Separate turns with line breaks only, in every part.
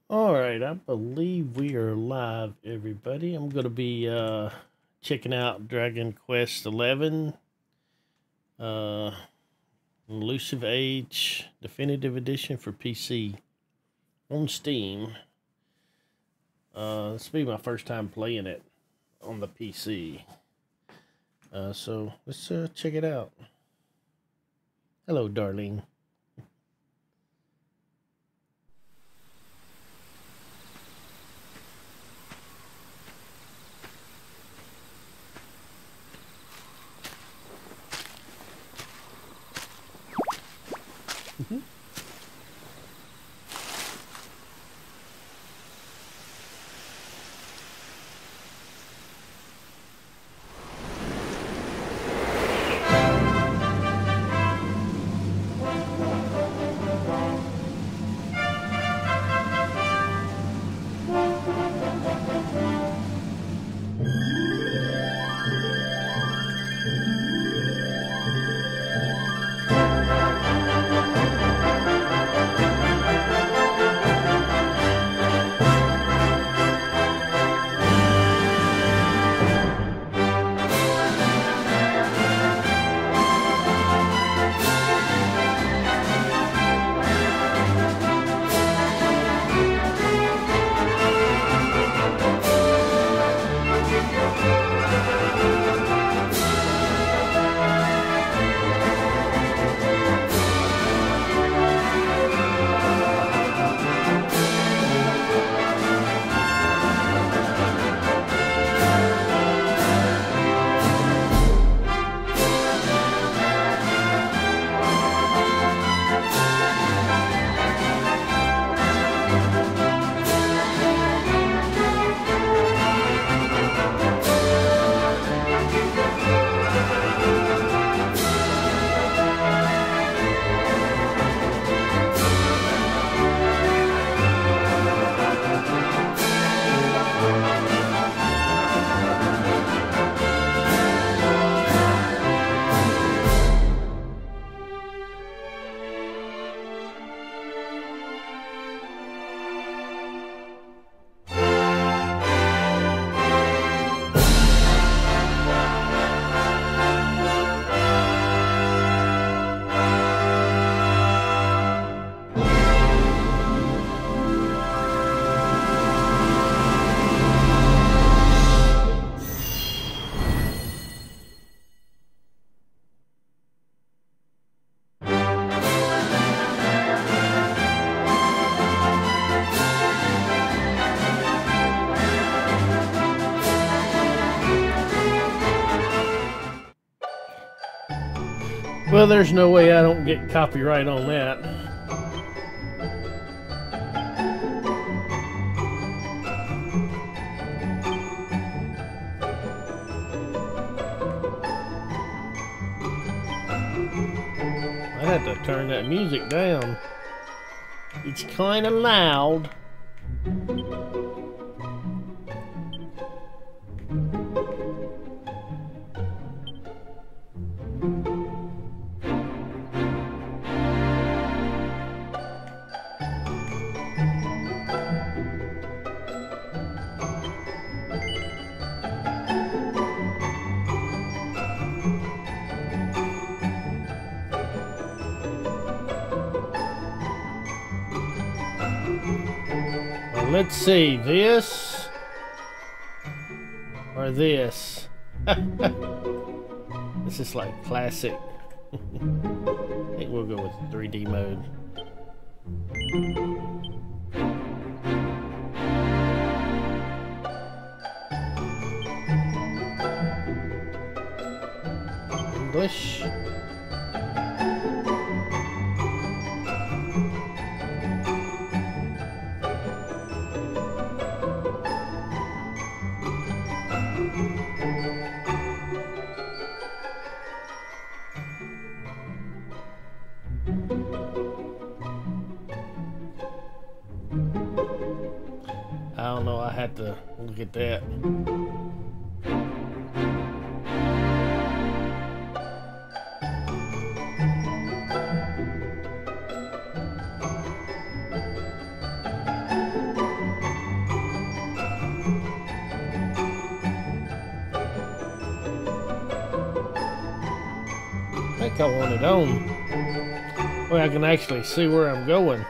All right, I believe we are live, everybody. I'm going to be checking out Dragon Quest 11, Elusive Age Definitive Edition for PC on Steam. This will be my first time playing it on the PC. So let's check it out. Hello, darling. Well, there's no way I don't get copyright on that. I had to turn that music down. It's kind of loud. Let's see, this or this. This is like classic. I think we'll go with 3D mode. English. I don't know, I had to look at that. think I want it on. Well, I can actually see where I'm going.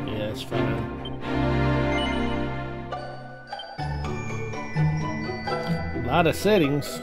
Yeah, it's fine. A lot of settings.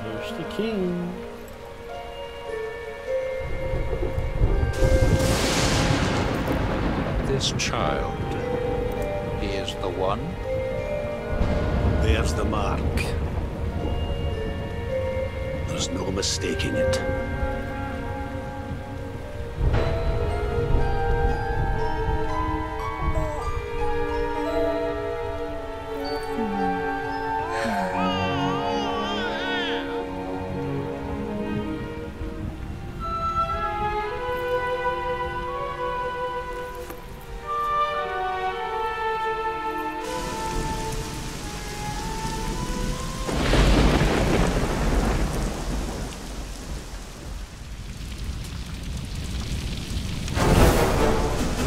There's the king.
This child, he is the one?
There's the mark. There's no mistaking it.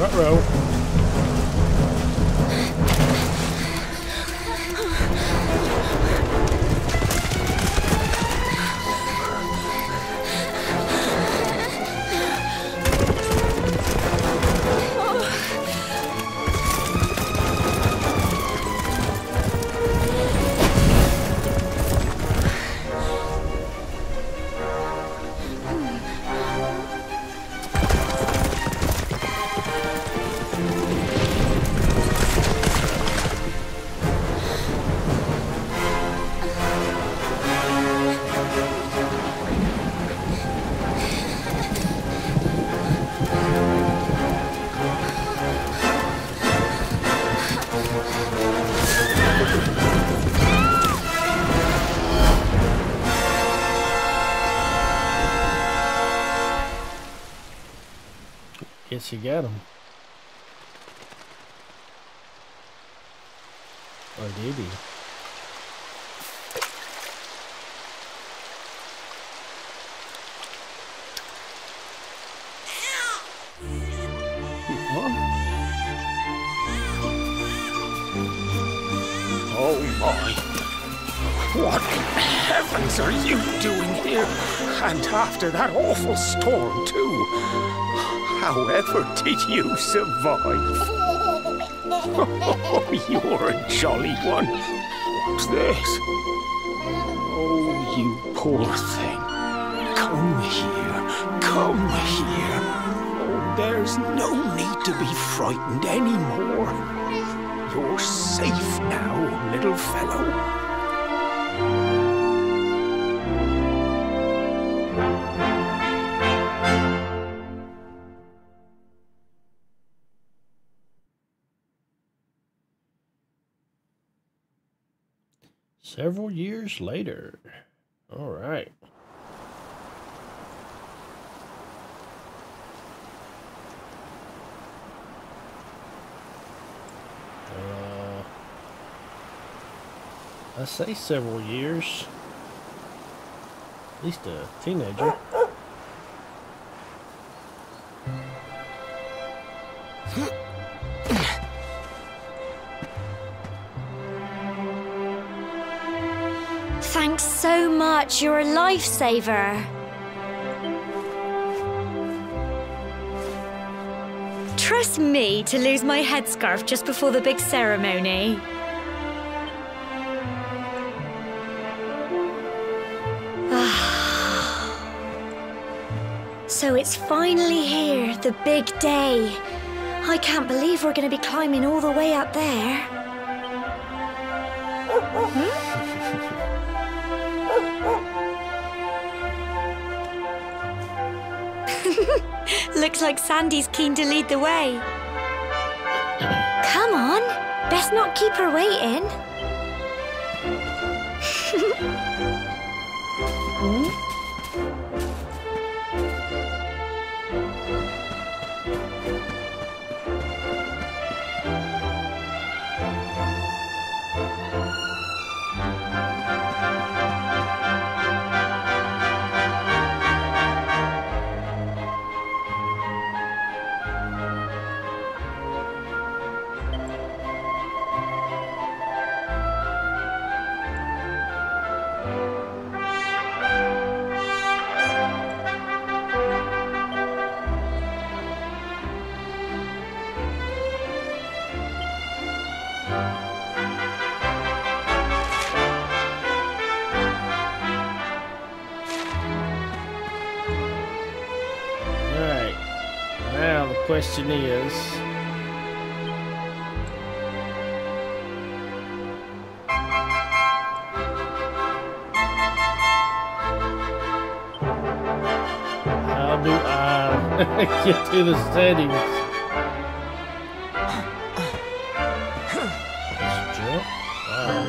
Uh-oh. Guess you got him. Or did he?
Oh my! What in heavens are you doing here? And after that awful storm, too. However did you survive? Oh, you're a jolly one. What's this? Oh, you poor thing. Come here. Come here. Oh, there's no need to be frightened anymore. You're safe now, little fellow.
Several years later. All right. I say several years. At least a teenager.
Thanks so much. You're a lifesaver. trust me to lose my headscarf just before the big ceremony? So it's finally here, the big day. I can't believe we're going to be climbing all the way up there. Looks like Sandy's keen to lead the way. Come on, best not keep her waiting.
Question is, how do I get to the settings? Let's jump. Wow.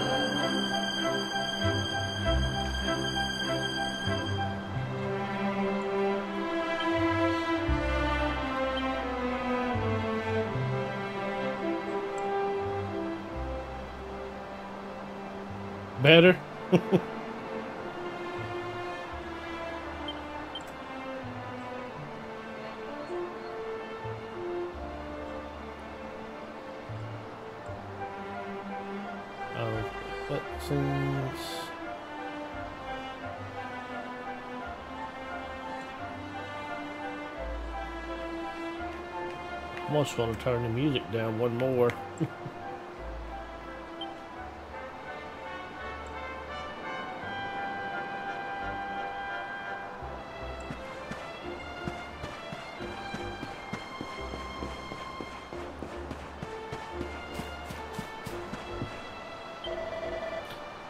Better? Cutscenes. Almost want to turn the music down one more.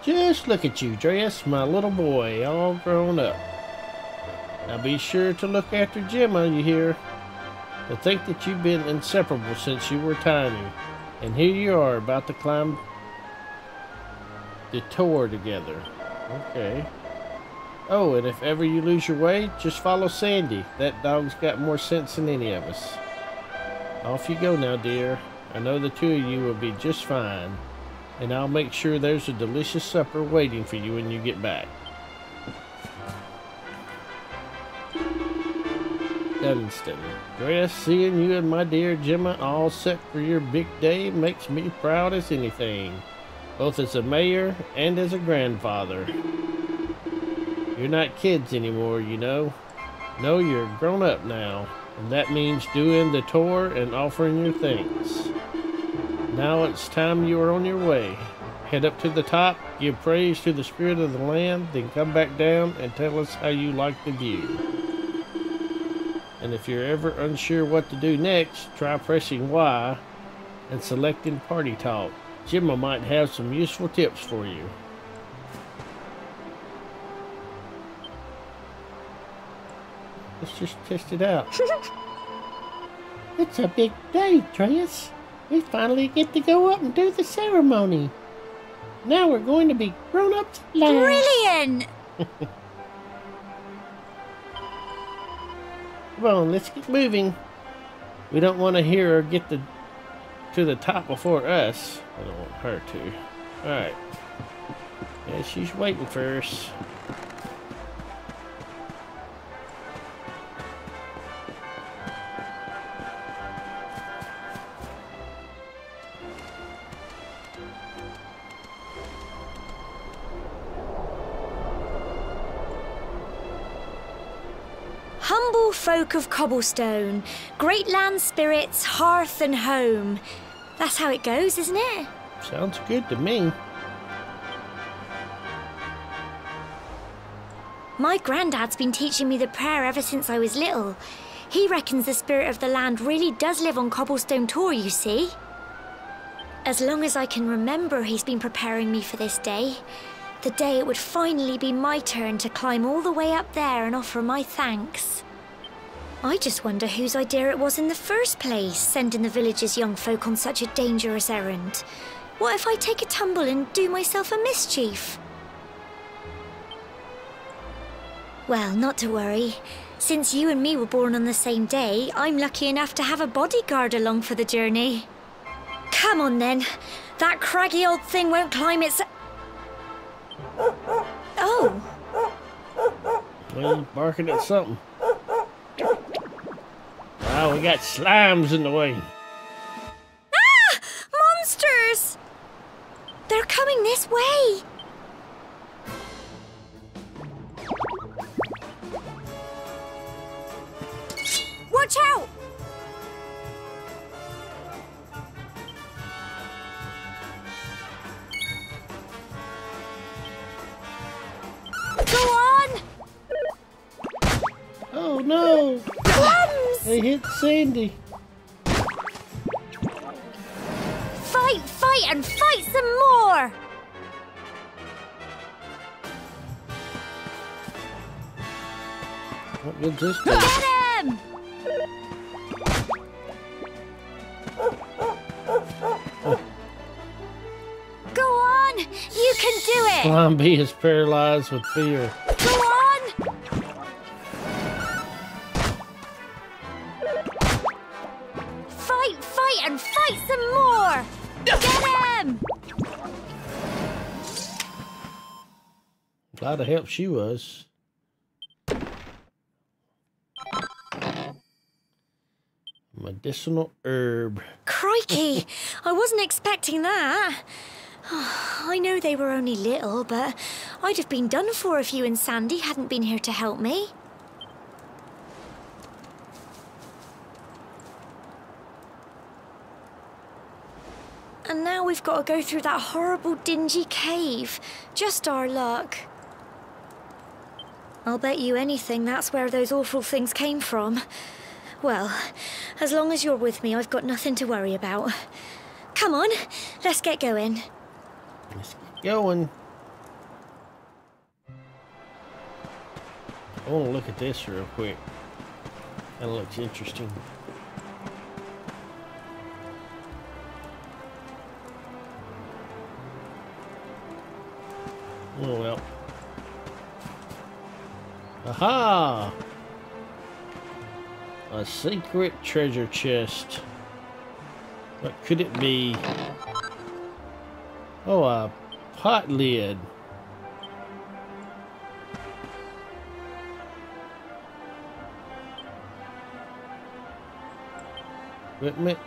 Just look at you, Dreas, my little boy, all grown up. Now be sure to look after Gemma, you hear? To think that you've been inseparable since you were tiny. And here you are, about to climb the tower together. Okay. Oh, and if ever you lose your way, just follow Sandy. That dog's got more sense than any of us. Off you go now, dear. I know the two of you will be just fine. And I'll make sure there's a delicious supper waiting for you when you get back. Dunstan. Dress, seeing you and my dear Gemma all set for your big day makes me proud as anything. Both as a mayor and as a grandfather. You're not kids anymore, you know. No, you're grown up now. And that means doing the tour and offering your thanks. Now it's time you are on your way. Head up to the top, give praise to the spirit of the land, then come back down and tell us how you like the view. And if you're ever unsure what to do next, try pressing Y and selecting Party Talk. Gemma might have some useful tips for you. Let's just test it out.
It's a big day, Dreas. We finally get to go up and do the ceremony. Now we're going to be grown-ups last.
Brilliant!
Come on, let's get moving. We don't want to hear her get to the top before us. I don't want her to. Alright. Yeah, she's waiting for us.
Humble folk of cobblestone, great land spirits, hearth and home. That's how it goes, isn't it?
Sounds good to me.
My granddad's been teaching me the prayer ever since I was little. He reckons the spirit of the land really does live on Cobblestone Tor, you see. As long as I can remember, he's been preparing me for this day. The day it would finally be my turn to climb all the way up there and offer my thanks. I just wonder whose idea it was in the first place, sending the village's young folk on such a dangerous errand. What if I take a tumble and do myself a mischief? Well, not to worry. Since you and me were born on the same day, I'm lucky enough to have a bodyguard along for the journey. Come on then. That craggy old thing won't climb its... Oh.
Well, he's barking at something. Wow, we got slimes in the way.
Ah! Monsters! They're coming this way. Watch out! Go on!
Oh no!
Plums!
They hit Sandy.
Fight, fight, and fight some more!
What good's this do?
Get him! Go on! You can do it!
Slime Bee is paralyzed with fear.
Go on! Fight, fight, and fight some more! Get him!
Glad to help she was. Medicinal herb.
Crikey! I wasn't expecting that. I know they were only little, but I'd have been done for if you and Sandy hadn't been here to help me. And now we've got to go through that horrible, dingy cave. Just our luck. I'll bet you anything that's where those awful things came from. Well, as long as you're with me, I've got nothing to worry about. Come on, let's get going.
Let's get going. I want to look at this real quick. That looks interesting. Oh well. Aha! A secret treasure chest. What could it be? Oh, a pot lid. Equipment.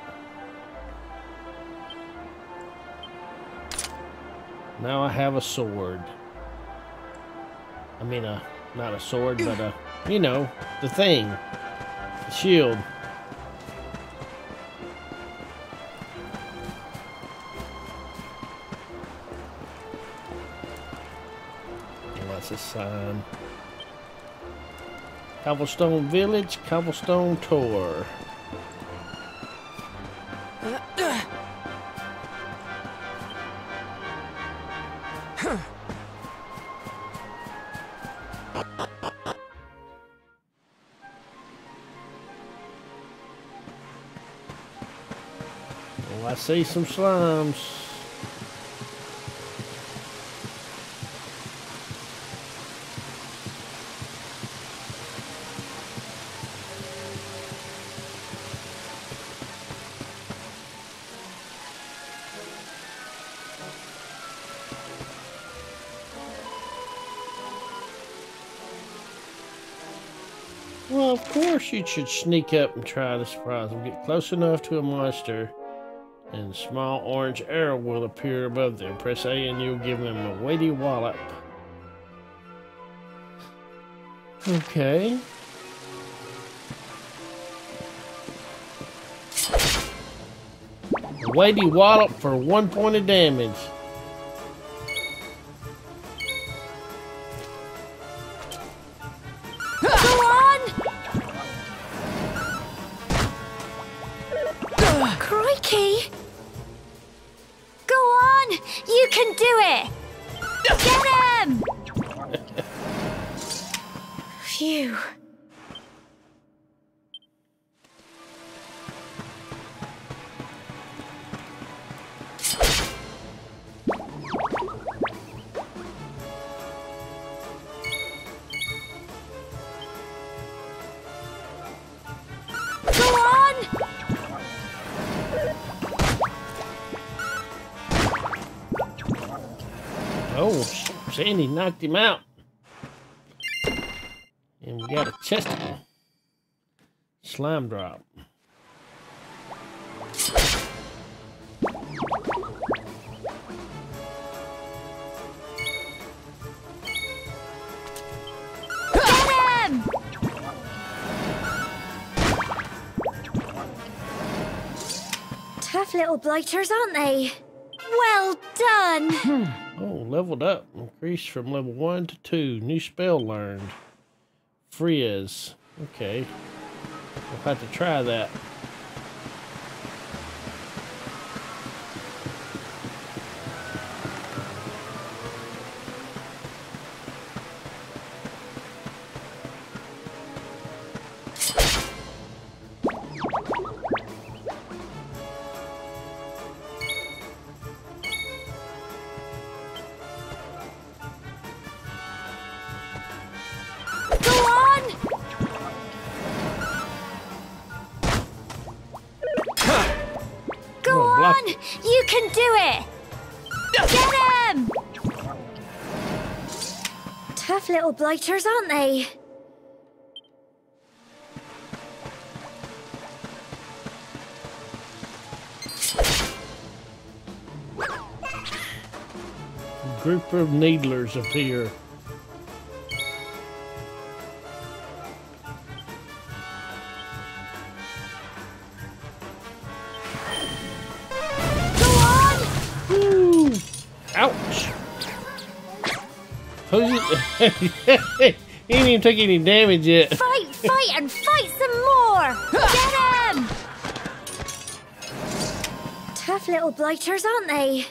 Now I have a sword. I mean, not a sword, but you know, the thing. The shield. And that's a sign. Cobblestone Village, Cobblestone Tor. Oh, I see some slimes. Well, of course you should sneak up and try to surprise them. Get close enough to a monster, and a small orange arrow will appear above them. Press A and you'll give them a weighty wallop. Okay. A weighty wallop for 1 point of damage.
Go on! Crikey! Go on! You can do it! Get him! Phew. Go on!
Oh, Sandy knocked him out. And we got a chesticle. Slime drop.
Get him! Tough little blighters, aren't they? Well done!
Oh, leveled up. Increased from level 1 to 2. New spell learned. Freeze. Okay. We'll have to try that.
Go on! Go
Oh, block.
on! You can do it! Get him! Tough little blighters, aren't they?
A group of needlers appear.
Go on!
Woo! Ouch! Who's it? He didn't even take any damage yet.
Fight, fight, and fight some more! Get him! Tough little blighters, aren't they?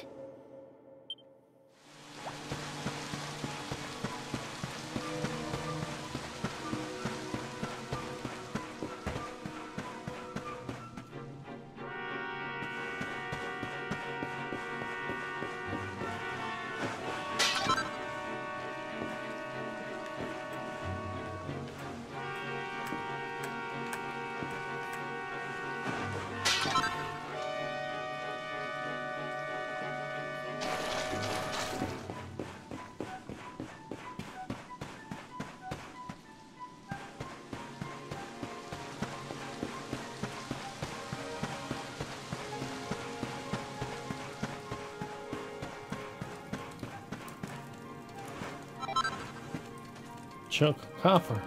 Chunk of copper.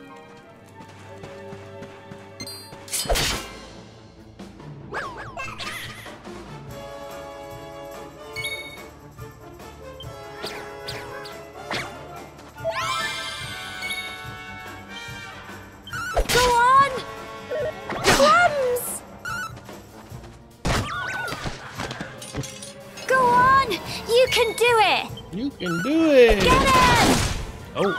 Go on! Crumbs! Go on! You can do it!
You can do it!
Get him!
Oh.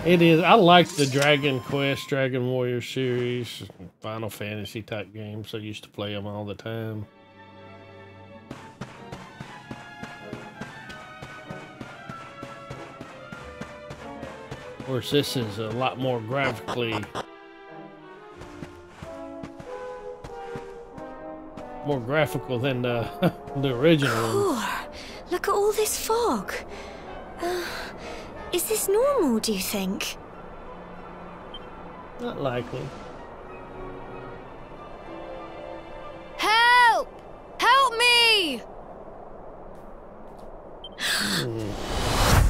It is. I like the Dragon Quest, Dragon Warrior series, Final Fantasy type games. I used to play them all the time. Of course, this is a lot more graphically more graphical than the original.
Oh, look at all this fog. Is this normal, do you think?
Not likely.
Help! Help me!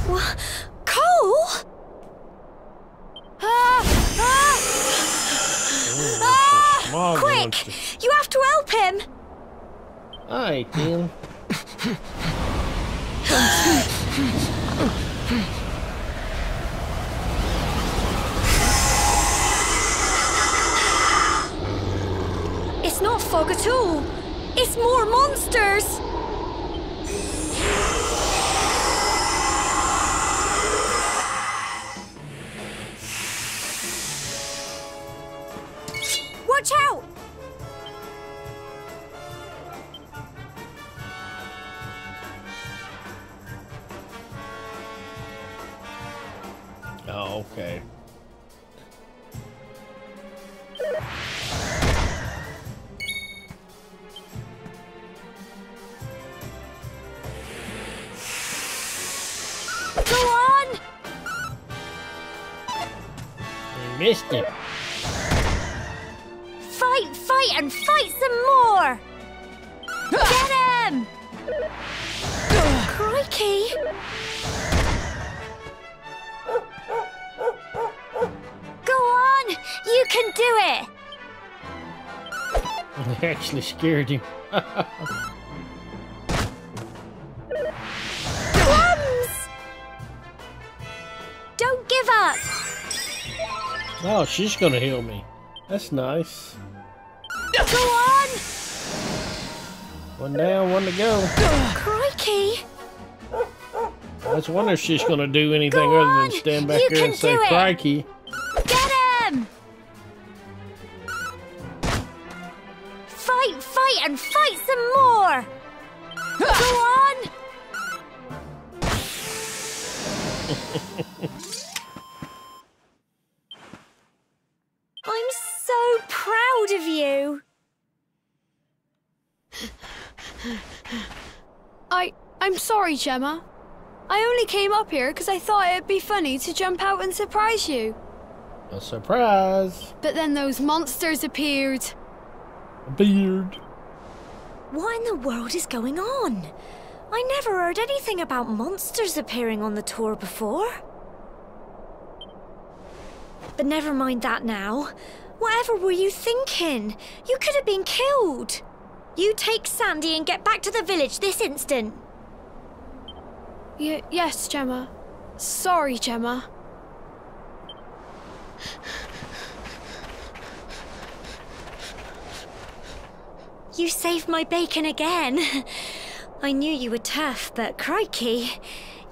What? Cole?
Oh, that's a All
Quick!
monsters.
You have to help him!
Aye, Tim.
It's not fog at all. It's more monsters! Watch out!
Oh, okay.
Go on!
We missed him.
Fight, and fight some more! Get him! Crikey! Go on! You can do it!
I actually scared him.
Plums! Don't give up!
Oh, she's gonna heal me. That's nice.
Go on!
One down, one to go.
Crikey!
I was wondering if she's gonna do anything
Go
other
on,
than stand back
you
there and
can
say
do it.
crikey.
Get him! Fight, and fight some more! Go on! I'm so proud of you!
I'm sorry, Gemma. I only came up here because I thought it'd be funny to jump out and surprise you.
A surprise.
But then those monsters appeared.
A beard.
What in the world is going on? I never heard anything about monsters appearing on the tour before. But never mind that now. Whatever were you thinking? You could have been killed. You take Sandy and get back to the village this instant.
Yes, Gemma. Sorry, Gemma.
You saved my bacon again. I knew you were tough, but crikey,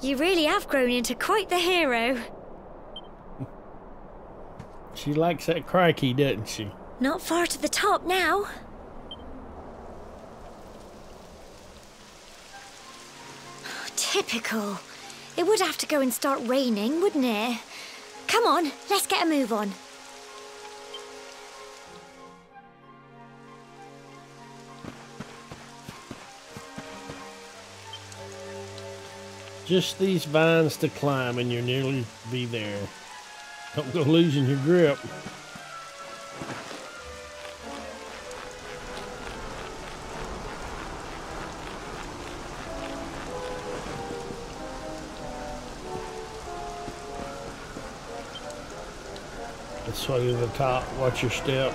you really have grown into quite the hero.
She likes that crikey, doesn't she?
Not far to the top now. Typical. It would have to go and start raining, wouldn't it? Come on, let's get a move on.
Just these vines to climb and you'll nearly be there. Don't go losing your grip. This way to the top, watch your step.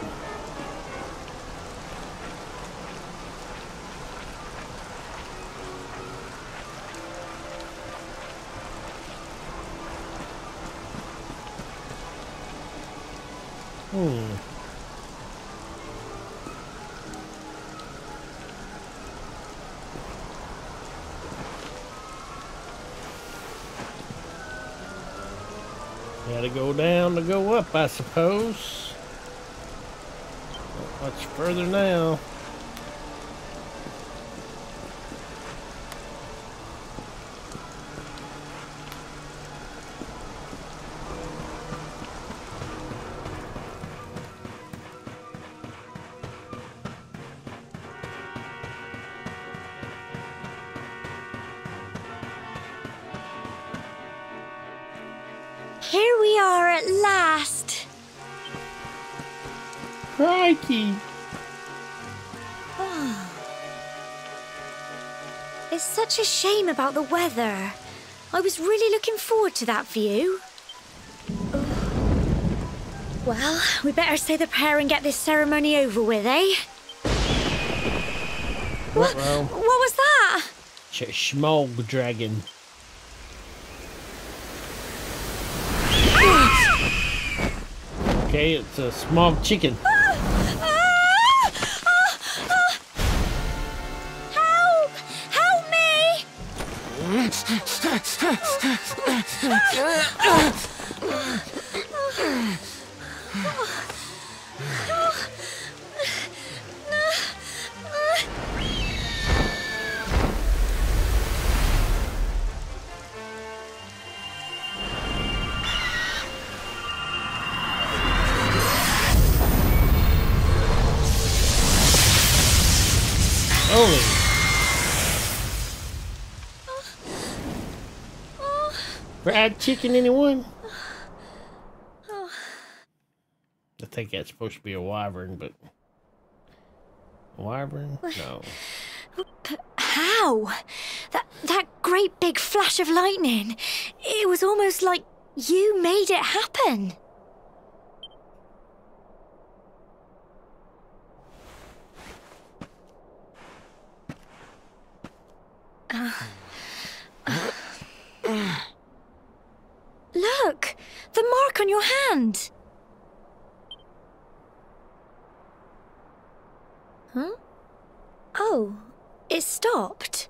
Gotta go down to go up, I suppose. Not much further now.
Here we are at last.
Crikey!
It's such a shame about the weather. I was really looking forward to that view. Well, we better say the prayer and get this ceremony over with, eh? What was that?
Smog dragon. Okay, it's a smog chicken.
Help! Help me!
Holy. Fried chicken, anyone? I think that's supposed to be a wyvern, but... A wyvern? No.
How? That great big flash of lightning. It was almost like you made it happen. Look! The mark on your hand! Huh? Oh, it stopped.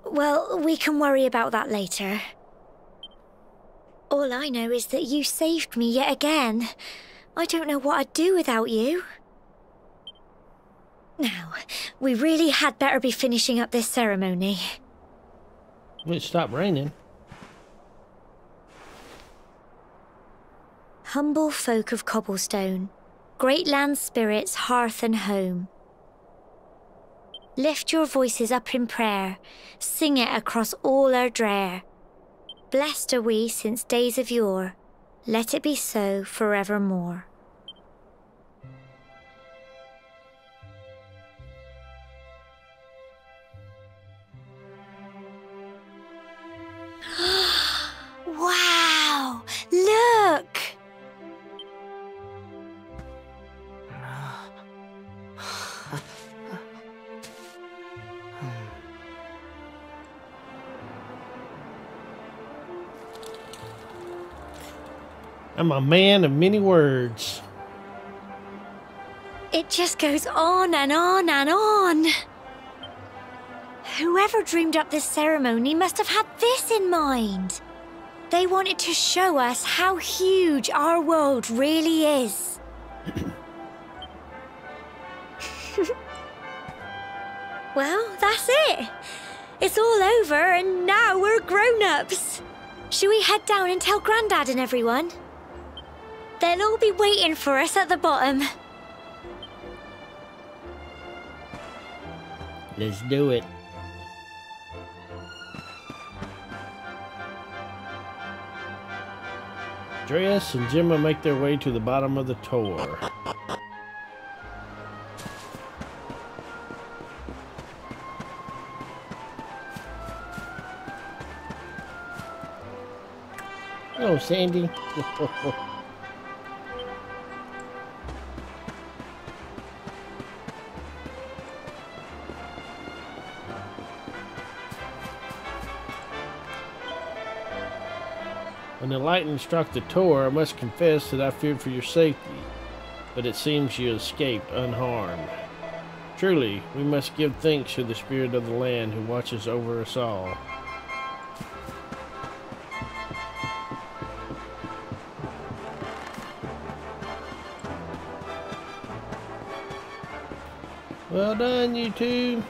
Well, we can worry about that later. All I know is that you saved me yet again. I don't know what I'd do without you. Now, we really had better be finishing up this ceremony.
Well, it stopped raining.
Humble folk of cobblestone, great land spirits, hearth and home. Lift your voices up in prayer, sing it across all our drear. Blessed are we since days of yore, let it be so forevermore. Wow! Look!
I'm a man of many words.
It just goes on and on and on. Whoever dreamed up this ceremony must have had this in mind. They wanted to show us how huge our world really is. Well, that's it. It's all over and now we're grown-ups. Should we head down and tell Grandad and everyone? They'll all be waiting for us at the bottom.
Let's do it. Andreas and Gemma make their way to the bottom of the tower. Hello, Sandy. When the lightning struck the tower, I must confess that I feared for your safety, but it seems you escaped unharmed. Truly, we must give thanks to the spirit of the land who watches over us all. Well done, you two.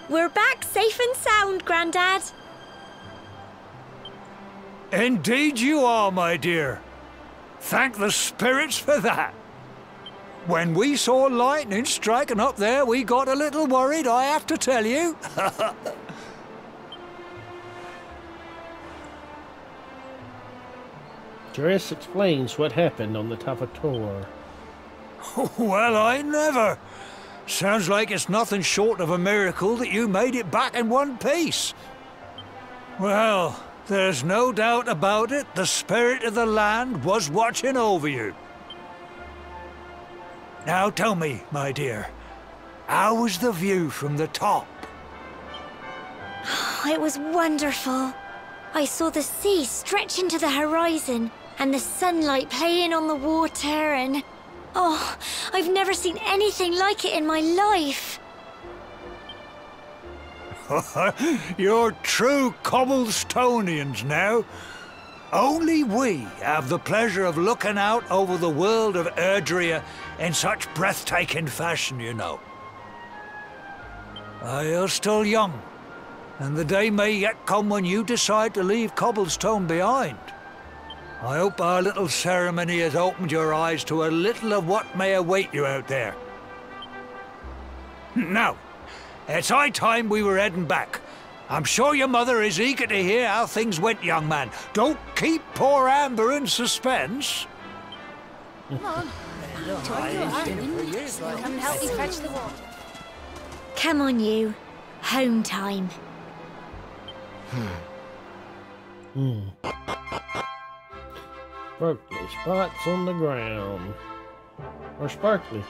We're back safe and sound, Grandad.
Indeed you are, my dear. Thank the spirits for that. When we saw lightning striking up there, we got a little worried, I have to tell you.
Andreas explains what happened on the top of Tor.
Well, I never. Sounds like it's nothing short of a miracle that you made it back in one piece. Well, There's no doubt about it, the spirit of the land was watching over you. Now tell me, my dear, how was the view from the top?
It was wonderful. I saw the sea stretch into the horizon and the sunlight playing on the water and... Oh, I've never seen anything like it in my life.
You're true Cobblestonians now. Only we have the pleasure of looking out over the world of Erdrea in such breathtaking fashion, you know. You're still young, and the day may yet come when you decide to leave Cobblestone behind. I hope our little ceremony has opened your eyes to a little of what may await you out there. Now, it's high time we were heading back. I'm sure your mother is eager to hear how things went, young man. Don't keep poor Amber in suspense.
Come on. Come and help me fetch the water.
Come on, you. Home time.
Sparkly spots on the ground. Or sparkly.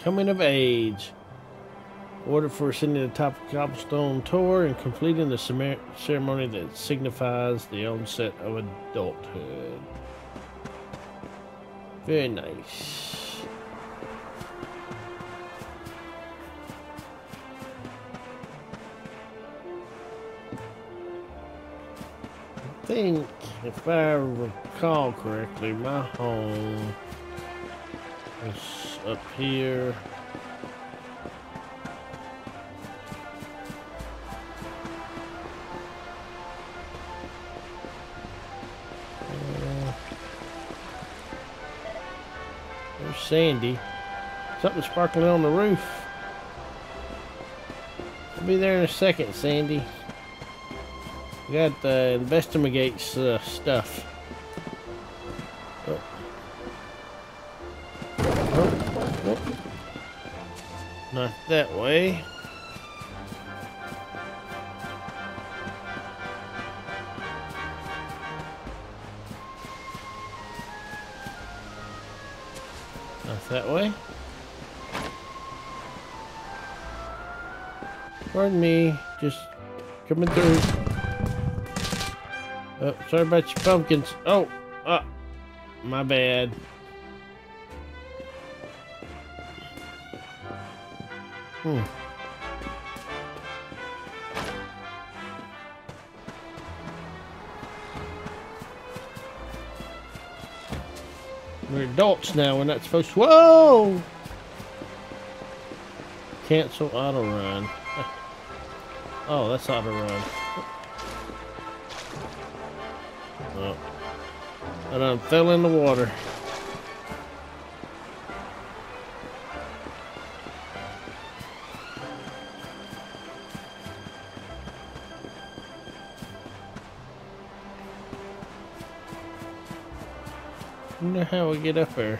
Coming of age. Order for ascending the top of Cobblestone Tour and completing the ceremony that signifies the onset of adulthood. Very nice. I think, if I recall correctly, my home is up here. There's Sandy. Something sparkling on the roof. I'll be there in a second, Sandy. We got the investigates stuff. Oh. Oh. Not that way. Not that way. Pardon me, just coming through. Oh, sorry about your pumpkins. Oh, my bad. We're adults now, we're not supposed to. Whoa! Cancel auto run. Oh, that's auto run. Oh. I done fell in the water. Wonder how we get up there.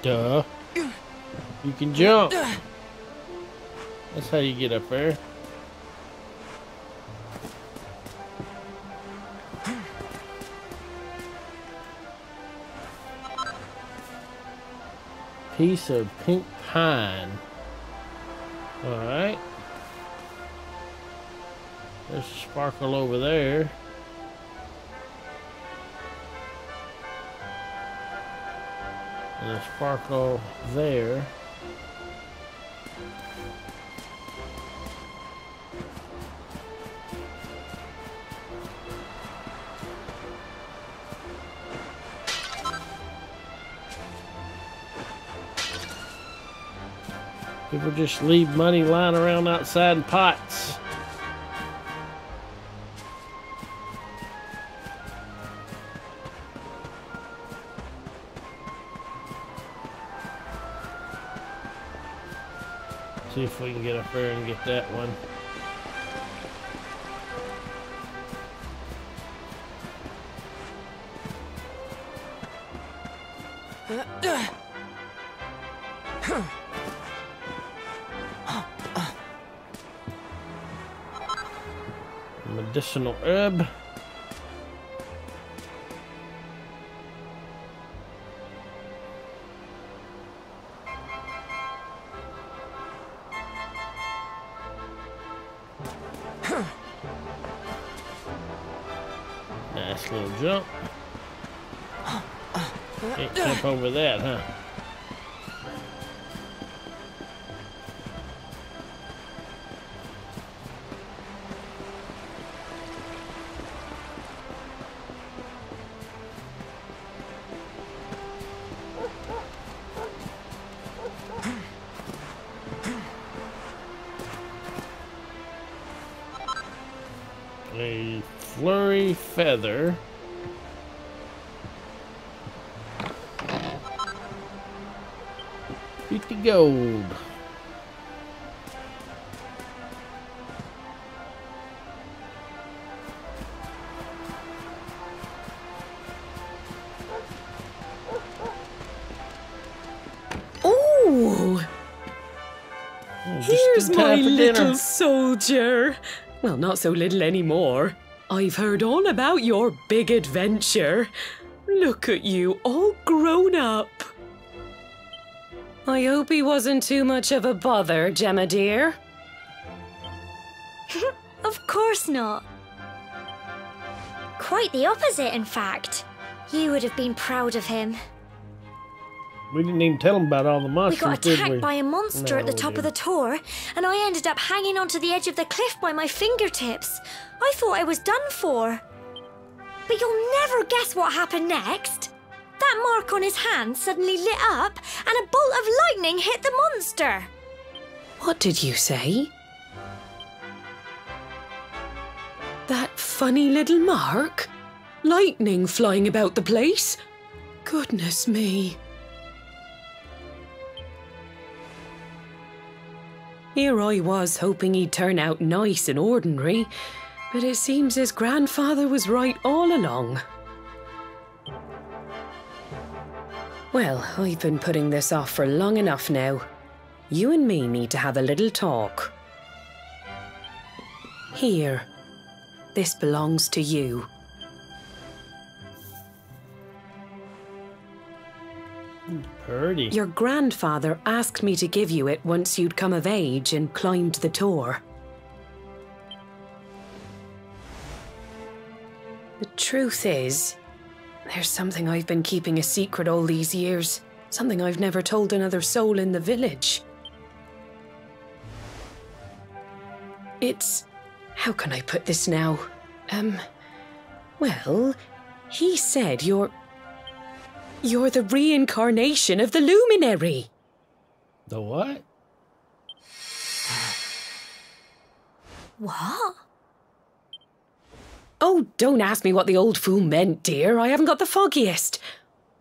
Duh. You can jump. That's how you get up there. Piece of pink pine. Alright. There's a sparkle over there. And a sparkle there. People just leave money lying around outside in pots. See if we can get up there and get that one. Medicinal herb. Nice little jump. Can't jump over that, huh? A flurry feather. $50 gold.
Oh! Here's my little soldier. Well, not so little anymore. I've heard all about your big adventure. Look at you, all grown up. I hope he wasn't too much of a bother, Gemma dear.
Of course not. Quite the opposite, in fact. You would have been proud of him.
We didn't even tell him about all the
We
monsters,
got
did we?
attacked by a monster at the
No,
top
we
of the
didn't.
tour, and I ended up hanging onto the edge of the cliff by my fingertips. I thought I was done for. But you'll never guess what happened next. That mark on his hand suddenly lit up, and a bolt of lightning hit the monster.
What did you say? That funny little mark? Lightning flying about the place? Goodness me. Here I was hoping he'd turn out nice and ordinary, but it seems his grandfather was right all along. Well, I've been putting this off for long enough now. You and me need to have a little talk. Here, this belongs to you.
Purdy.
Your grandfather asked me to give you it once you'd come of age and climbed the tour. The truth is, there's something I've been keeping a secret all these years. Something I've never told another soul in the village. It's... how can I put this now? Well, he said you're the reincarnation of the luminary.
The what?
What?
Oh, don't ask me what the old fool meant, dear. I haven't got the foggiest.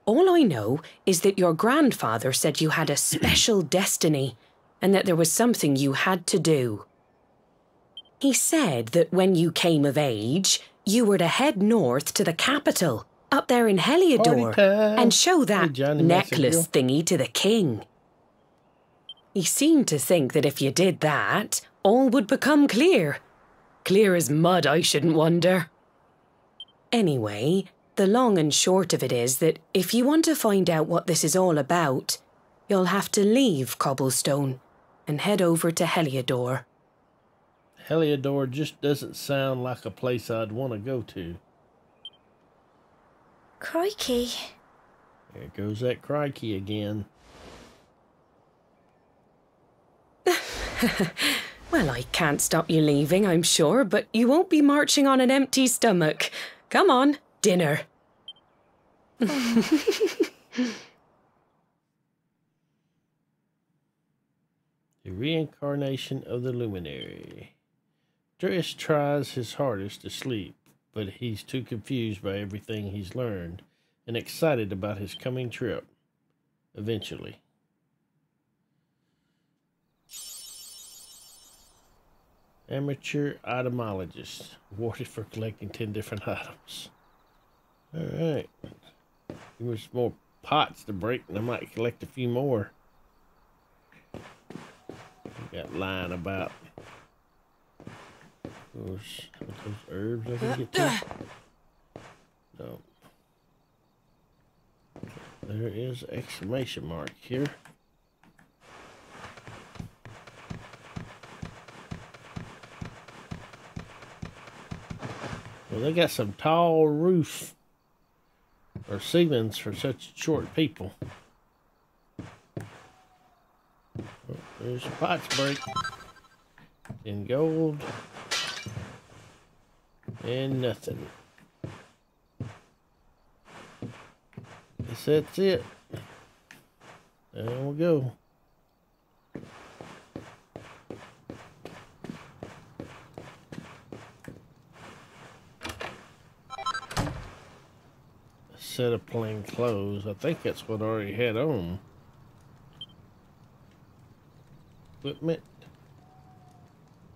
All I know is that your grandfather said you had a special destiny and that there was something you had to do. He said that when you came of age, you were to head north to the capital, up there in Heliodor, and show that necklace thingy to the king. He seemed to think that if you did that, all would become clear. Clear as mud, I shouldn't wonder. Anyway, the long and short of it is that if you want to find out what this is all about, you'll have to leave Cobblestone and head over to Heliodor.
Heliodor just doesn't sound like a place I'd want to go to.
Crikey.
There goes that crikey again.
Well, I can't stop you leaving, I'm sure, but you won't be marching on an empty stomach. Come on, dinner.
The reincarnation of the luminary. Dreas tries his hardest to sleep, but he's too confused by everything he's learned and excited about his coming trip. Eventually. Amateur itemologist. Awarded for collecting 10 different items. Alright. Give me some more pots to break and I might collect a few more. Got lying about those herbs I can get to. No. There is an exclamation mark here. Well, they got some tall roof or ceilings for such short people. Oh, there's a pots break in gold and nothing. Guess that's it. There we go. Set of plain clothes. I think that's what I already had on. Equipment.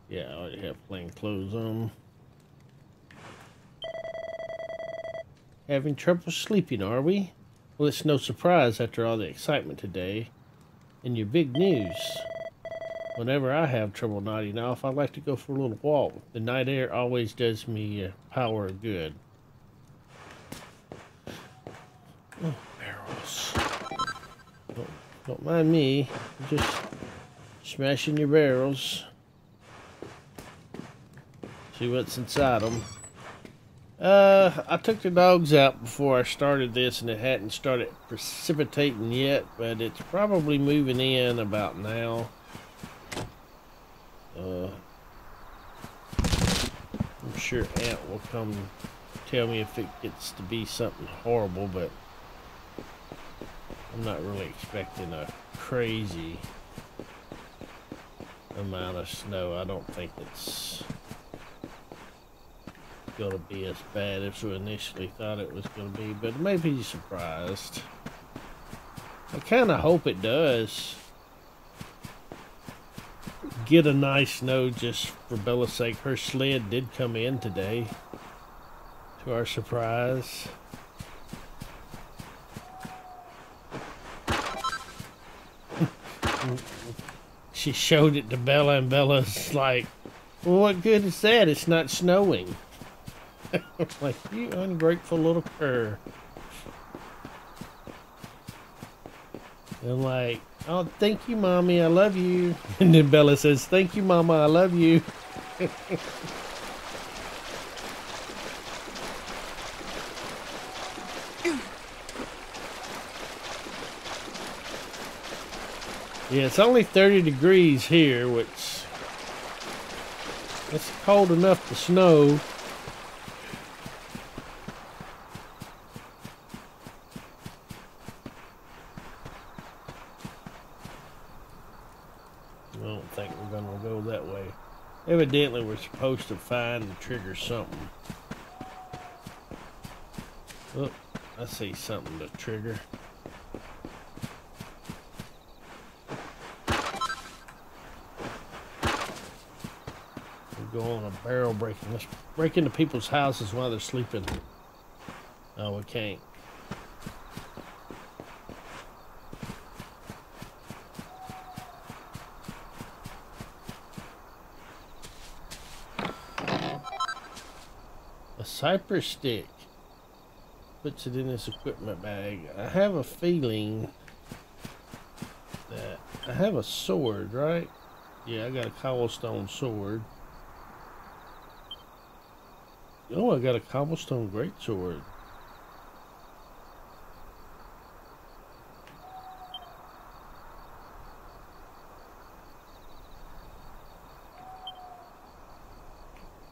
Yeah, I already have plain clothes on. Having trouble sleeping, are we? Well, it's no surprise after all the excitement today. And your big news. Whenever I have trouble nodding off, I like to go for a little walk. The night air always does me a power of good. Oh, barrels. Don't mind me. Just smashing your barrels. See what's inside them. I took the dogs out before I started this and it hadn't started precipitating yet, but it's probably moving in about now. I'm sure Aunt will come tell me if it gets to be something horrible, but I'm not really expecting a crazy amount of snow. I don't think it's gonna be as bad as we initially thought it was gonna be, but maybe surprised. I kind of hope it does get a nice snow just for Bella's sake. Her sled did come in today, to our surprise. She showed it to Bella and Bella's like, well, what good is that? It's not snowing. Like, you ungrateful little cur. And like, oh, thank you, Mommy, I love you. And then Bella says, thank you, Mama, I love you. Yeah, it's only 30 degrees here, which it's cold enough to snow. I don't think we're gonna go that way. Evidently, we're supposed to find and trigger something. Oh, I see something to trigger. Go on a barrel breaking. Let's break into people's houses while they're sleeping. Oh, we can't. A cypress stick. Puts it in his equipment bag. I have a feeling that I have a sword, right? Yeah, I got a cobblestone sword. Oh, I got a cobblestone greatsword.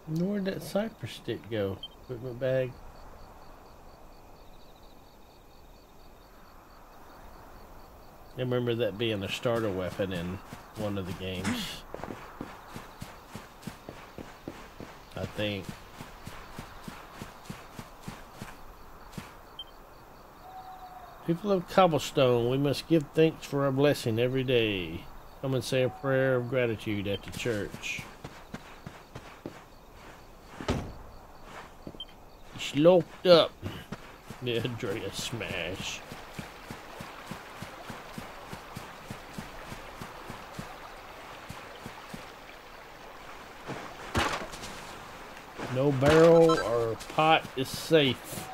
Where'd that cypress stick go? Equipment bag. I remember that being a starter weapon in one of the games. I think. People of Cobblestone, we must give thanks for our blessing every day. Come and say a prayer of gratitude at the church. sloped up. The Andrea smash. No barrel or pot is safe.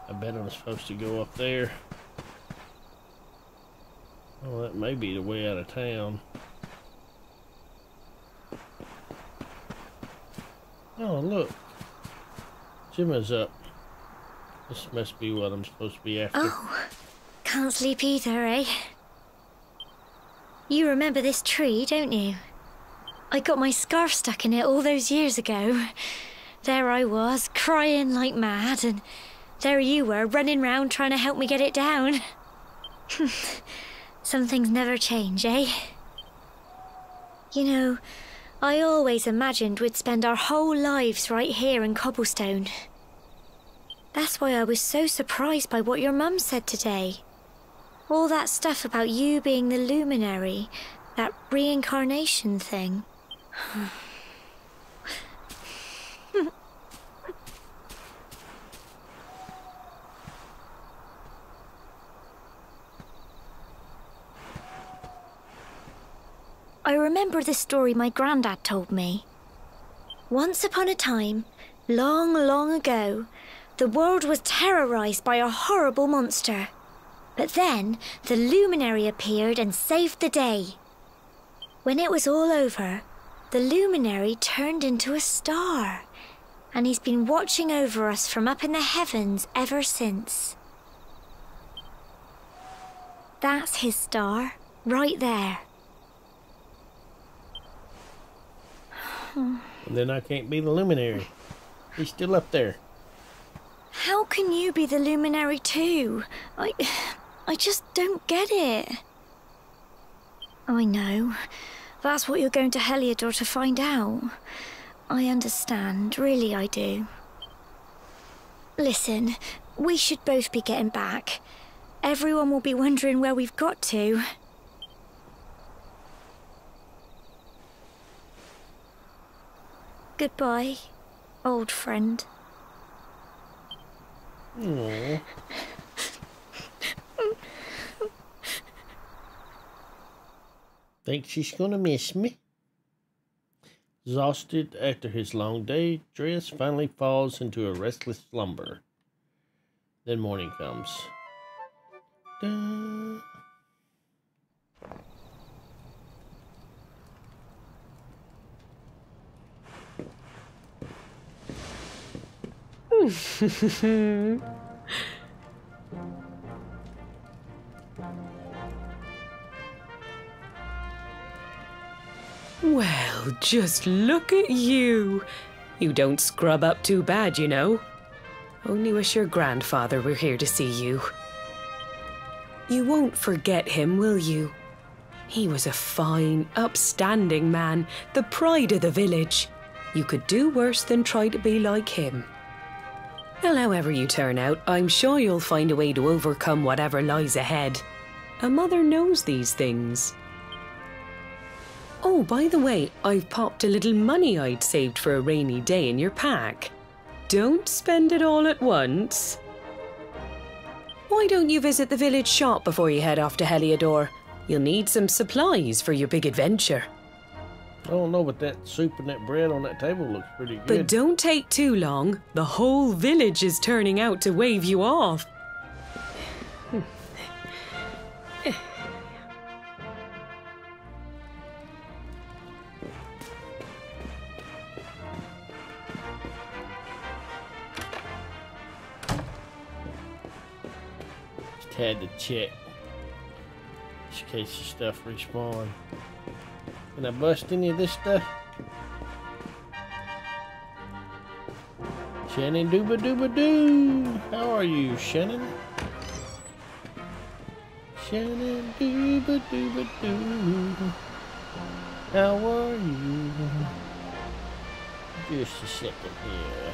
I bet I'm supposed to go up there. Oh, that may be the way out of town. Oh, look. Gemma's up. This must be what I'm supposed to be after.
Oh, can't sleep either, eh? You remember this tree, don't you? I got my scarf stuck in it all those years ago. There I was, crying like mad, and there you were, running round trying to help me get it down. Some things never change, eh? You know, I always imagined we'd spend our whole lives right here in Cobblestone. That's why I was so surprised by what your mum said today. All that stuff about you being the luminary, that reincarnation thing. I remember the story my granddad told me. Once upon a time, long, long ago, the world was terrorized by a horrible monster. But then, the luminary appeared and saved the day. When it was all over, the luminary turned into a star. And he's been watching over us from up in the heavens ever since. That's his star, right there.
And then I can't be the luminary. He's still up there.
How can you be the luminary too? I just don't get it. I know. That's what you're going to Heliodor to find out. I understand, really I do. Listen, we should both be getting back. Everyone will be wondering where we've got to. Goodbye, old friend.
Aww. Think she's gonna miss me? Exhausted after his long day, Dreas finally falls into a restless slumber. Then morning comes. Da.
Well, just look at you. You don't scrub up too bad, you know. Only wish your grandfather were here to see you. You won't forget him, will you? He was a fine, upstanding man, the pride of the village. You could do worse than try to be like him. Well, however you turn out, I'm sure you'll find a way to overcome whatever lies ahead. A mother knows these things. Oh, by the way, I've popped a little money I'd saved for a rainy day in your pack. Don't spend it all at once. Why don't you visit the village shop before you head off to Heliodor? You'll need some supplies for your big adventure.
I don't know, but that soup and that bread on that table looks pretty good.
But don't take too long. The whole village is turning out to wave you off.
Just had to check. Just in case the stuff respawn. Can I bust any of this stuff? Shannon dooba dooba doo. How are you, Shannon? Shannon dooba dooba doo. How are you? Just a second here.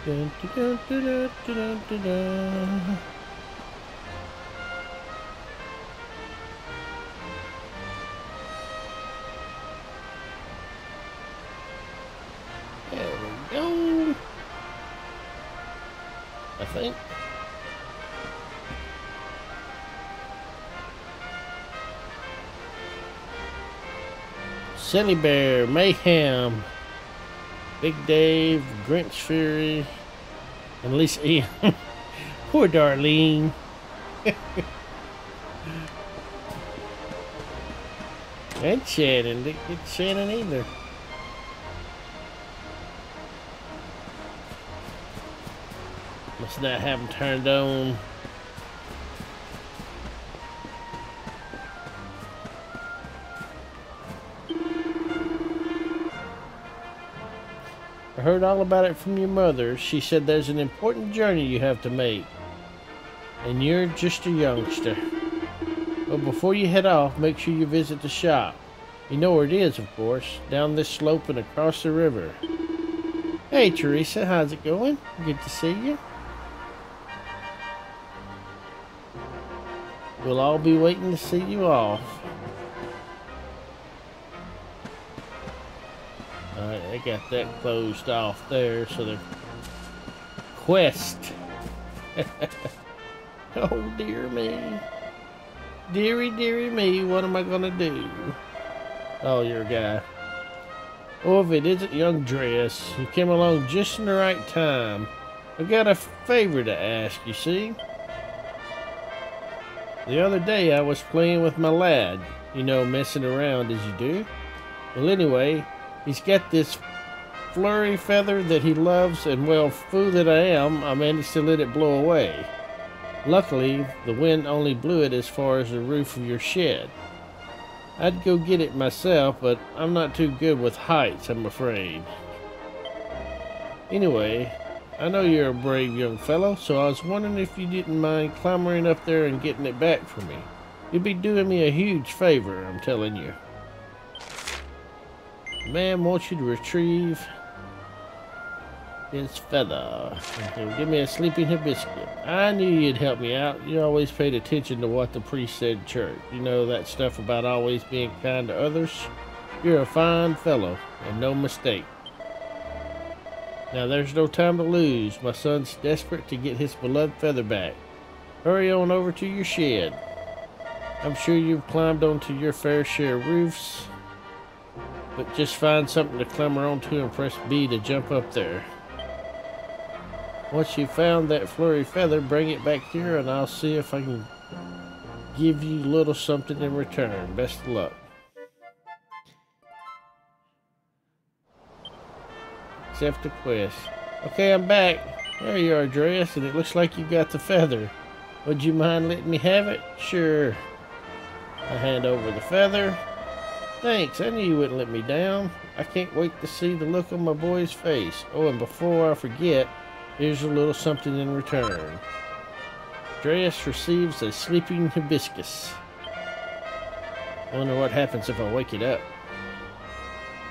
Dun, dun, dun, dun, dun, dun, dun. There we go. I think. Silly Bear, Mayhem, Big Dave, Grinch Fury, and Lisa Ian. Poor Darlene. And Shannon. Didn't get Shannon either. Must not have them turned on. I heard all about it from your mother. She said there's an important journey you have to make. And you're just a youngster. But before you head off, make sure you visit the shop. You know where it is, of course. Down this slope and across the river. Hey, Teresa. How's it going? Good to see you. We'll all be waiting to see you off. Alright, they got that closed off there, so the quest. Oh, dear me. Dearie, dearie me, what am I gonna do? Oh, you're a guy. Oh, if it isn't young Dress, you came along just in the right time. I got a favor to ask, you see? The other day I was playing with my lad, you know, messing around as you do. Well, anyway, he's got this flurry feather that he loves, and well, fool that I am, I managed to let it blow away. Luckily, the wind only blew it as far as the roof of your shed. I'd go get it myself, but I'm not too good with heights, I'm afraid. Anyway, I know you're a brave young fellow, so I was wondering if you didn't mind clambering up there and getting it back for me. You'd be doing me a huge favor, I'm telling you. The man wants you to retrieve his feather. He'll give me a sleeping hibiscus. I knew you'd help me out. You always paid attention to what the priest said in church. You know that stuff about always being kind to others? You're a fine fellow, and no mistake. Now there's no time to lose. My son's desperate to get his beloved feather back. Hurry on over to your shed. I'm sure you've climbed onto your fair share of roofs, but just find something to clamber onto and press B to jump up there. Once you've found that flurry feather, bring it back here and I'll see if I can give you a little something in return. Best of luck. Accept the quest. Okay, I'm back. There you are, Dress, and it looks like you got the feather. Would you mind letting me have it? Sure. I hand over the feather. Thanks, I knew you wouldn't let me down. I can't wait to see the look on my boy's face. Oh, and before I forget, here's a little something in return. Dress receives a sleeping hibiscus. I wonder what happens if I wake it up.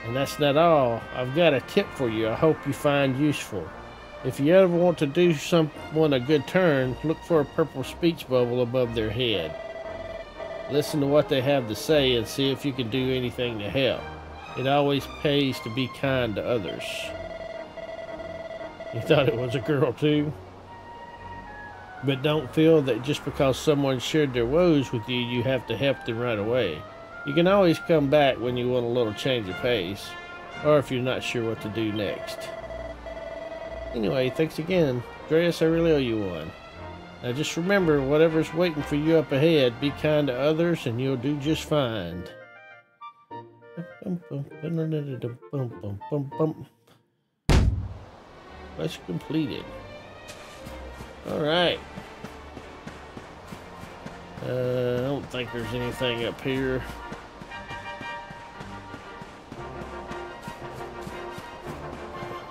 And that's not all. I've got a tip for you I hope you find useful. If you ever want to do someone a good turn, look for a purple speech bubble above their head. Listen to what they have to say and see if you can do anything to help. It always pays to be kind to others. You thought it was a girl too? But don't feel that just because someone shared their woes with you, you have to help them right away. You can always come back when you want a little change of pace, or if you're not sure what to do next. Anyway, thanks again. Dress, I really owe you one. Now just remember, whatever's waiting for you up ahead, be kind to others and you'll do just fine. Quest completed. Alright. I don't think there's anything up here.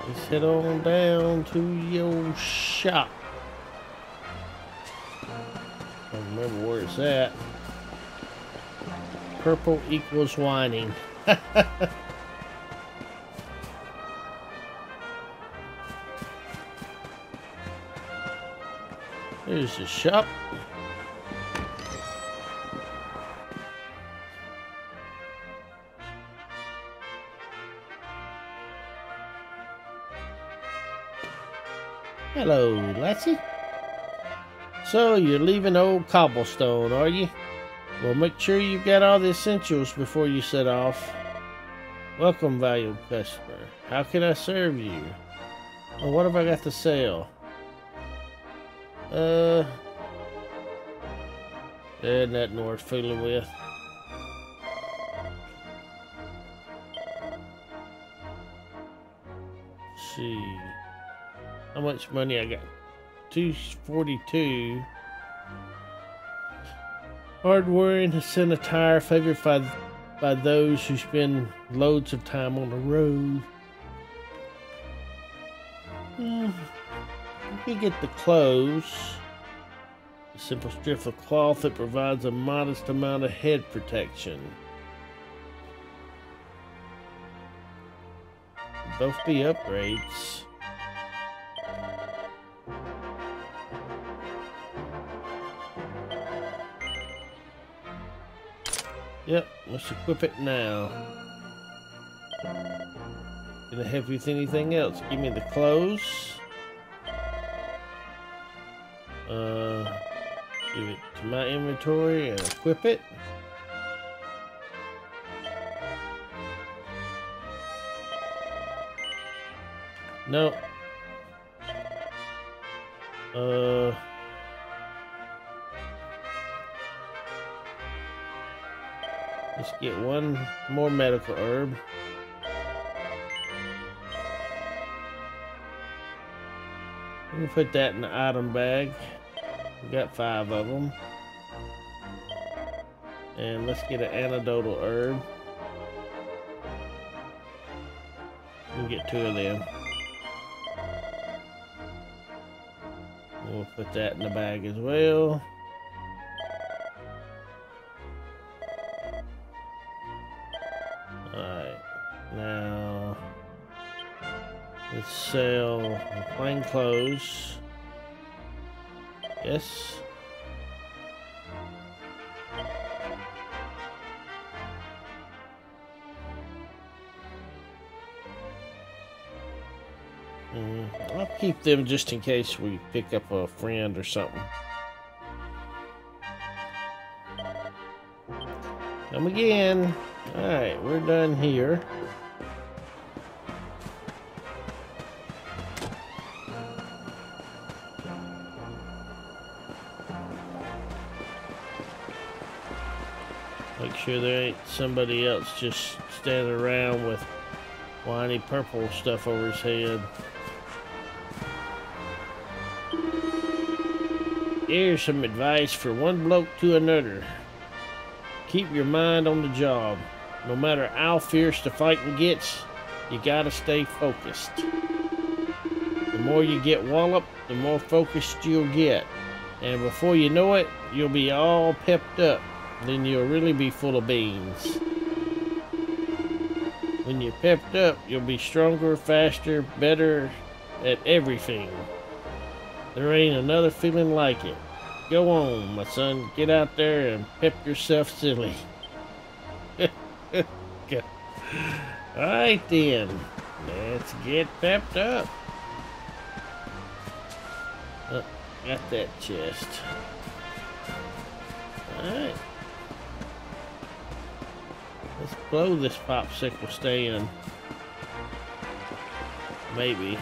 Let's head on down to your shop. I don't remember where it's at. Purple equals whining. There's the shop. Hello, lassie. So, you're leaving old Cobblestone, are you? Well, make sure you've got all the essentials before you set off. Welcome, valued customer. How can I serve you? Well, what have I got to sell? There's nothing worth fooling with. Let's see. How much money I got? 242. Hard-wearing Hasena tire favored by those who spend loads of time on the road. You get the clothes. A simple strip of cloth that provides a modest amount of head protection. Both be upgrades. Yep, let's equip it now. Gonna help with anything else? Give me the clothes. Give it to my inventory and equip it. No. Let's get one more medical herb. I'm gonna put that in the item bag. We got 5 of them. And let's get an antidotal herb. We'll get 2 of them. We'll put that in the bag as well. Alright, now let's sell plain clothes. Yes. I'll keep them just in case we pick up a friend or something. Come again. Alright, we're done here. Make sure there ain't somebody else just standing around with whiny purple stuff over his head. Here's some advice for one bloke to another. Keep your mind on the job. No matter how fierce the fighting gets, you gotta stay focused. The more you get walloped, the more focused you'll get. And before you know it, you'll be all pepped up. Then you'll really be full of beans. When you're pepped up, you'll be stronger, faster, better at everything. There ain't another feeling like it. Go on, my son. Get out there and pep yourself silly. Alright then. Let's get pepped up. Oh, got that chest. Alright. Let's blow this popsicle stand. Maybe.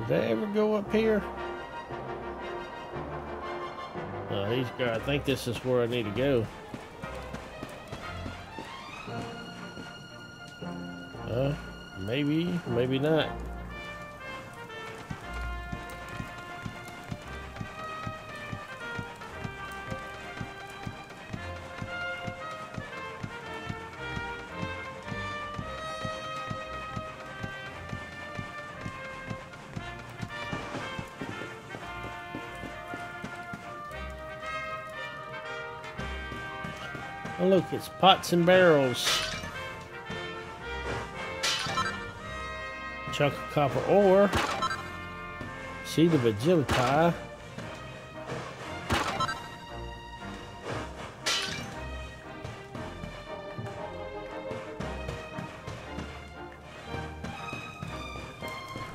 Did I ever go up here? He's got. I think this is where I need to go. Maybe, maybe not. Oh, look, it's pots and barrels. Chunk of copper ore. Seed of agility.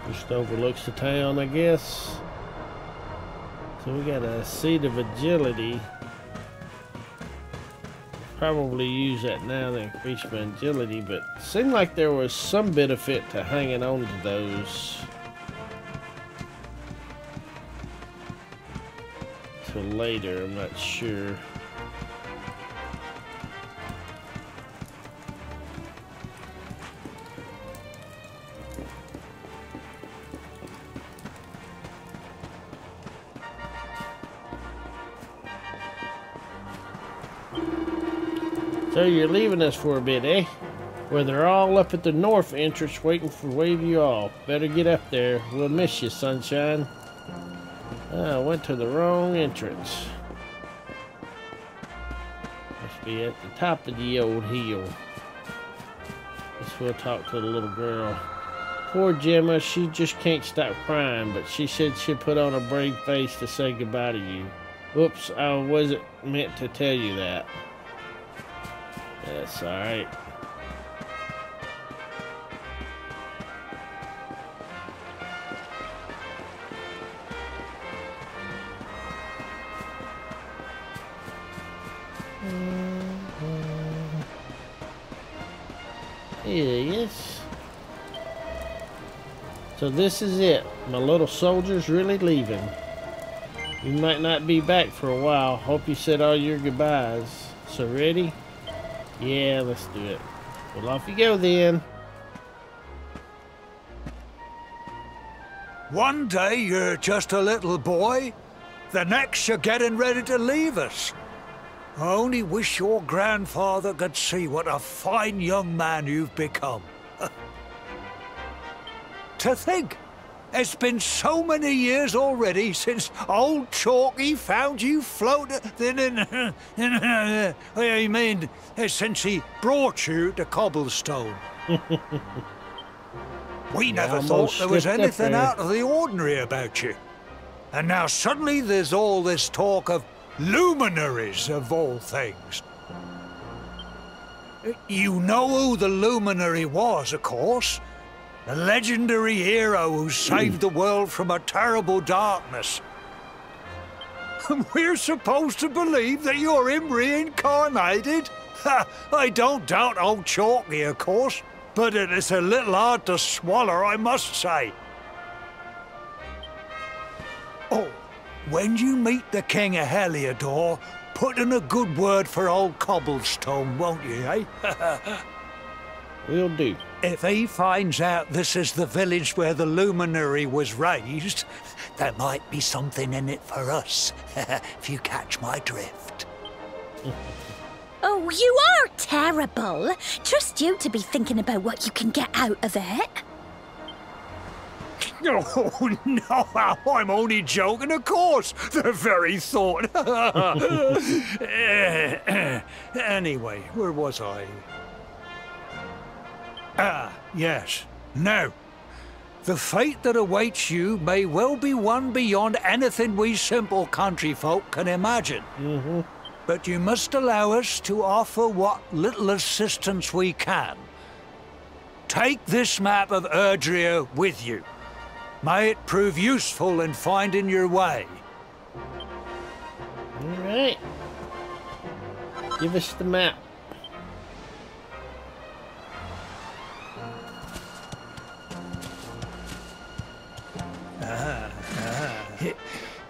Just overlooks the town, I guess. So we got a seed of agility. Probably use that now to increase my agility, but it seemed like there was some benefit to hanging on to those till later. I'm not sure. So you're leaving us for a bit, eh? Well, they're all up at the north entrance waiting for wave you off. Better get up there. We'll miss you, sunshine. I went to the wrong entrance. Must be at the top of the old hill. Guess we'll talk to the little girl. Poor Gemma, she just can't stop crying, but she said she'd put on a brave face to say goodbye to you. Whoops, I wasn't meant to tell you that. That's alright. Yes. So this is it. My little soldier's really leaving. You might not be back for a while. Hope you said all your goodbyes. So ready? Yeah, let's do it. Well, off you go then.
One day you're just a little boy, the next you're getting ready to leave us. I only wish your grandfather could see what a fine young man you've become. To think, it's been so many years already since old Chalky found you floating I mean, since he brought you to Cobblestone. We never thought there was anything out of the ordinary about you. And now suddenly there's all this talk of luminaries, of all things. You know who the luminary was, of course. The legendary hero who saved the world from a terrible darkness. We're supposed to believe that you're him reincarnated? I don't doubt old Chalky, of course, but it is a little hard to swallow, I must say. Oh, when you meet the King of Heliodor, put in a good word for old Cobblestone, won't you, eh?
Will do.
If he finds out this is the village where the luminary was raised, there might be something in it for us, if you catch my drift.
Oh, you are terrible. Trust you to be thinking about what you can get out of it.
Oh, no, I'm only joking, of course. The very thought. Anyway, where was I? Ah, yes. Now, the fate that awaits you may well be one beyond anything we simple country folk can imagine. But you must allow us to offer what little assistance we can. Take this map of Erdrea with you. May it prove useful in finding your way.
All right. Give us the map.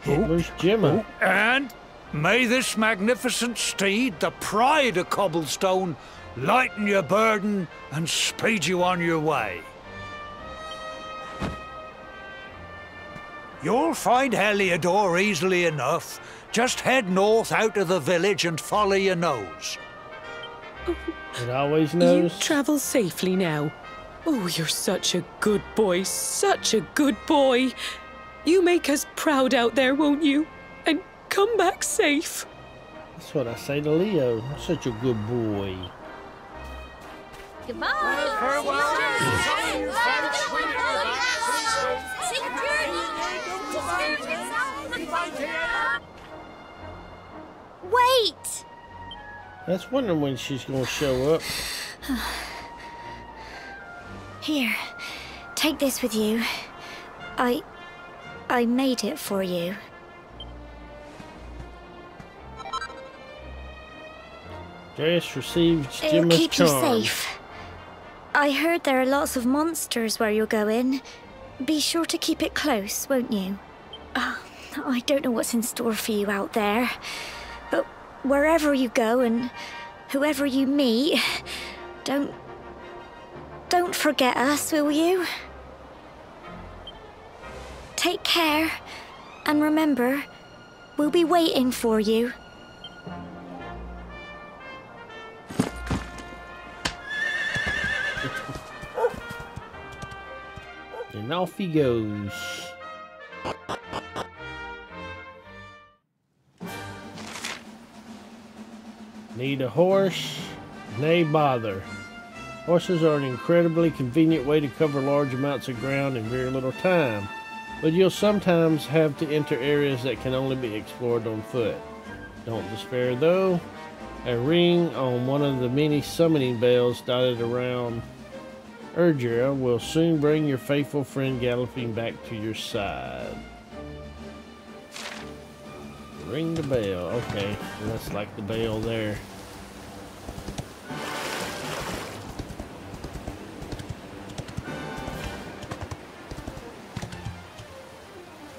Where's Gemma?
And may this magnificent steed, the pride of Cobblestone, lighten your burden and speed you on your way. You'll find Heliodor easily enough. Just head north out of the village and follow your nose.
It always knows.
You travel safely now. Oh, you're such a good boy, such a good boy. You make us proud out there, won't you? And come back safe.
That's what I say to Leo. Such a good boy.
Wait!
I was wondering when she's gonna show up.
Here, take this with you. I made it for you.
Dress receives
It'll
Gemma's
keep
charm.
you safe. I heard there are lots of monsters where you're going. Be sure to keep it close, won't you? I don't know what's in store for you out there, but wherever you go and whoever you meet, don't forget us, will you? Take care, and remember, we'll be waiting for you.
And off he goes. Need a horse? Nay bother. Horses are an incredibly convenient way to cover large amounts of ground in very little time, but you'll sometimes have to enter areas that can only be explored on foot. Don't despair though. A ring on one of the many summoning bells dotted around Urgira will soon bring your faithful friend galloping back to your side. Ring the bell. Okay, that's like the bell there.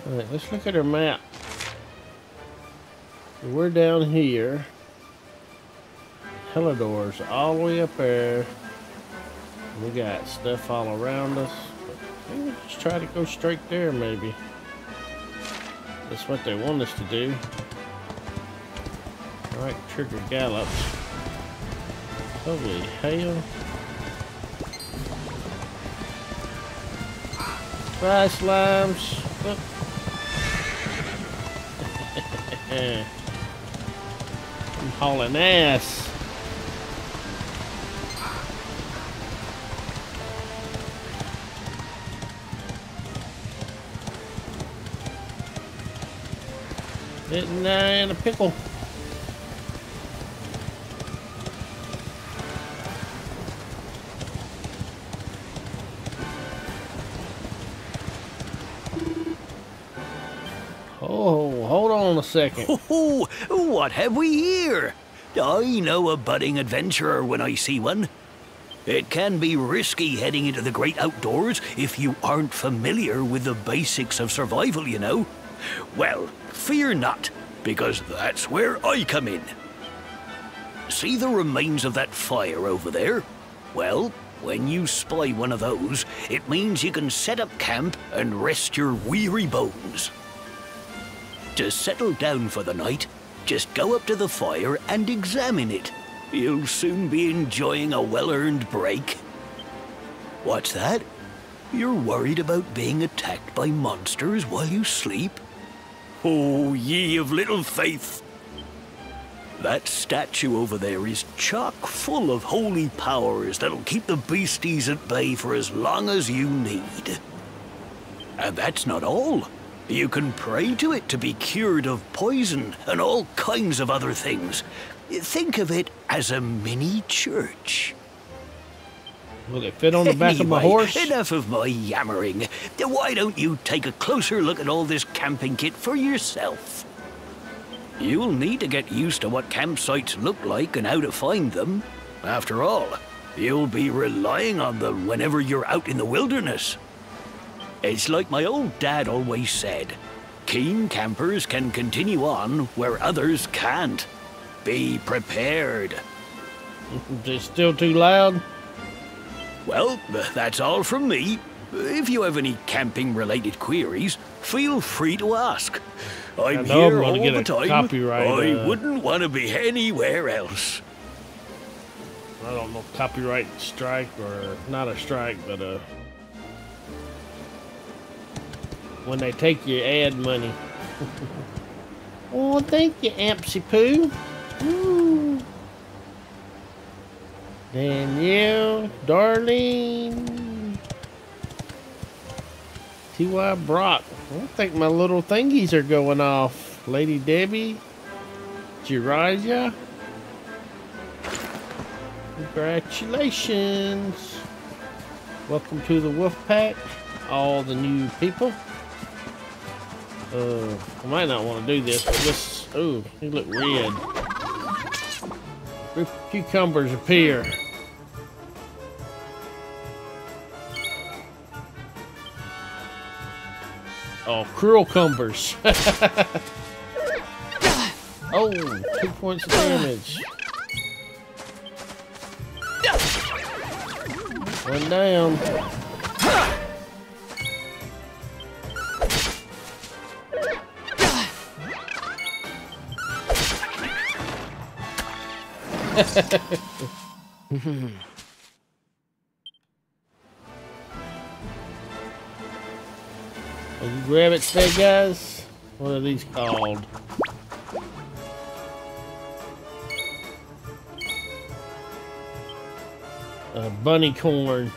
Alright, let's look at our map. So we're down here. Helidor's all the way up there. We got stuff all around us. But maybe just try to go straight there, maybe. That's what they want us to do. Alright, trigger gallops. Holy hell. Bye, slimes. Oh. I'm hauling ass. Getting in a pickle. Oh, hold on a second.
Oh, what have we here? I know a budding adventurer when I see one. It can be risky heading into the great outdoors if you aren't familiar with the basics of survival, you know. Well, fear not, because that's where I come in. See the remains of that fire over there? Well, when you spy one of those, it means you can set up camp and rest your weary bones. To settle down for the night, just go up to the fire and examine it. You'll soon be enjoying a well-earned break. What's that? You're worried about being attacked by monsters while you sleep? Oh, ye of little faith! That statue over there is chock full of holy powers that'll keep the beasties at bay for as long as you need. And that's not all. You can pray to it to be cured of poison and all kinds of other things. Think of it as a mini church.
Will it fit on the back of my horse?
Enough of my yammering. Why don't you take a closer look at all this camping kit for yourself? You'll need to get used to what campsites look like and how to find them. After all, you'll be relying on them whenever you're out in the wilderness. It's like my old dad always said, keen campers can continue on where others can't. Be prepared.
Is it still too loud?
Well, that's all from me. If you have any camping-related queries, feel free to ask. I'm here all the time. I wouldn't want to be anywhere else.
I don't know, copyright strike or not a strike, but when they take your ad money. Oh, thank you, Ampsy Poo. Woo. Danielle, Darlene, T.Y. Brock. I don't think my little thingies are going off. Lady Debbie, Jiraiya. Congratulations. Welcome to the Wolf Pack, all the new people. I might not want to do this, but this, oh, they look red. Group of cucumbers appear. Oh, cruel cumbers. Oh, 2 points of damage. One down. Are you rabbits there, guys? What are these called? Bunny corn.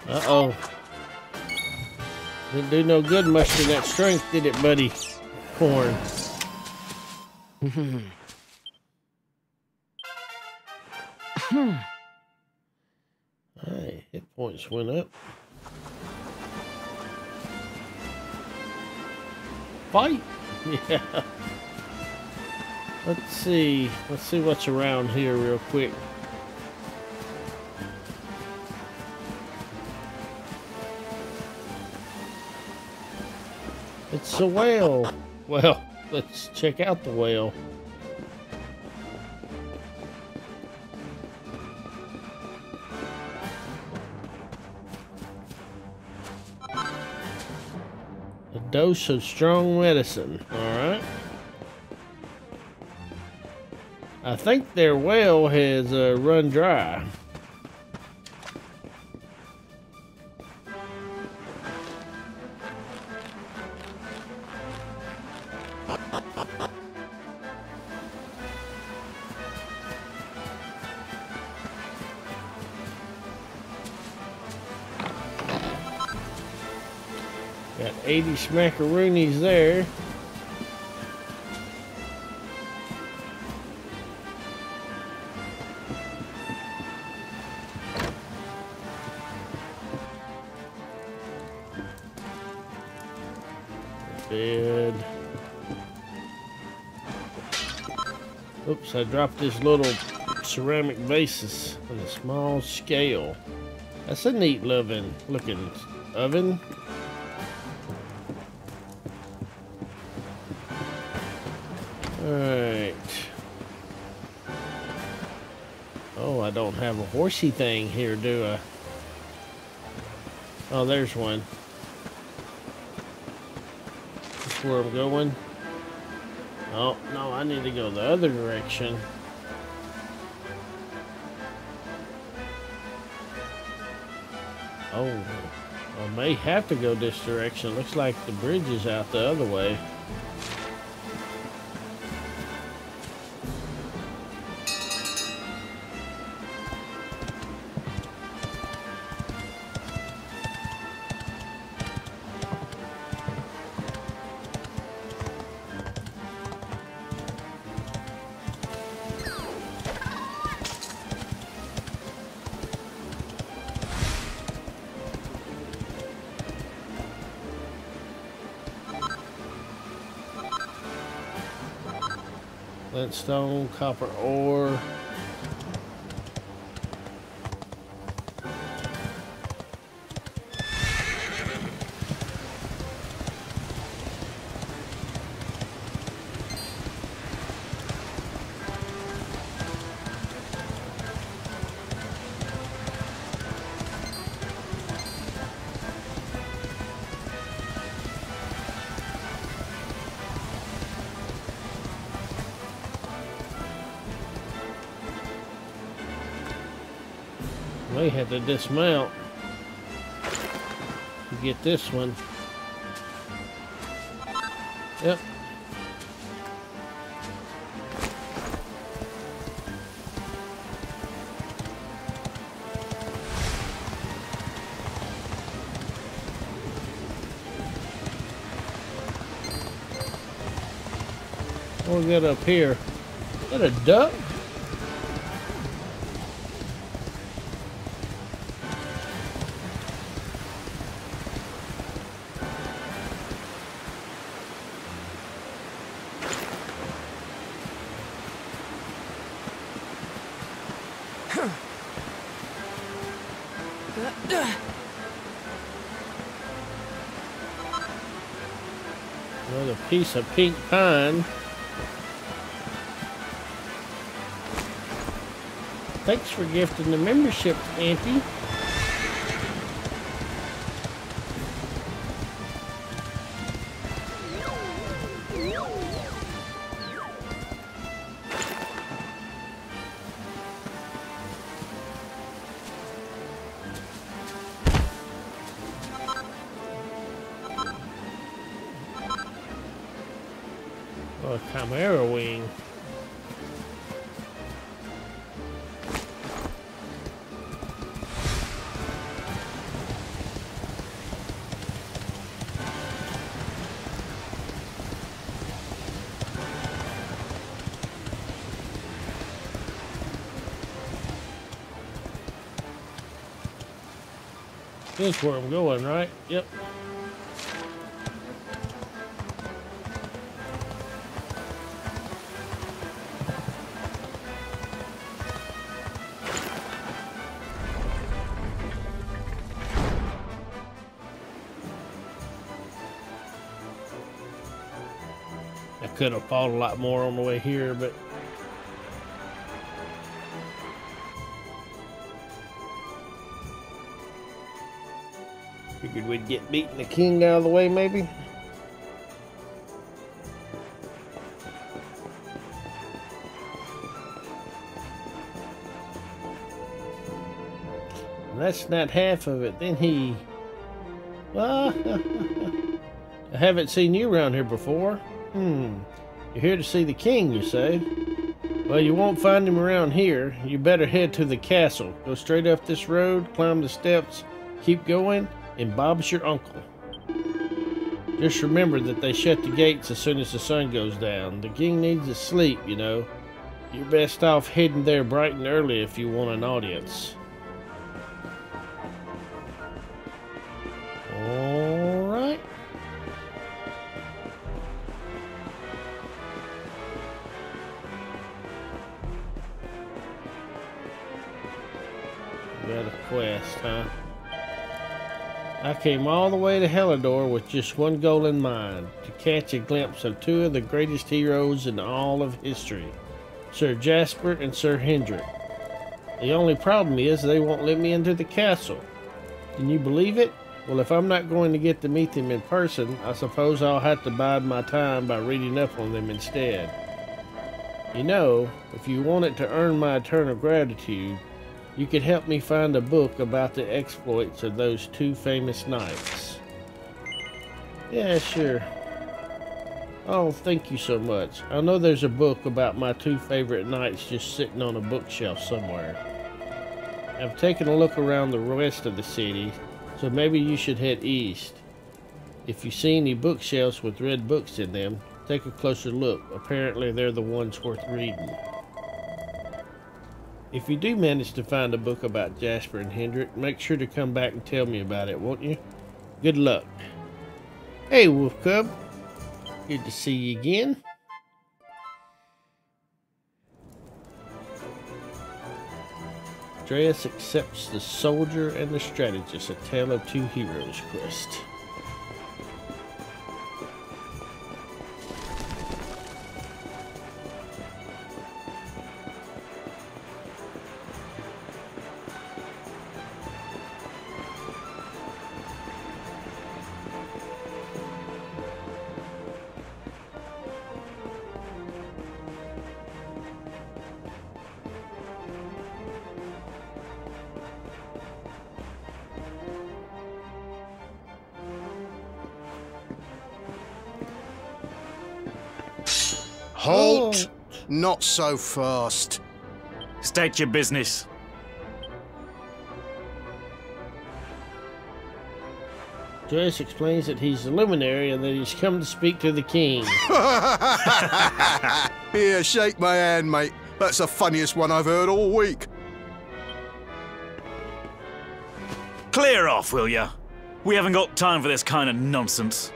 Uh-oh. Didn't do no good mustering that strength, did it, buddy? Corn. Alright, hit points went up. Fight! Yeah. Let's see what's around here real quick. It's a whale. Well, let's check out the whale. A dose of strong medicine. Alright. I think their well has run dry. Got 80 smackaroonies there. Bed. Oops, I dropped this little ceramic vases on a small scale. That's a neat looking oven. Alright. Oh, I don't have a horsey thing here, do I? Oh, there's one. That's where I'm going. Oh, no, I need to go the other direction. Oh, I may have to go this direction. Looks like the bridge is out the other way. Flintstone, copper ore. May have to dismount to get this one. Yep. We'll get up here. Is that a duck? Another piece of pink pine. Thanks for gifting the membership, Auntie. Oh, a chimera wing. This is where I'm going, right? Yep. I could have fought a lot more on the way here, but figured we'd get beaten the king out of the way, maybe. And that's not half of it. Then he... Well, I haven't seen you around here before. You're here to see the king, you say? Well, you won't find him around here. You better head to the castle. Go straight up this road, climb the steps, keep going, and Bob's your uncle. Just remember that they shut the gates as soon as the sun goes down. The king needs to sleep, you know. You're best off heading there bright and early if you want an audience. Alright. Got a quest, huh? I came all the way to Helidor with just one goal in mind, to catch a glimpse of two of the greatest heroes in all of history, Sir Jasper and Sir Hendrik. The only problem is they won't let me into the castle. Can you believe it? Well, if I'm not going to get to meet them in person, I suppose I'll have to bide my time by reading up on them instead. You know, if you wanted to earn my eternal gratitude, you could help me find a book about the exploits of those two famous knights. Yeah, sure. Oh, thank you so much. I know there's a book about my two favorite knights just sitting on a bookshelf somewhere. I've taken a look around the rest of the city, so maybe you should head east. If you see any bookshelves with red books in them, take a closer look. Apparently they're the ones worth reading. If you do manage to find a book about Jasper and Hendrik, make sure to come back and tell me about it, won't you? Good luck. Hey, Wolf Cub. Good to see you again. Atreus accepts the soldier and the strategist, a tale of two heroes quest.
Halt! Not so fast.
State your business.
Joyce explains that he's the luminary and that he's come to speak to the king.
Here, shake my hand, mate. That's the funniest one I've heard all week.
Clear off, will ya? We haven't got time for this kind of nonsense.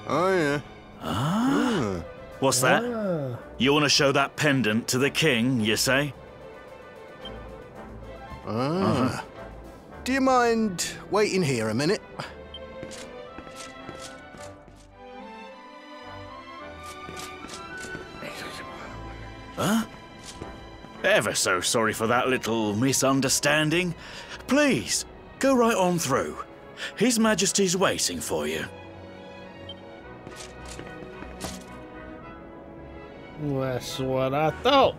Oh, yeah.
Ah. What's that? You want to show that pendant to the king, you say?
Do you mind waiting here a minute?
Huh? Ever so sorry for that little misunderstanding. Please, go right on through. His Majesty's waiting for you.
That's what I thought.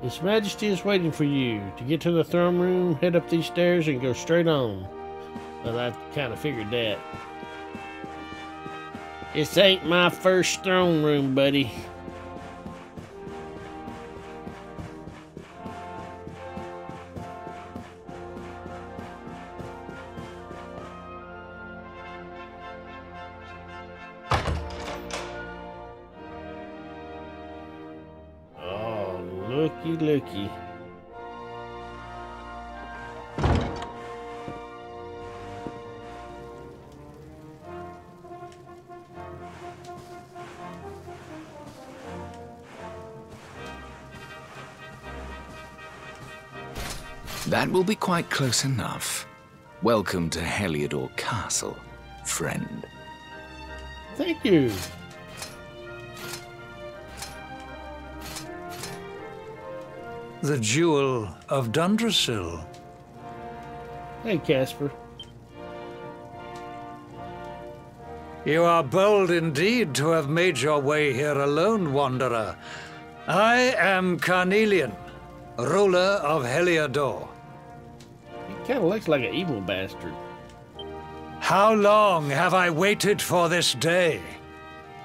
His Majesty is waiting for you. To get to the throne room, head up these stairs and go straight on. Well, I kind of figured that. This ain't my first throne room, buddy. Oh, looky, looky.
That will be quite close enough. Welcome to Heliodor Castle, friend.
Thank you.
The Jewel of Dundrasil.
Hey, Casper.
You are bold indeed to have made your way here alone, Wanderer. I am Carnelian, ruler of Heliodor.
He kind of looks like an evil bastard.
How long have I waited for this day?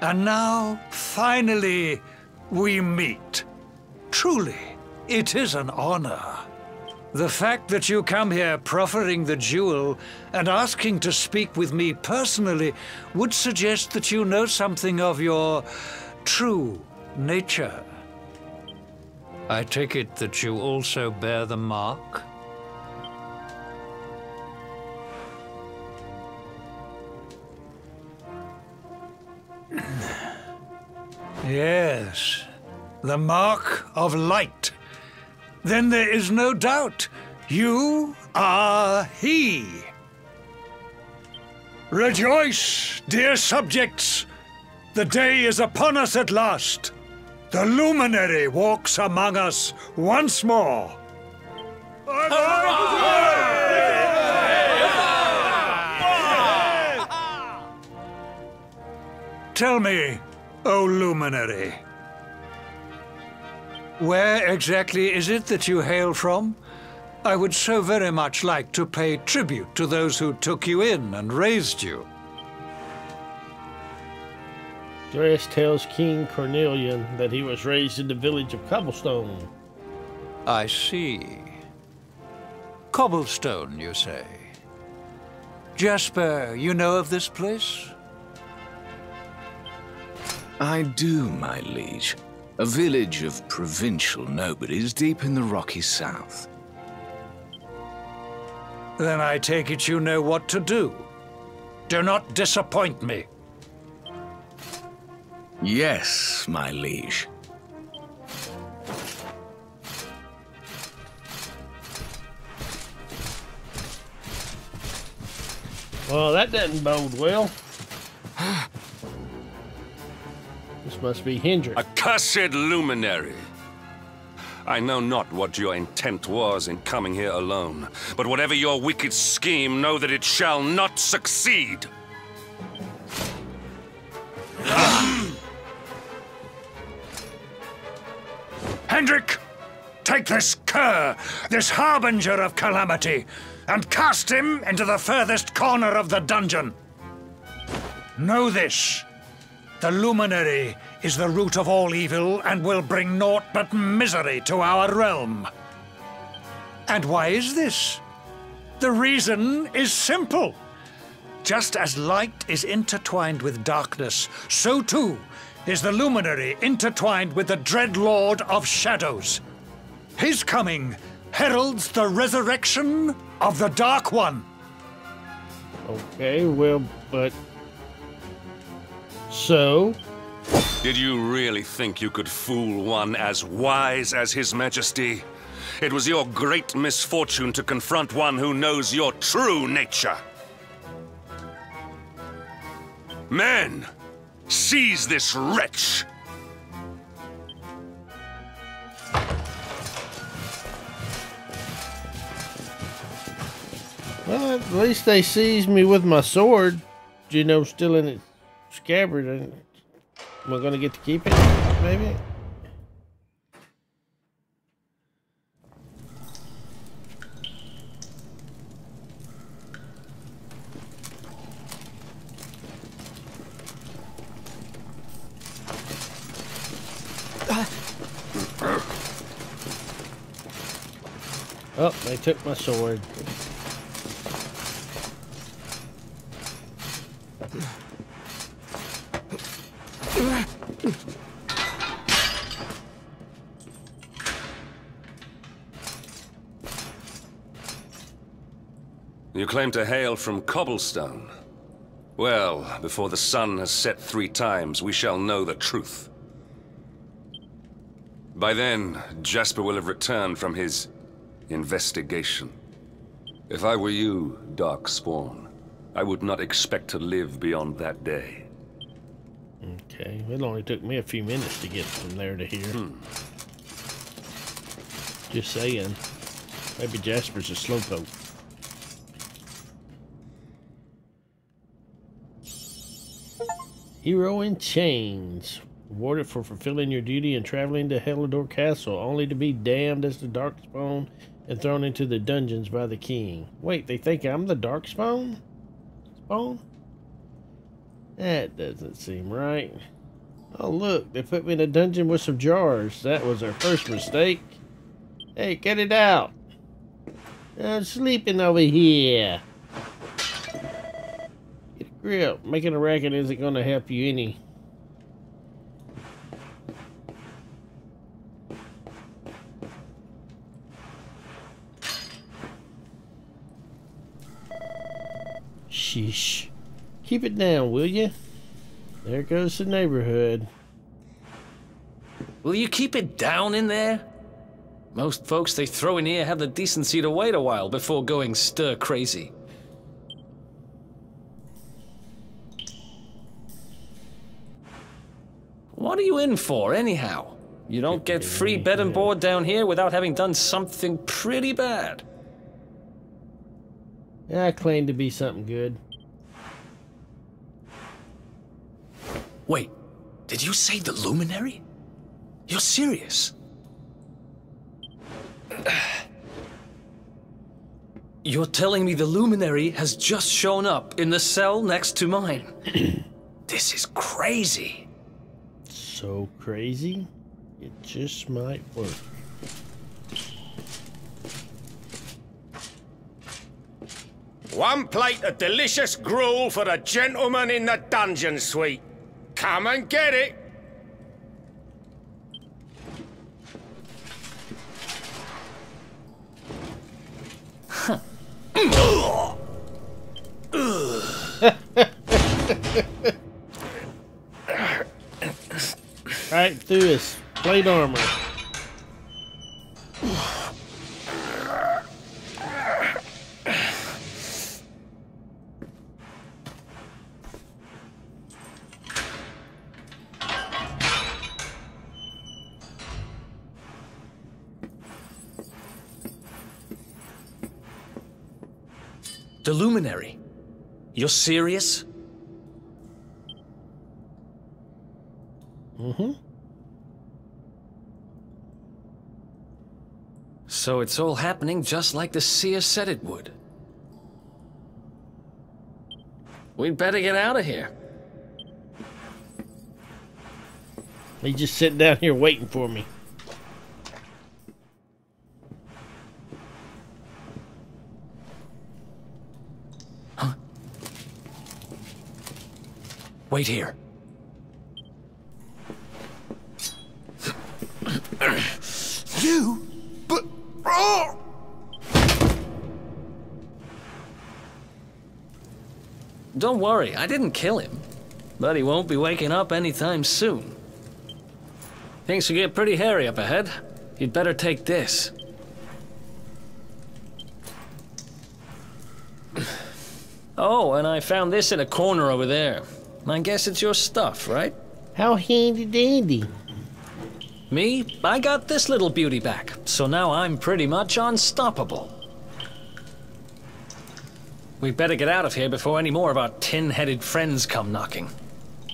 And now, finally, we meet. Truly, it is an honor. The fact that you come here proffering the jewel and asking to speak with me personally would suggest that you know something of your true nature. I take it that you also bear the mark? Yes, the mark of light. Then there is no doubt, you are he. Rejoice, dear subjects! The day is upon us at last. The luminary walks among us once more. Tell me, O luminary, where exactly is it that you hail from? I would so very much like to pay tribute to those who took you in and raised you.
Darius tells King Cornelian that he was raised in the village of Cobblestone.
I see. Cobblestone, you say? Jasper, you know of this place?
I do, my liege. A village of provincial nobodies deep in the rocky south.
Then I take it you know what to do. Do not disappoint me.
Yes, my liege.
Well, that doesn't bode well. This must be Hendrik.
Accursed luminary. I know not what your intent was in coming here alone, but whatever your wicked scheme, know that it shall not succeed.
Hendrik, take this cur, this harbinger of calamity, and cast him into the furthest corner of the dungeon. Know this. The luminary is the root of all evil and will bring naught but misery to our realm. And why is this? The reason is simple. Just as light is intertwined with darkness, so too is the luminary intertwined with the dread Lord of Shadows. His coming heralds the resurrection of the Dark One.
Okay, well, but... So?
Did you really think you could fool one as wise as His Majesty? It was your great misfortune to confront one who knows your true nature. Men, seize this wretch!
Well, at least they seized me with my sword, you know, still in its scabbard. Am I gonna get to keep it, maybe? Oh, they took my sword.
You claim to hail from Cobblestone. Well, before the sun has set 3 times, we shall know the truth. By then, Jasper will have returned from his investigation. If I were you, Darkspawn, I would not expect to live beyond that day.
Okay, it only took me a few minutes to get from there to here. Just saying. Maybe Jasper's a slowpoke. Hero in Chains. Awarded for fulfilling your duty and traveling to Helidor Castle, only to be damned as the Darkspawn and thrown into the dungeons by the king. Wait, they think I'm the Darkspawn? Spawn? That doesn't seem right. Oh look, they put me in a dungeon with some jars. That was our first mistake. Hey, get it out. I'm sleeping over here. Get a grip. Making a racket isn't going to help you any. Sheesh. Keep it down, will you? There goes the neighborhood.
Will you keep it down in there? Most folks they throw in here have the decency to wait a while before going stir crazy. What are you in for, anyhow? You don't get free bed and board down here without having done something pretty bad.
I claim to be something good.
Wait, did you say the Luminary? You're serious? You're telling me the Luminary has just shown up in the cell next to mine? This is crazy.
So crazy, it just might work.
One plate of delicious gruel for the gentleman in the dungeon suite. Come and get it.
Huh.
Right through his plate armor.
The luminary. You're serious?
Mm-hmm.
So it's all happening just like the seer said it would. We'd better get out of here.
He's just sitting down here waiting for me.
Huh? Wait here.
You? But... Oh!
Don't worry, I didn't kill him. But he won't be waking up anytime soon. Things will get pretty hairy up ahead. You'd better take this. Oh, and I found this in a corner over there. I guess it's your stuff, right?
How handy dandy.
Me? I got this little beauty back, so now I'm pretty much unstoppable. We better get out of here before any more of our tin-headed friends come knocking.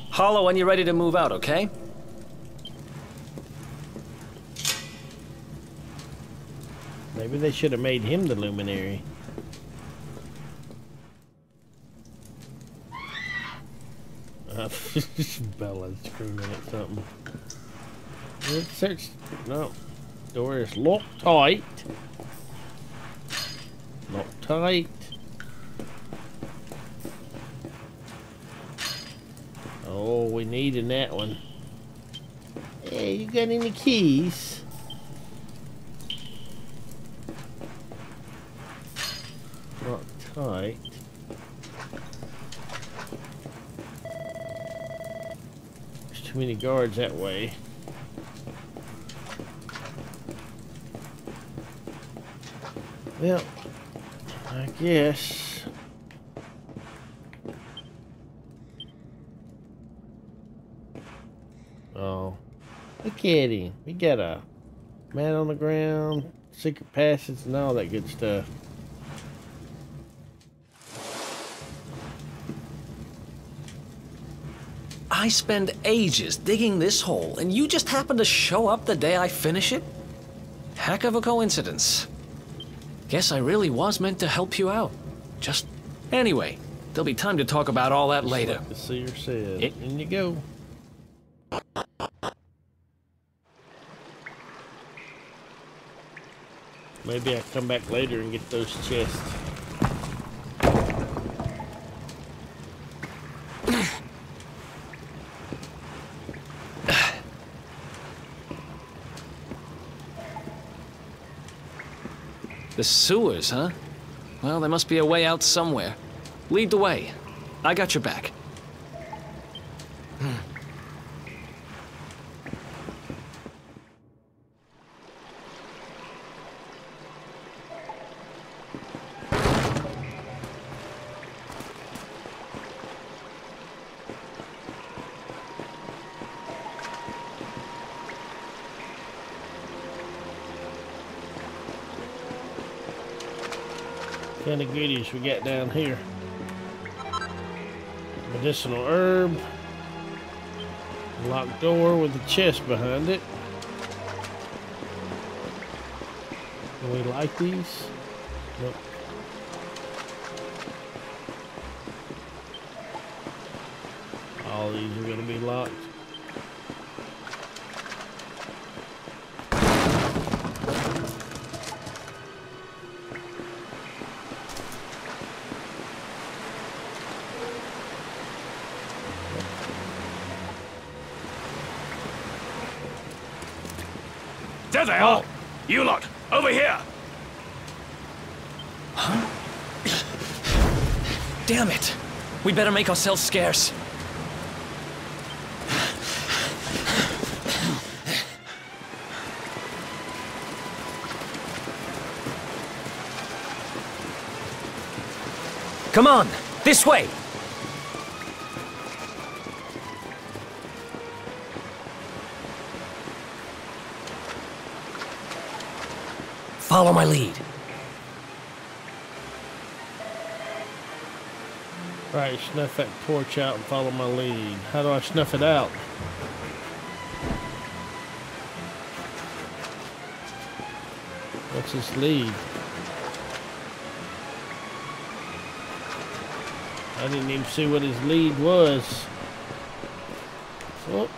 Holler when you're ready to move out, okay?
Maybe they should have made him the luminary. Bella's screaming at something. Let's search. No. Door is locked tight. Locked tight. Oh, we need in that one. Hey, you got any keys? Locked tight. There's too many guards that way. Well, I guess. Oh, look at him. We got a mat on the ground, secret passage, and all that good stuff.
I spend ages digging this hole, and you just happen to show up the day I finish it? Heck of a coincidence. Guess I really was meant to help you out. Just... Anyway, there'll be time to talk about all that later.
Like the seer said. In you go. Maybe I'll come back later and get those chests.
The sewers, huh? Well, there must be a way out somewhere. Lead the way. I got your back.
Kind of goodies we got down here. Medicinal herb. Locked door with a chest behind it. Do we like these? Nope. All these are going to be locked.
There they are! You lot, over here!
Huh? Damn it! We better make ourselves scarce. Come on, this way! Follow my lead.
Right, snuff that torch out and follow my lead. How do I snuff it out? What's his lead? I didn't even see what his lead was. Oh.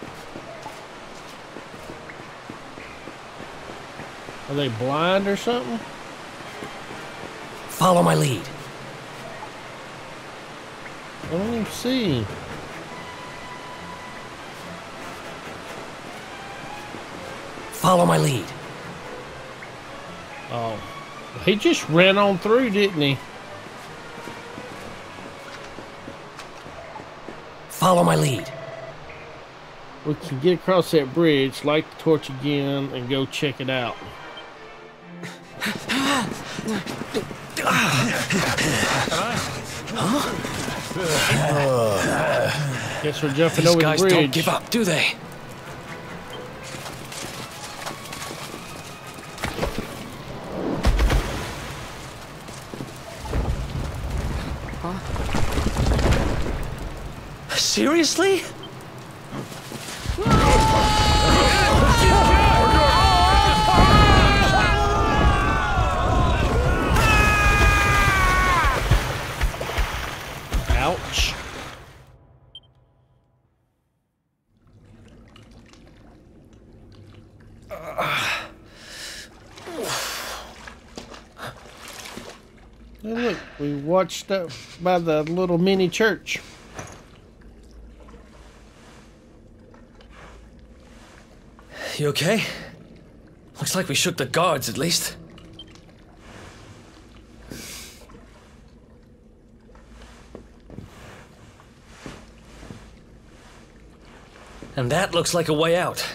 Are they blind or something?
Follow my lead.
I don't even see.
Follow my lead.
Oh, he just ran on through, didn't he?
Follow my lead.
We can get across that bridge, light the torch again, and go check it out. Guess we're jumping over the bridge.
These guys don't give up, do they? Seriously?
Ouch. Hey, look, we watched up by the little mini church.
You okay? Looks like we shook the guards, at least. And that looks like a way out.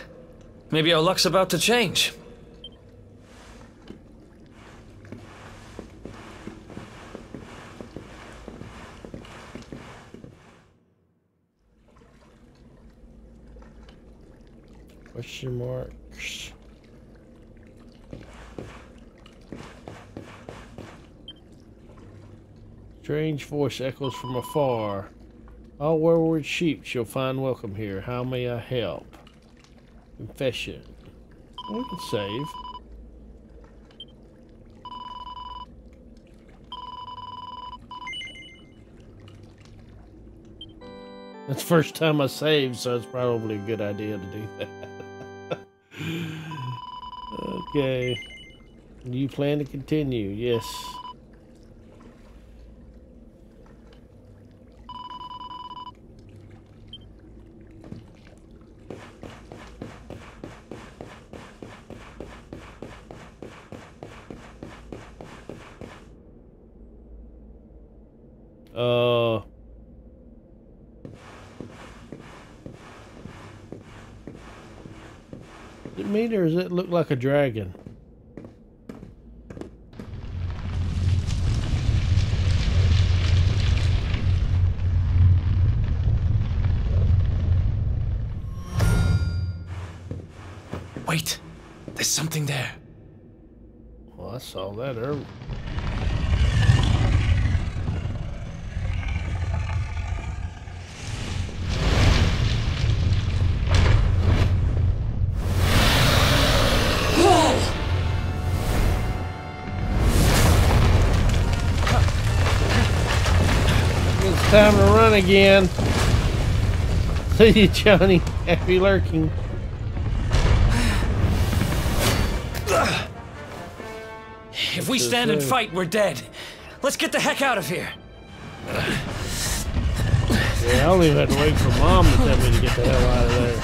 Maybe our luck's about to change.
Question marks. Strange voice echoes from afar. All wayward sheep shall find welcome here. How may I help? Confession. We can save. That's the first time I saved, so it's probably a good idea to do that. Okay. Do you plan to continue? Yes. Is it me or does it look like a dragon?
Wait, there's something there.
Well, I saw that earlier. It's time to run again. See you, Johnny. Happy lurking.
If we stand and fight, we're dead. Let's get the heck out of here.
Yeah, I only had to wait for Mom to tell me to get the hell out of there.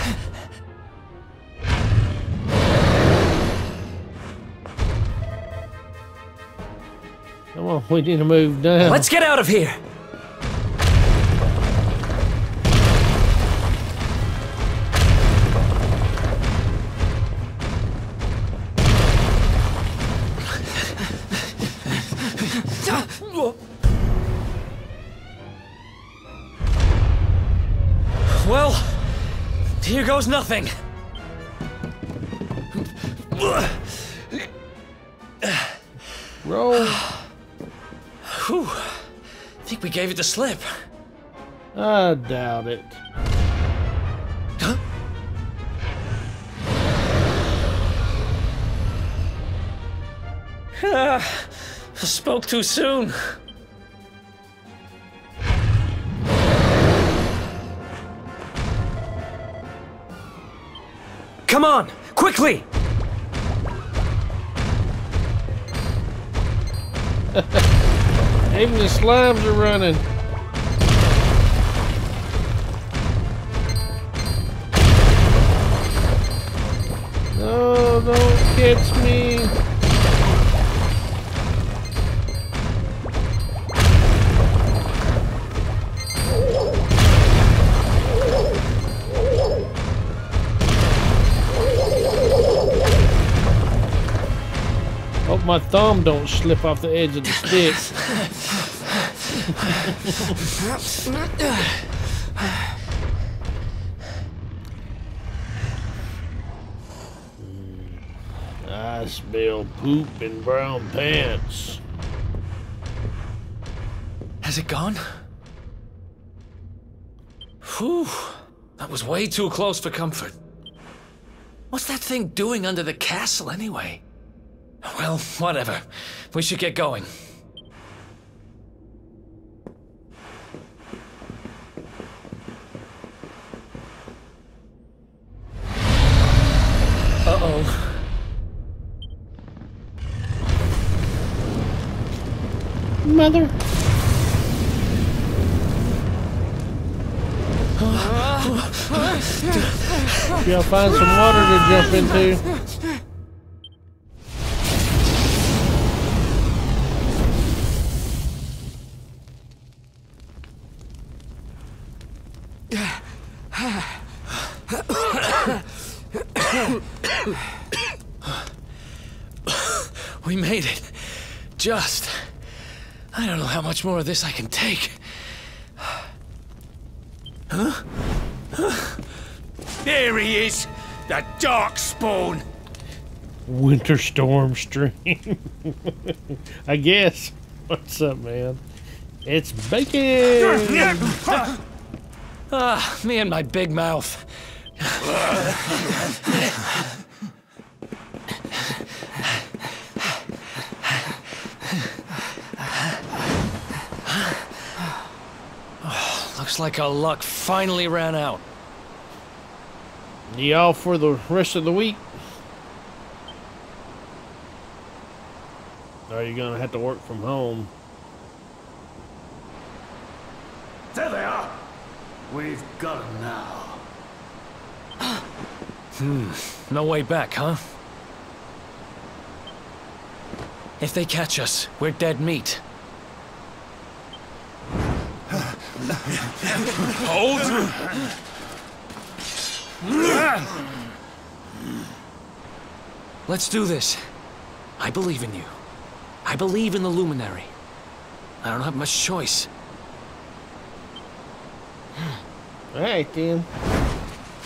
Come on, we need to move down.
Let's get out of here. Well, here goes nothing.
Roll.
Whew. I think we gave it the slip.
I doubt it.
Huh? I spoke too soon. Come on, quickly!
Even the slimes are running. No, don't catch me. Hope my thumb don't slip off the edge of the stick. I smell poop and brown pants.
Has it gone? Whew. That was way too close for comfort. What's that thing doing under the castle anyway? Well, whatever. We should get going. Uh-oh.
Mother.
Y'all find some water to jump into.
We made it. Just. I don't know how much more of this I can take. Huh?
There he is! The dark spawn!
Winter storm stream. I guess. What's up, man? It's bacon!
Ah, me and my big mouth. Looks like our luck finally ran out.
Y'all for the rest of the week? Or are you gonna have to work from home?
There they are. We've got them now.
No way back, huh? If they catch us, we're dead meat.
Hold!
Let's do this. I believe in you. I believe in the Luminary. I don't have much choice.
Alright then.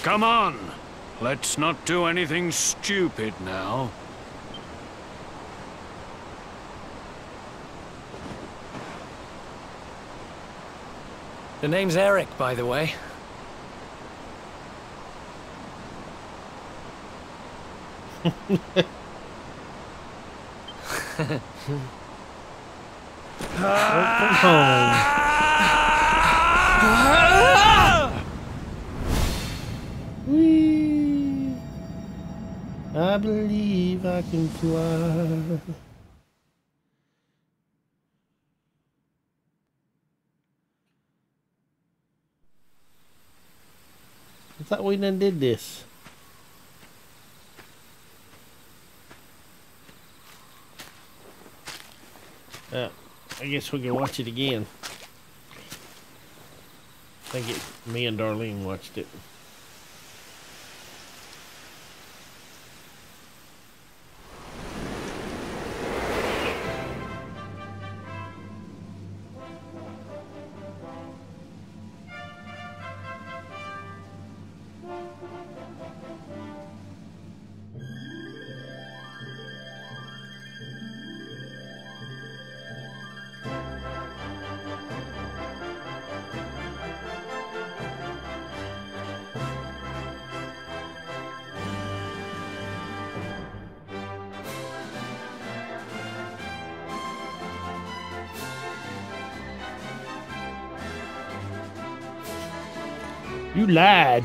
Come on. Let's not do anything stupid now.
The name's Eric, by the way.
Work from home. Whee! I believe I can fly. I thought we done did this. I guess we can watch it again. I think me and Darlene watched it. You lied.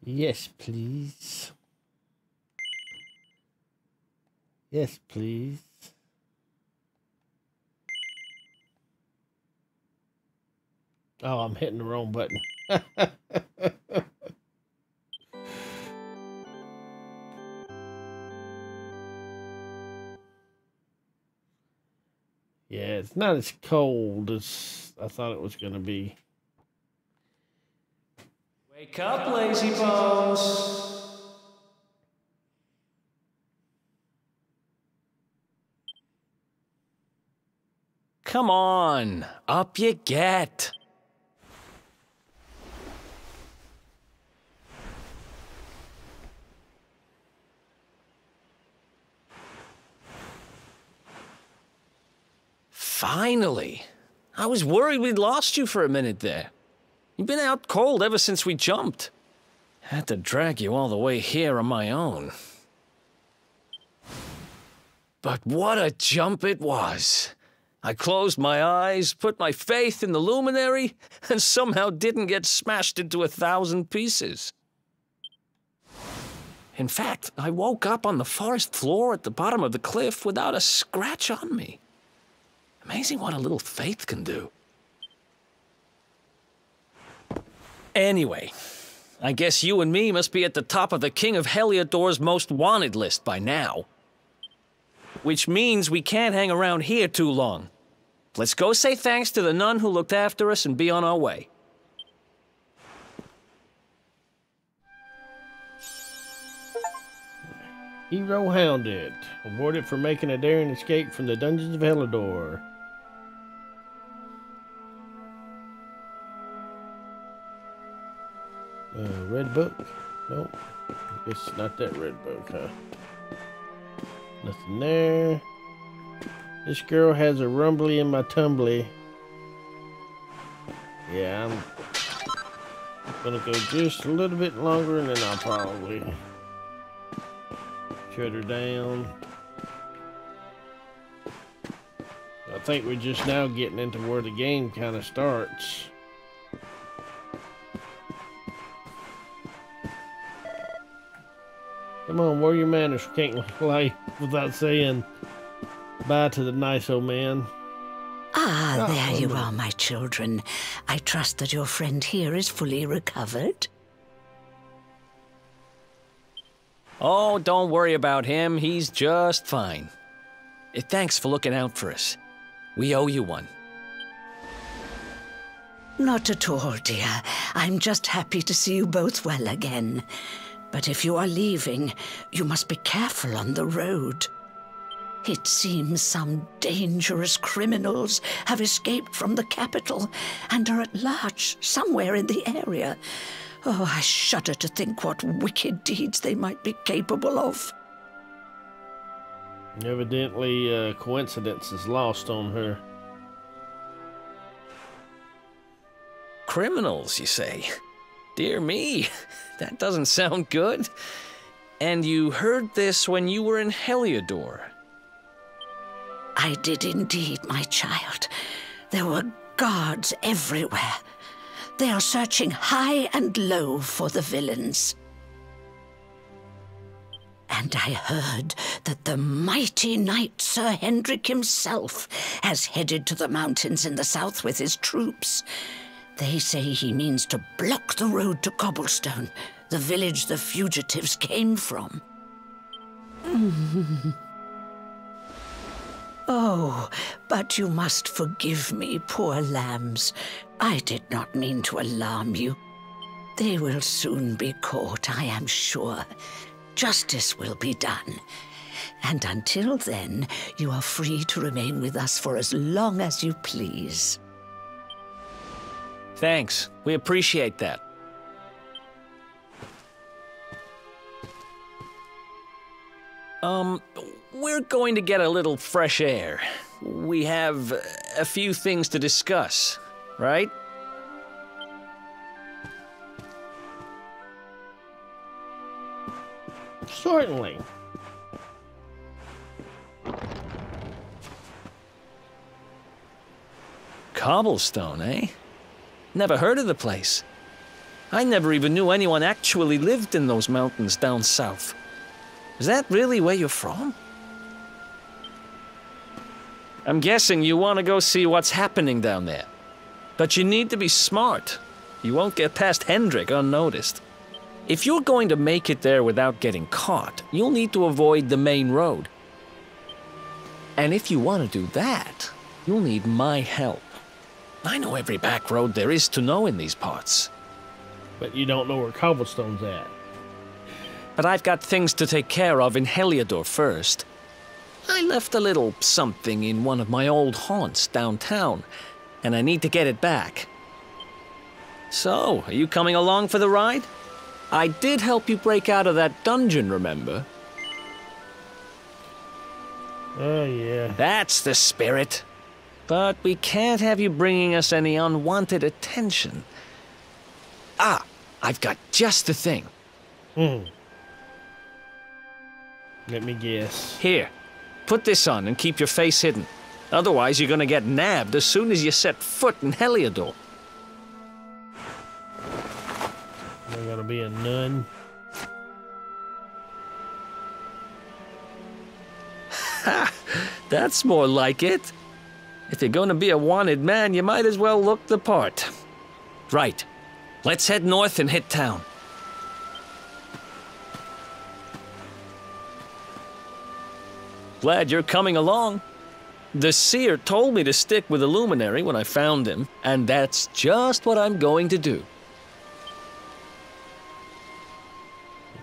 Yes, please. Yes, please. Oh, I'm hitting the wrong button. Yeah, it's not as cold as I thought it was going to be.
Wake up, lazy bones. Come on, up you get. Finally. I was worried we'd lost you for a minute there. You've been out cold ever since we jumped. Had to drag you all the way here on my own. But what a jump it was. I closed my eyes, put my faith in the luminary, and somehow didn't get smashed into 1,000 pieces. In fact, I woke up on the forest floor at the bottom of the cliff without a scratch on me. Amazing what a little faith can do. Anyway, I guess you and me must be at the top of the King of Heliodor's most wanted list by now. Which means we can't hang around here too long. Let's go say thanks to the nun who looked after us and be on our way.
Hero hounded. Awarded for making a daring escape from the dungeons of Heliodor. Red book? Nope. I guess not that red book, huh? Nothing there. This girl has a rumbly in my tumbly. Yeah, I'm gonna go just a little bit longer and then I'll probably shut her down. I think we're just now getting into where the game kind of starts. Come on, where are your manners? We can't play without saying bye to the nice old man.
Ah, there you are, my children. I trust that your friend here is fully recovered.
Oh, don't worry about him. He's just fine. Thanks for looking out for us. We owe you one.
Not at all, dear. I'm just happy to see you both well again. But if you are leaving, you must be careful on the road. It seems some dangerous criminals have escaped from the capital and are at large somewhere in the area. Oh, I shudder to think what wicked deeds they might be capable of.
Evidently, coincidence is lost on her.
Criminals, you say? Dear me, that doesn't sound good. And you heard this when you were in Heliodor?
I did indeed, my child. There were guards everywhere. They are searching high and low for the villains. And I heard that the mighty knight Sir Hendrik himself has headed to the mountains in the south with his troops. They say he means to block the road to Cobblestone, the village the fugitives came from. Oh, but you must forgive me, poor lambs. I did not mean to alarm you. They will soon be caught, I am sure. Justice will be done. And until then, you are free to remain with us for as long as you please.
Thanks. We appreciate that. We're going to get a little fresh air. We have a few things to discuss, right?
Certainly.
Cobblestone, eh? Never heard of the place. I never even knew anyone actually lived in those mountains down south. Is that really where you're from? I'm guessing you want to go see what's happening down there. But you need to be smart. You won't get past Hendrik unnoticed. If you're going to make it there without getting caught, you'll need to avoid the main road. And if you want to do that, you'll need my help. I know every back road there is to know in these parts.
But you don't know where Cobblestone's at.
But I've got things to take care of in Heliodor first. I left a little something in one of my old haunts downtown, and I need to get it back. So, are you coming along for the ride? I did help you break out of that dungeon, remember?
Oh, yeah.
That's the spirit. But we can't have you bringing us any unwanted attention. Ah, I've got just the thing.
Let me guess.
Here, put this on and keep your face hidden. Otherwise, you're gonna get nabbed as soon as you set foot in Heliodor.
Am I gonna be a nun?
Ha! That's more like it. If you're gonna be a wanted man, you might as well look the part. Right. Let's head north and hit town. Glad you're coming along. The seer told me to stick with the luminary when I found him, and that's just what I'm going to do.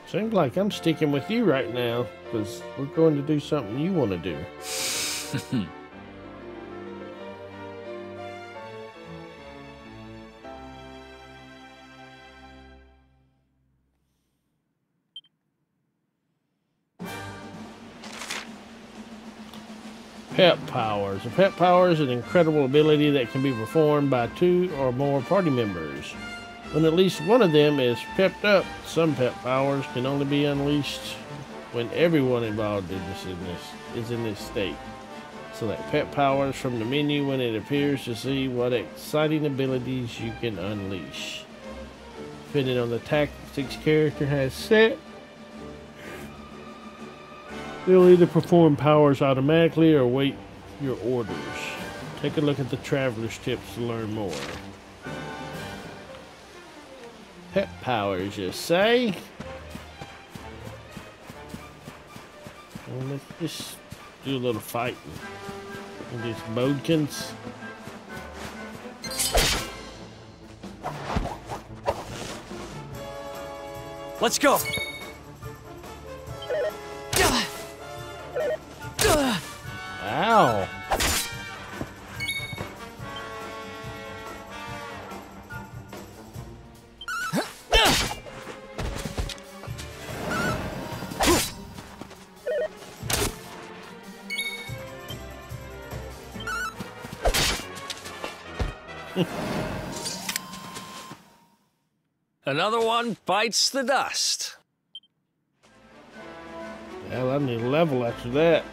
Seems like I'm sticking with you right now, because we're going to do something you want to do. Pep powers. A pep power is an incredible ability that can be performed by 2 or more party members. When at least one of them is pepped up, some pep powers can only be unleashed when everyone involved is in this state. Select pep powers from the menu when it appears to see what exciting abilities you can unleash. Depending on the tactics character has set, they'll either perform powers automatically or wait your orders. Take a look at the Traveler's Tips to learn more. Pep powers, you say? Well, let's just do a little fighting. And these bodkins.
Let's go!
Ow!
Another one bites the dust.
Hell, I need a level after that.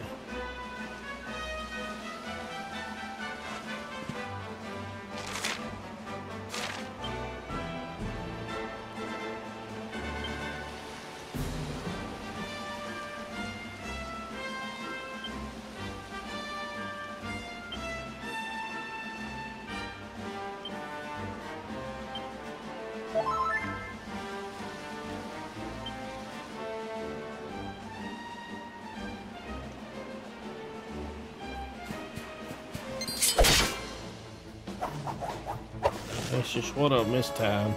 That's just one of them this time.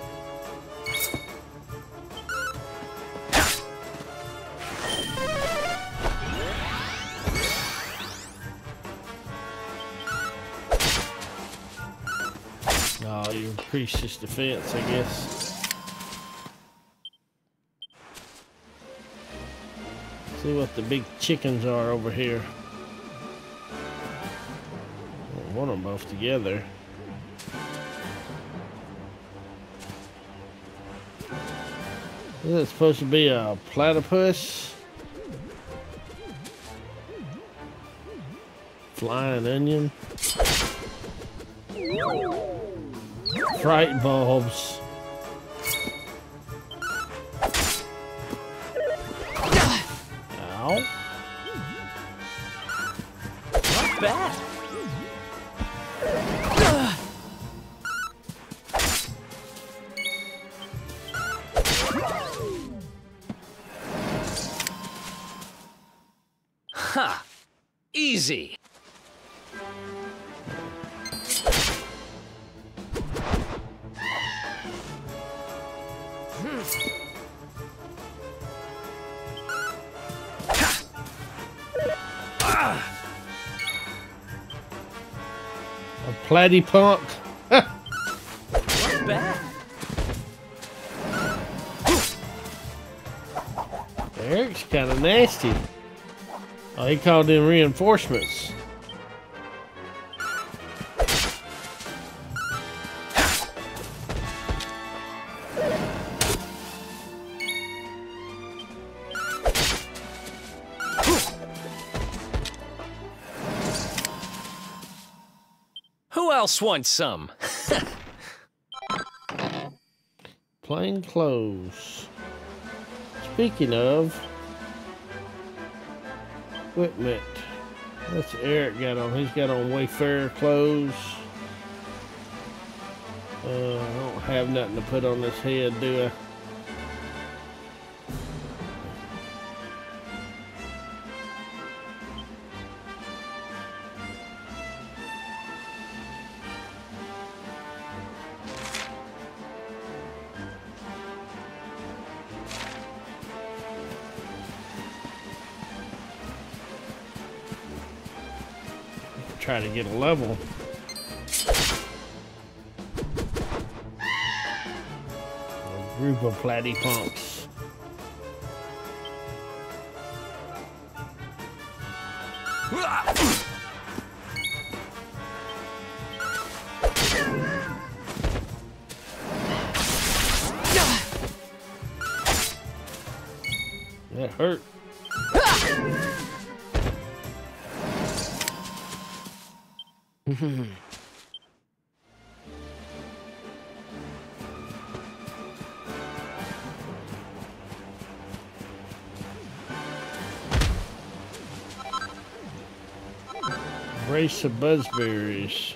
Oh, you increased his defense, I guess. See what the big chickens are over here. I want them both together. Is it supposed to be a platypus? Flying onion? Fright bulbs. Ow.
Not bad. Ha! Easy.
A platypunk.
Not bad.
Eric's kind of nasty. Oh, he called in reinforcements.
Who else wants some?
Plain clothes. Speaking of equipment, what's Eric got on? He's got on Wayfarer clothes. I don't have nothing to put on this head, do I? Try to get a level. A group of platypunks. That hurt. Brace of buzzberries.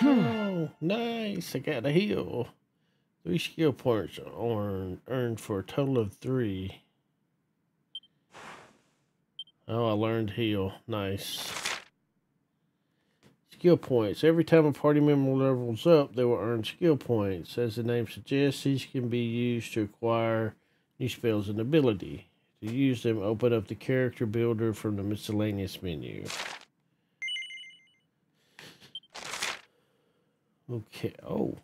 Oh, nice. I got a heal. 3 skill points earned for a total of 3. Oh, I learned heal. Nice. Skill points. Every time a party member levels up, they will earn skill points. As the name suggests, these can be used to acquire new spells and ability. To use them, open up the character builder from the miscellaneous menu. Okay, oh.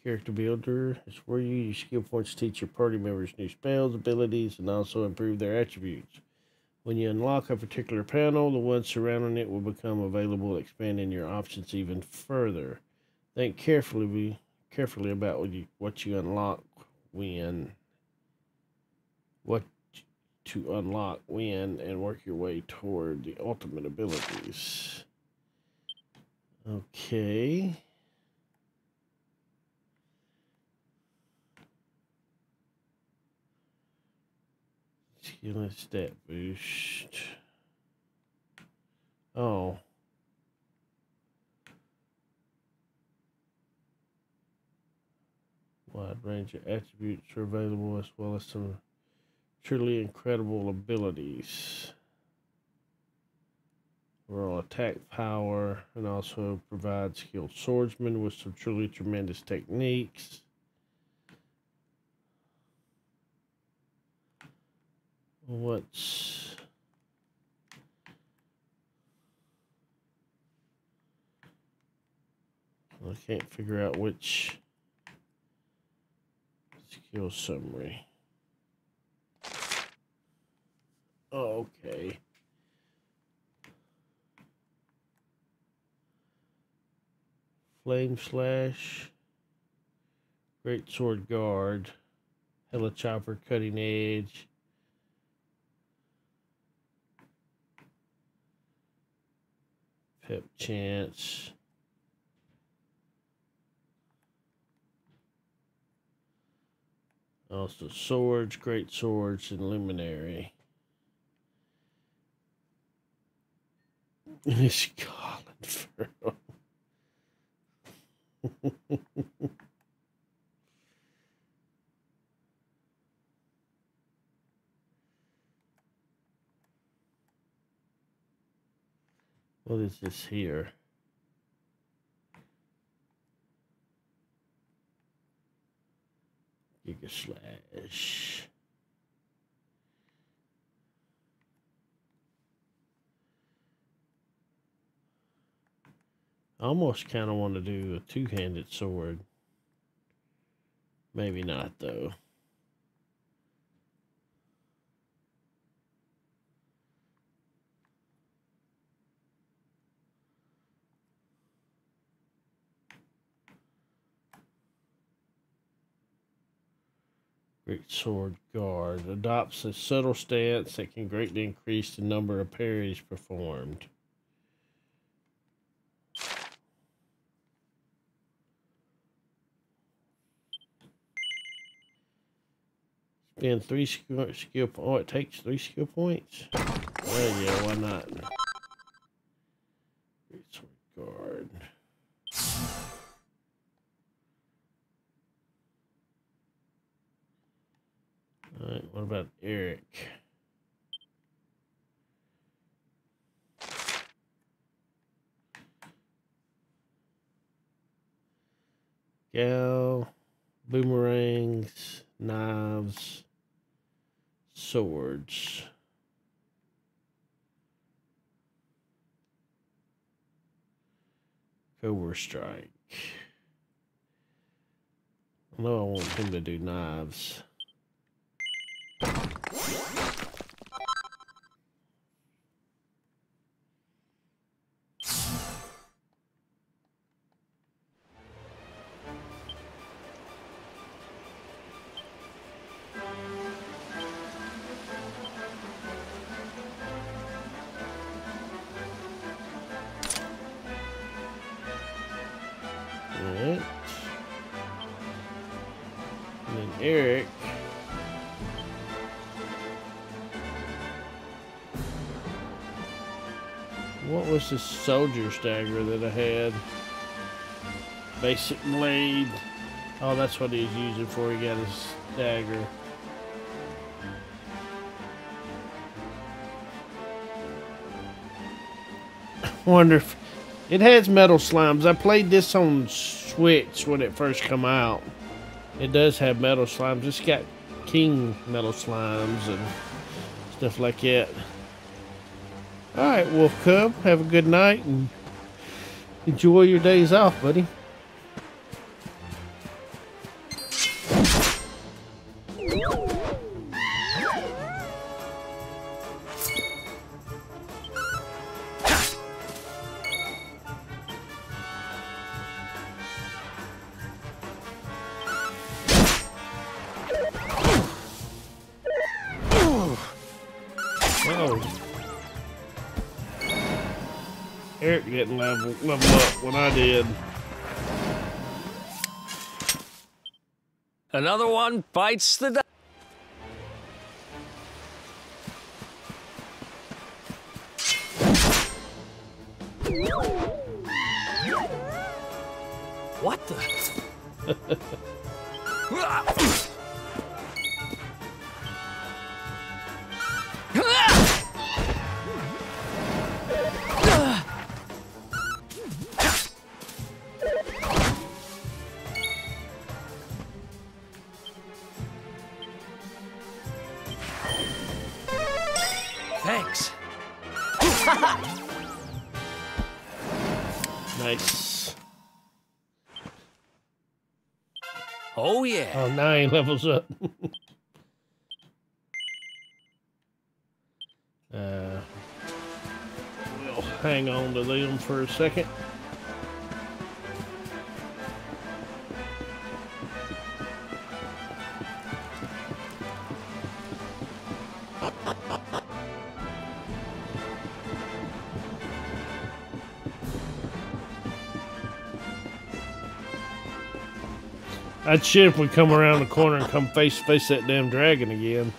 Character builder is where you use skill points to teach your party members new spells, abilities, and also improve their attributes. When you unlock a particular panel, the ones surrounding it will become available, expanding your options even further. Think carefully about what you unlock when, what to unlock when, and work your way toward the ultimate abilities. Okay. Skill and stat boost. Oh. Wide range of attributes are available, as well as some truly incredible abilities. Overall attack power, and also provide skilled swordsmen with some truly tremendous techniques. What's I can't figure out which skill summary. Oh, okay. Flame slash, great sword guard, helichopper, cutting edge. Pep chance. Also swords, great swords, and luminary. Scarlet Furrow. What is this here? Giga Slash. I almost kind of want to do a two-handed sword. Maybe not, though. Great Sword Guard adopts a subtle stance that can greatly increase the number of parries performed. Spend 3 skill points. Oh, it takes 3 skill points? Well, yeah, why not? Great Sword Guard. Alright, what about Eric? Gal, boomerangs, knives, swords. Cobra Strike. I know I want him to do knives. Alright. And then Eric. What was this soldier stagger that I had? Basic blade. Oh, that's what he was using for. He got his dagger. I wonder It has metal slimes. I played this on Switch when it first come out. It does have metal slimes. It's got king metal slimes and stuff like that. Alright, Wolf Cub, have a good night and enjoy your days off, buddy. Eric didn't level up when I did.
Another one bites the dust. What the? Thanks.
Nice.
Oh yeah.
Oh, 9 levels up. We'll hang on to them for a second. I'd shit if we come around the corner and come face to face that damn dragon again.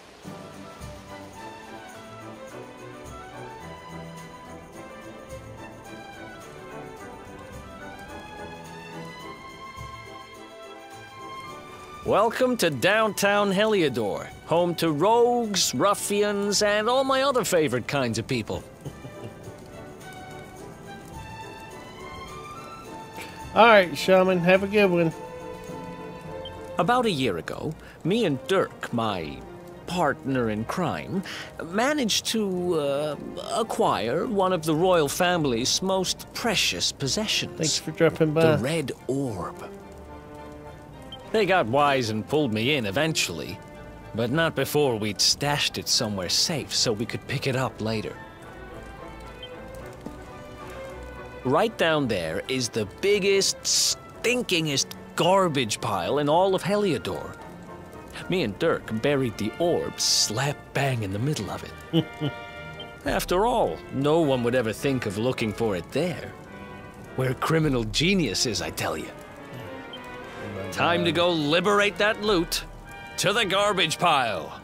Welcome to downtown Heliodor, home to rogues, ruffians, and all my other favorite kinds of people.
Alright, Shaman, have a good one.
About a year ago, me and Dirk, my partner in crime, managed to acquire one of the royal family's most precious possessions.
Thanks for dropping by.
The Red Orb. They got wise and pulled me in eventually, but not before we'd stashed it somewhere safe so we could pick it up later. Right down there is the biggest, stinkingest garbage pile in all of Heliodor. Me and Dirk buried the orb slap bang in the middle of it. After all, no one would ever think of looking for it there. We're criminal geniuses, I tell you. Time to go liberate that loot. To the garbage pile.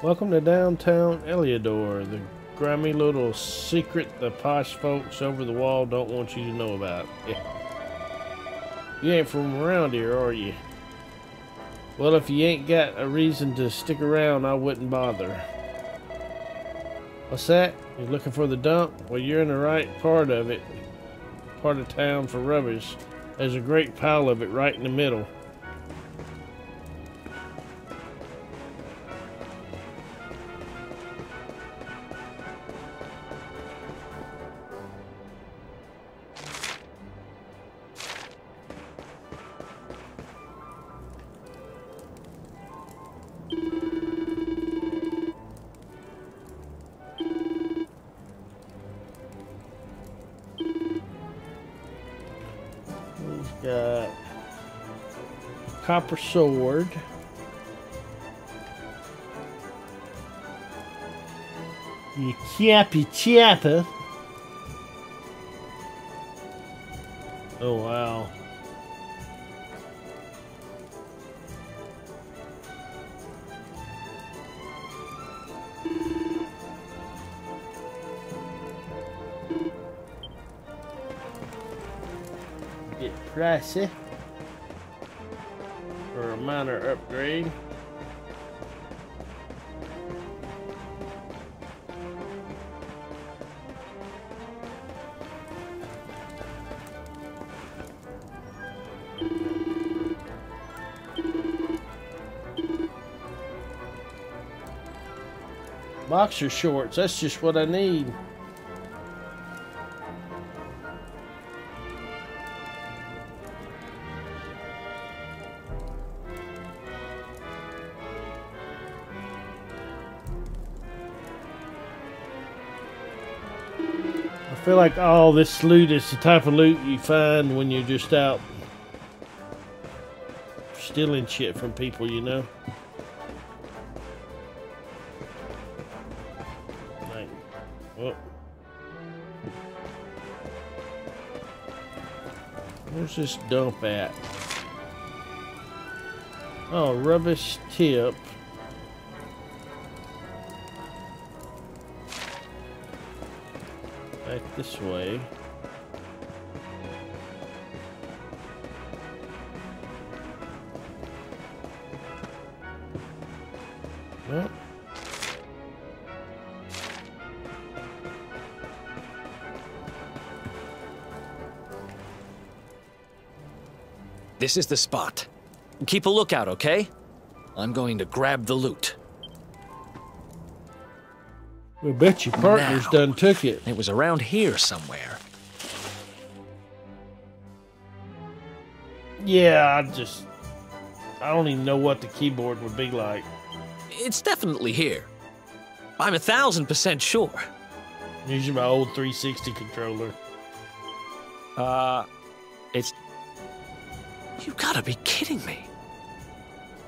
Welcome to downtown Heliodor, the grimy little secret the posh folks over the wall don't want you to know about. Yeah. You ain't from around here, are you? Well, if you ain't got a reason to stick around, I wouldn't bother. What's that? You looking for the dump? Well, you're in the right part of it. Part of town for rubbish. There's a great pile of it right in the middle. Got copper sword. You chappy chapper. Oh wow. Pricey for a minor upgrade. Boxer shorts, that's just what I need. I feel like all this loot is the type of loot you find when you're just out stealing shit from people, you know? Like, oh. Where's this dump at? Oh, rubbish tip. Back this way. Well.
This is the spot. Keep a lookout, okay? I'm going to grab the loot.
I bet your partner's
Now,
done took it.
It was around here somewhere.
Yeah, I don't even know what the keyboard would be like.
It's definitely here. I'm 1000% sure.
Using my old 360 controller.
It's... You gotta be kidding me.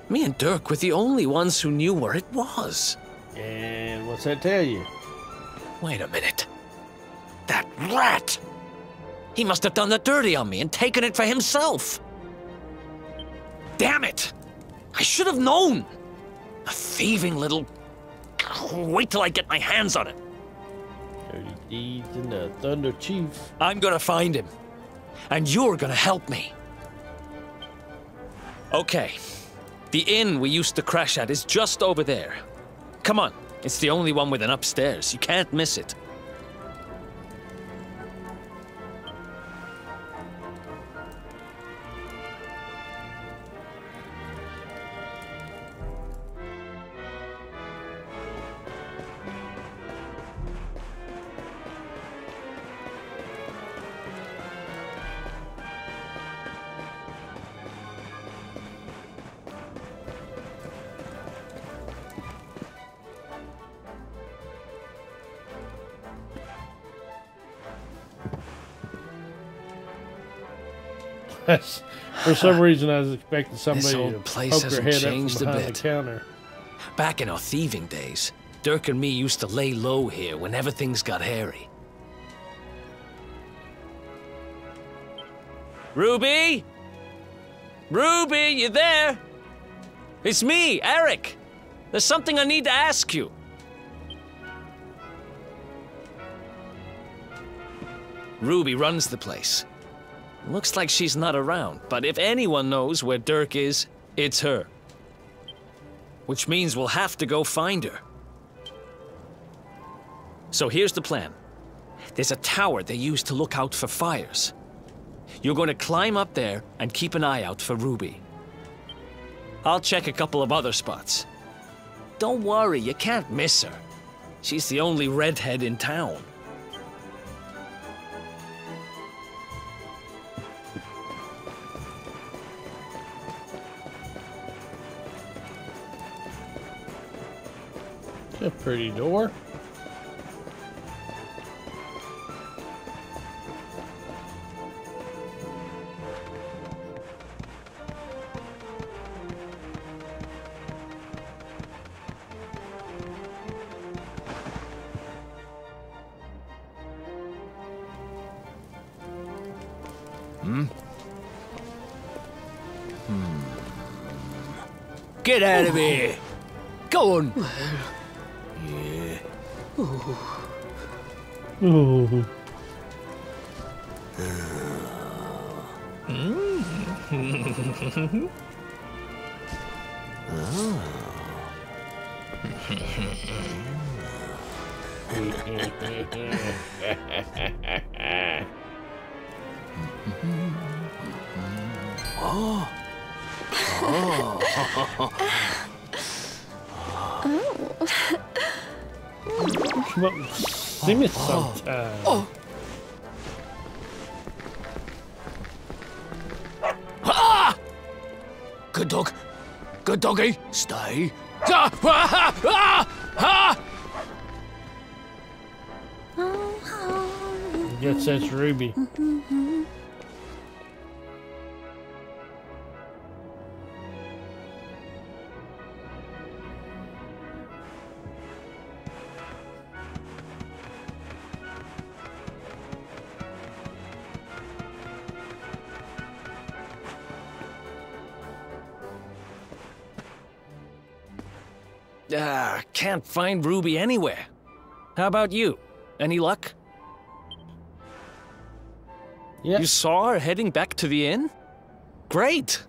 Me and Dirk were the only ones who knew where it was.
And what's that tell you?
Wait a minute. That rat! He must have done the dirty on me and taken it for himself. Damn it! I should have known! A thieving little... Wait till I get my hands on it.
Dirty deeds in the Thunder Chief.
I'm gonna find him. And you're gonna help me. Okay. The inn we used to crash at is just over there. Come on. It's the only one with an upstairs. You can't miss it.
For some reason, I was expecting somebody
This
to
old place
poke their
hasn't
head up
changed
from
a
behind
bit.
the counter.
Back in our thieving days, Dirk and me used to lay low here whenever things got hairy. Ruby? Ruby, you there? It's me, Eric. There's something I need to ask you. Ruby runs the place. Looks like she's not around, but if anyone knows where Dirk is, it's her. Which means we'll have to go find her. So here's the plan. There's a tower they use to look out for fires. You're going to climb up there and keep an eye out for Ruby. I'll check a couple of other spots. Don't worry, you can't miss her. She's the only redhead in town.
A pretty door.
Get out of here! Go on!
Yeah. Oh.
Oh. Come on, sing it sometime.
Oh. Ah! Good dog. Good doggy. Stay. Ah! Ah! Ah! Ah!
Guess that's Ruby.
Can't find Ruby anywhere. How about you? Any luck?
Yeah.
You saw her heading back to the inn? Great!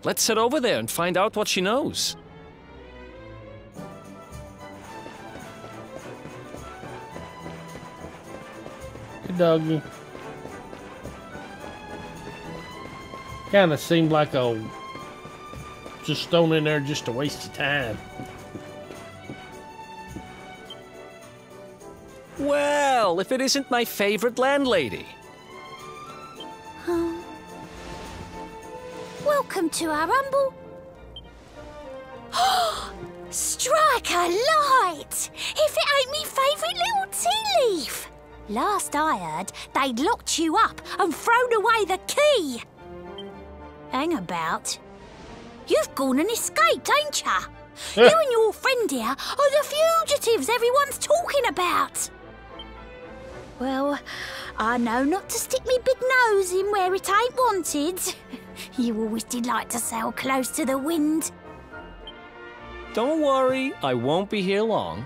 Let's head over there and find out what she knows.
Good doggy. Kind of seemed like a just thrown in there just to waste your time.
Well, if it isn't my favorite landlady.
Welcome to our rumble. Strike a light! If it ain't me favourite little tea leaf. Last I heard, they'd locked you up and thrown away the key. Hang about. You've gone and escaped, ain't ya? You and your friend here are the fugitives everyone's talking about. Well, I know not to stick me big nose in where it ain't wanted. You always did like to sail close to the wind.
Don't worry, I won't be here long.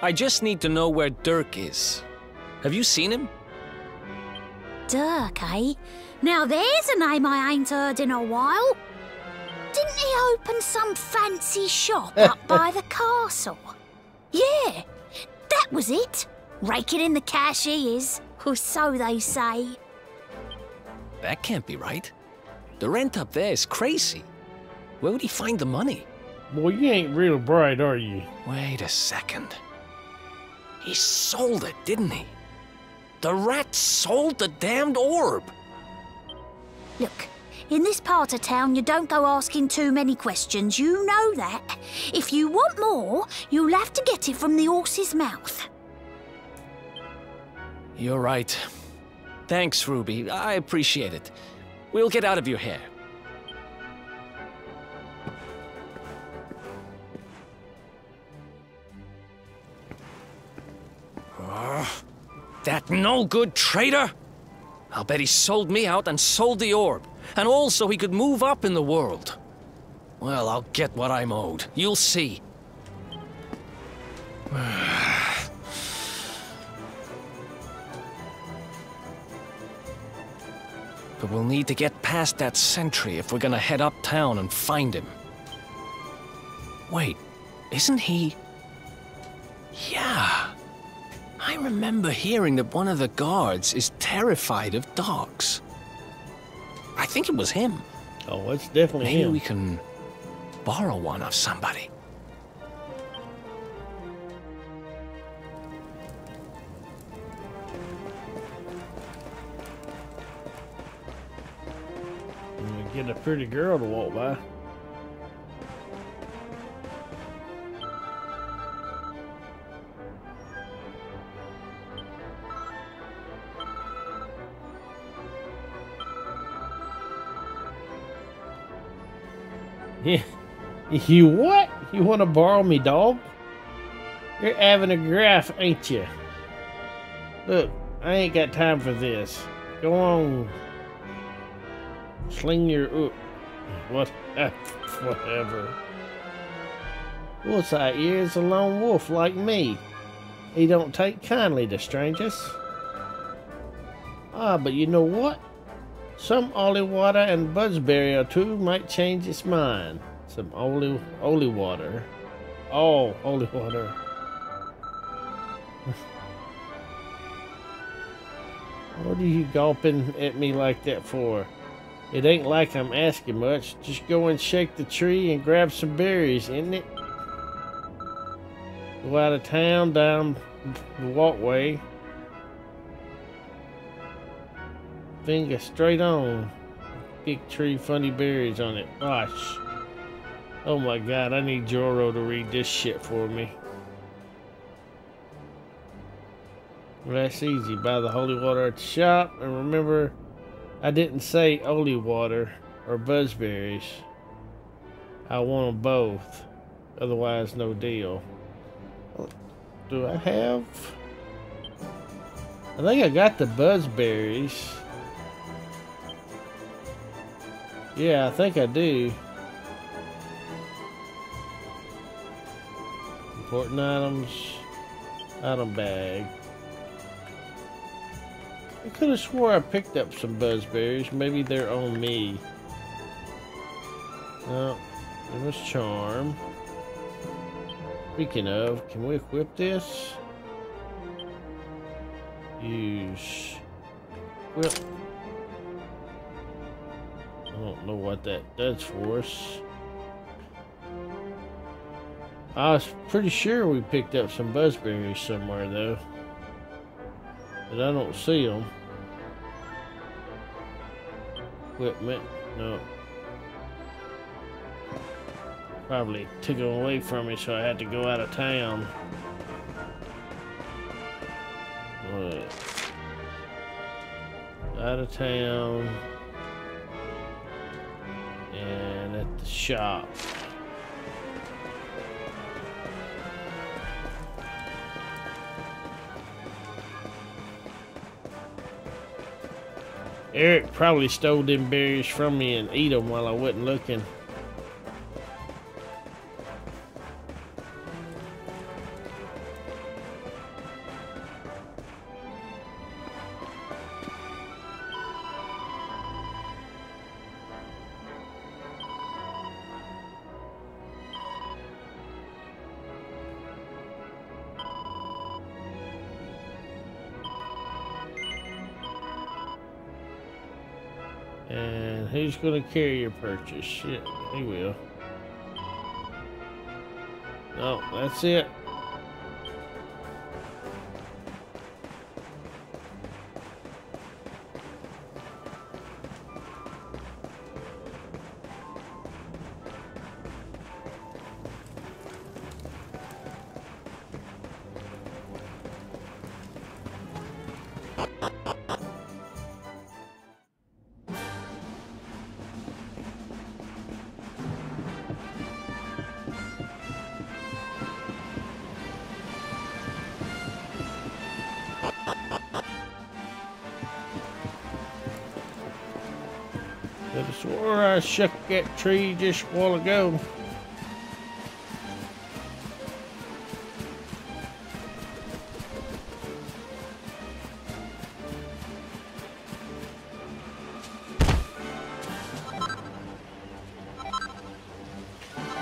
I just need to know where Dirk is. Have you seen him?
Dirk, eh? Now there's a name I ain't heard in a while. Didn't he open some fancy shop up by the castle? Yeah, that was it. Raking in the cash he is, or so they say.
That can't be right. The rent up there is crazy. Where would he find the money?
Boy, you ain't real bright, are you?
Wait a second. He sold it, didn't he? The rat sold the damned orb.
Look, in this part of town, you don't go asking too many questions. You know that. If you want more, you'll have to get it from the horse's mouth.
You're right. Thanks, Ruby. I appreciate it. We'll get out of your hair. That no-good traitor! I'll bet he sold me out and sold the orb. And also he could move up in the world. Well, I'll get what I'm owed. You'll see. But we'll need to get past that sentry if we're gonna head uptown and find him. Wait, isn't he... Yeah. I remember hearing that one of the guards is terrified of dogs. I think it was him.
Oh, it's definitely him.
Maybe we can borrow one of somebody.
Get a pretty girl to walk by. Yeah. You what? You want to borrow me, dog? You're having a graph, ain't you? Look, I ain't got time for this. Go on. Sling your whatever. Wolf's-Eye is a lone wolf like me. He don't take kindly to strangers. Ah, but you know what? Some olive water and buzzberry or two might change its mind. Some holy water. Oh, holy water. What are you gulping at me like that for? It ain't like I'm asking much. Just go and shake the tree and grab some berries, isn't it? Go out of town down the walkway. Finger straight on. Big tree, funny berries on it. Gosh. Oh my god, I need Joro to read this shit for me. Well, that's easy. Buy the holy water at the shop. And remember, I didn't say holy water or buzzberries. I want them both. Otherwise, no deal. Do I have? I think I got the buzzberries. Yeah, I think I do. Important items. Item bag. I could have swore I picked up some buzzberries. Maybe they're on me. No, it was charm. Speaking of, can we equip this? Use. Equip. I don't know what that does for us. I was pretty sure we picked up some buzzberries somewhere though. But I don't see them. Equipment, no. Probably took them away from me, so I had to go out of town. What? Out of town. And at the shop. Eric probably stole them berries from me and ate them while I wasn't looking. And who's going to carry your purchase? Shit, he will. No, that's it. I swore I shook that tree just a while ago.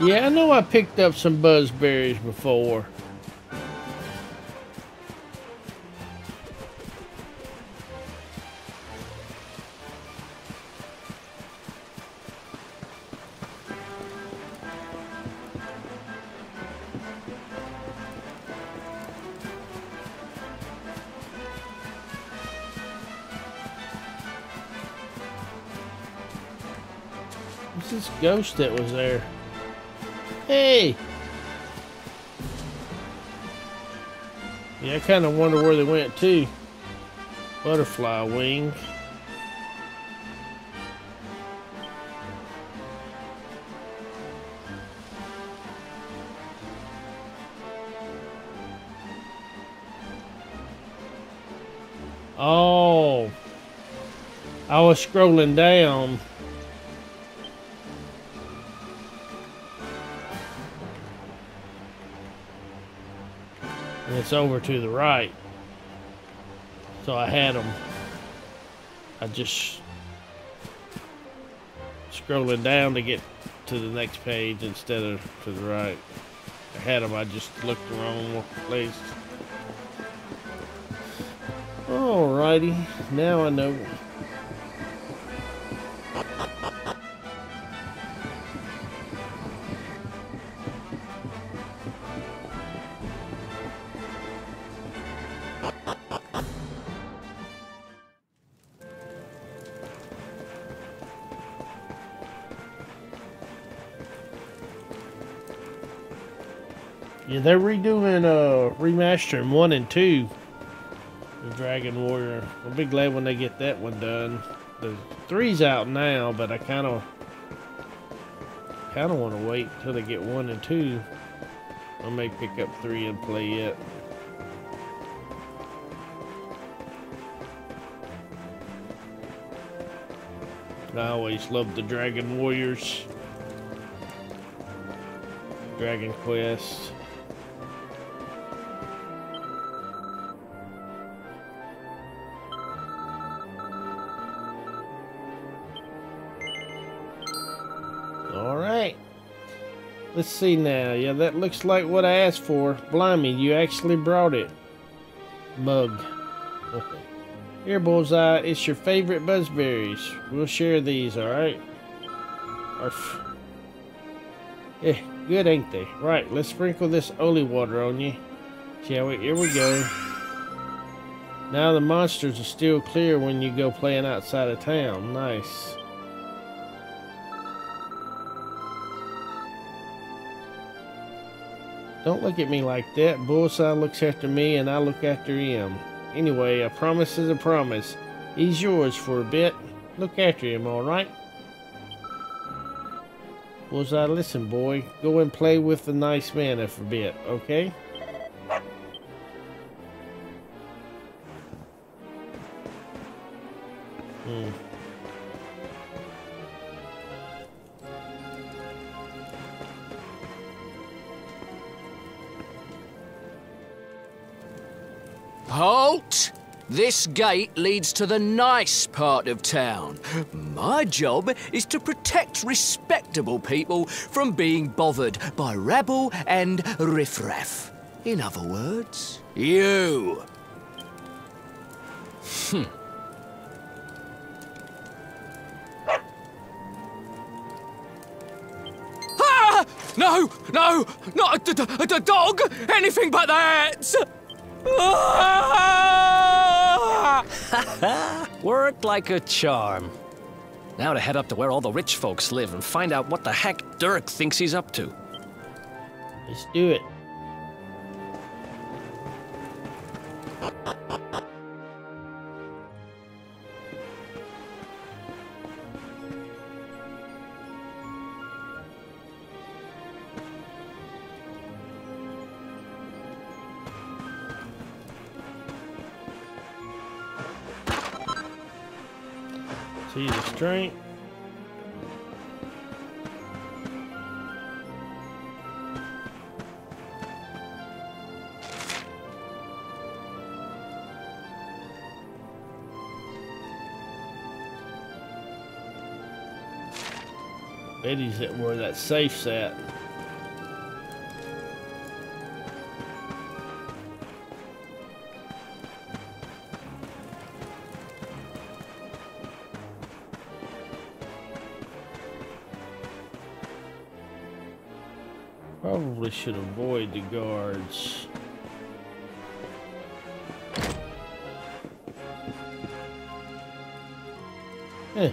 Yeah, I know I picked up some buzzberries before. What's this ghost that was there? Hey! Yeah, I kind of wonder where they went to. Butterfly wing. Oh! I was scrolling down. And it's over to the right. So I had them. I just scrolling down to get to the next page instead of to the right. I had them, I just looked the wrong place. Alrighty, now I know. Yeah, they're redoing, remastering 1 and 2. The Dragon Warrior. I'll be glad when they get that one done. The 3's out now, but I kind of want to wait until they get 1 and 2. I may pick up 3 and play it. I always loved the Dragon Warriors. Dragon Quest. Alright. Let's see now. Yeah, that looks like what I asked for. Blimey, you actually brought it. Mug. Here, Bullseye, it's your favorite buzzberries. We'll share these, alright? Yeah, good, ain't they? Right, let's sprinkle this holy water on you. Shall we? Here we go. Now the monsters are still clear when you go playing outside of town. Nice. Don't look at me like that. Bullseye looks after me and I look after him. Anyway, a promise is a promise. He's yours for a bit. Look after him, alright? Bullseye, listen, boy. Go and play with the nice man for a bit, okay?
Halt! This gate leads to the nice part of town. My job is to protect respectable people from being bothered by rabble and riffraff. In other words, you. Ah! No! No! Not a dog! Anything but that!
Worked like a charm. Now to head up to where all the rich folks live and find out what the heck Dirk thinks he's up to.
Let's do it. See the strength. Betty's at where that safe's at. Probably should avoid the guards. Eh.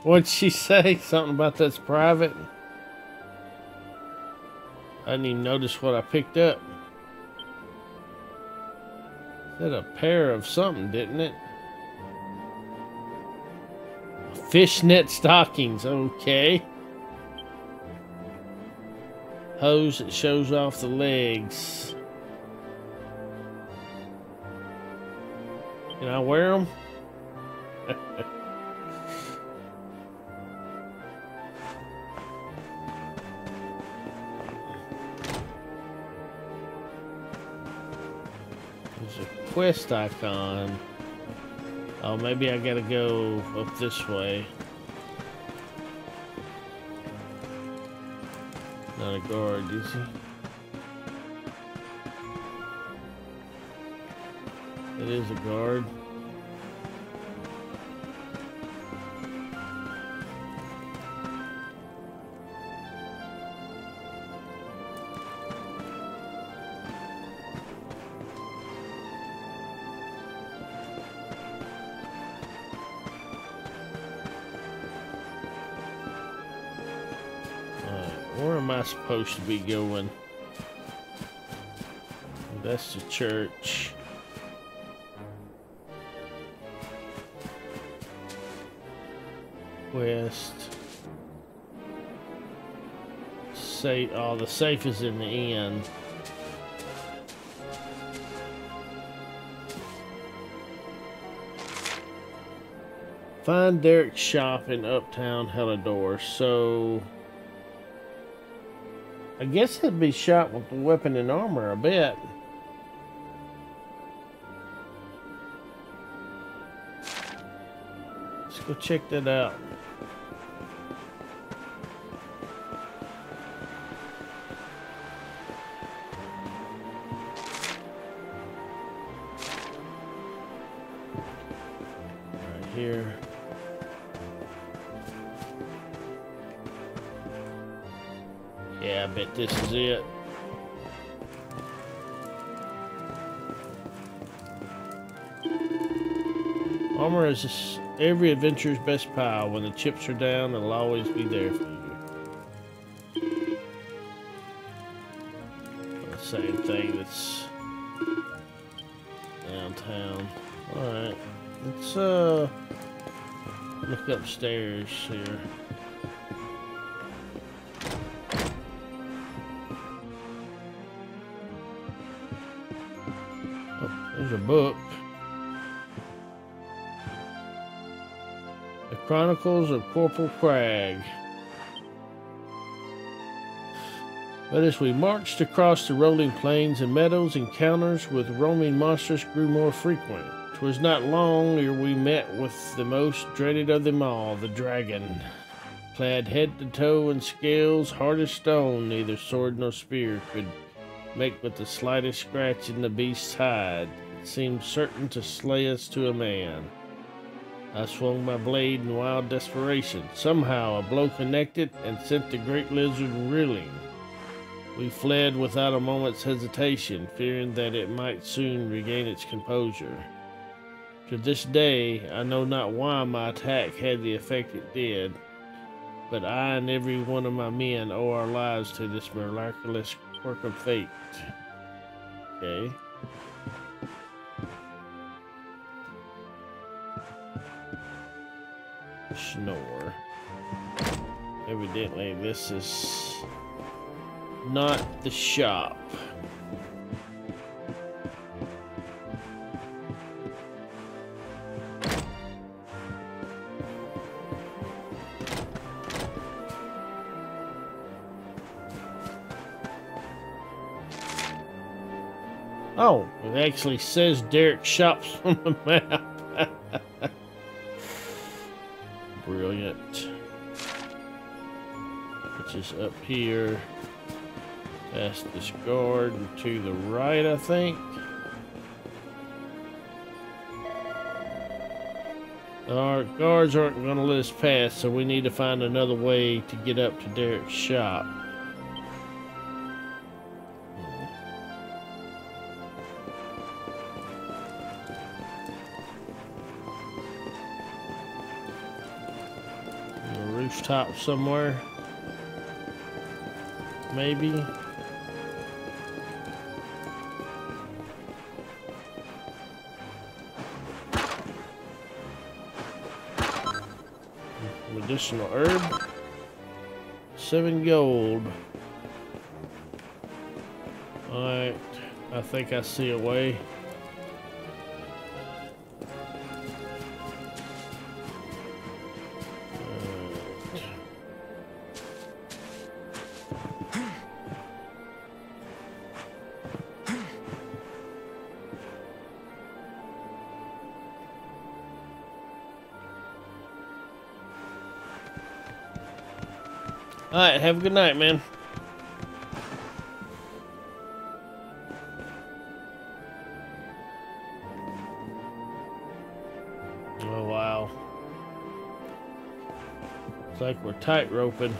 What'd she say? Something about that's private? I didn't even notice what I picked up. Said a pair of something, didn't it? Fishnet stockings, okay. Hose that shows off the legs. Can I wear them?
quest icon. Oh, maybe I gotta go up this way. Not a guard, you see? It is a guard. Where am I supposed to be going? That's the church. West. Safe. Oh, the safe is in the end. Find Derek's shop in Uptown Hellador. So I guess it'd be shot with the weapon and armor, I bet. Let's go check that out. Right here. Yeah, I bet this is it. Armor is every adventurer's best pal. When the chips are down, it'll always be there for you. The same thing that's downtown. Alright, let's look upstairs here. There's a book. The Chronicles of Corporal Crag. But as we marched across the rolling plains and meadows, encounters with roaming monsters grew more frequent. 'Twas not long ere we met with the most dreaded of them all, the dragon. Clad head to toe in scales hard as stone, neither sword nor spear could make but the slightest scratch in the beast's hide. It seemed certain to slay us to a man. I swung my blade in wild desperation. Somehow a blow connected and sent the great lizard reeling. We fled without a moment's hesitation, fearing that it might soon regain its composure. To this day, I know not why my attack had the effect it did, but I and every one of my men owe our lives to this miraculous quirk of fate. Okay. Snore. Evidently, this is not the shop. Oh, it actually says Derek Shops on the map. Brilliant. Which is up here. Past this guard and to the right, I think. Our guards aren't going to let us pass, so we need to find another way to get up to Derek's shop. Rooftop somewhere, maybe. Medicinal herb, 7 gold. All right, I think I see a way.
Alright, have a good night, man. Oh, wow. It's like we're tight roping.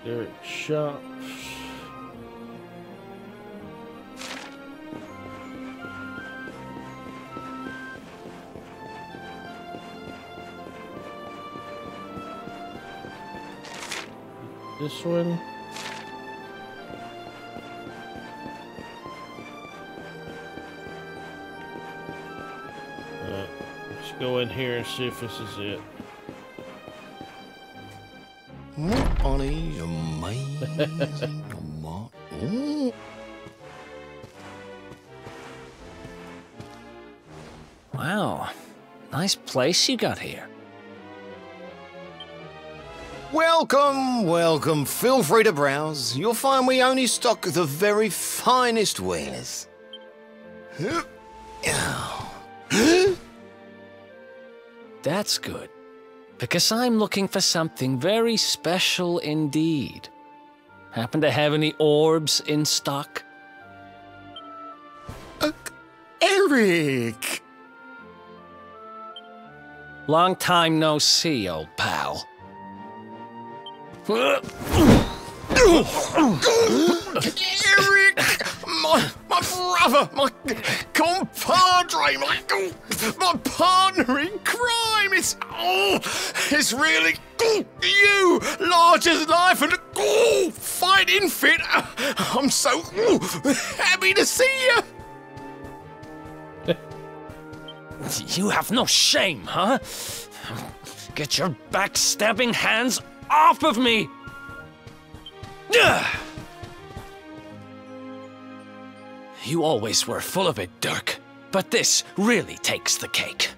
Dirt shops. This one. Let's go in here and see if this is it.
Amazing.
Wow, nice place you got here.
Welcome, welcome. Feel free to browse. You'll find we only stock the very finest wares.
That's good, because I'm looking for something very special indeed. Happen to have any orbs in stock?
Eric!
Long time no see, old pal.
Eric! My brother, my compadre, my partner in crime, it's really you, large as life and fighting fit. I'm so happy to see you.
You have no shame, huh? Get your backstabbing hands off of me! You always were full of it, Dirk, but this really takes the cake.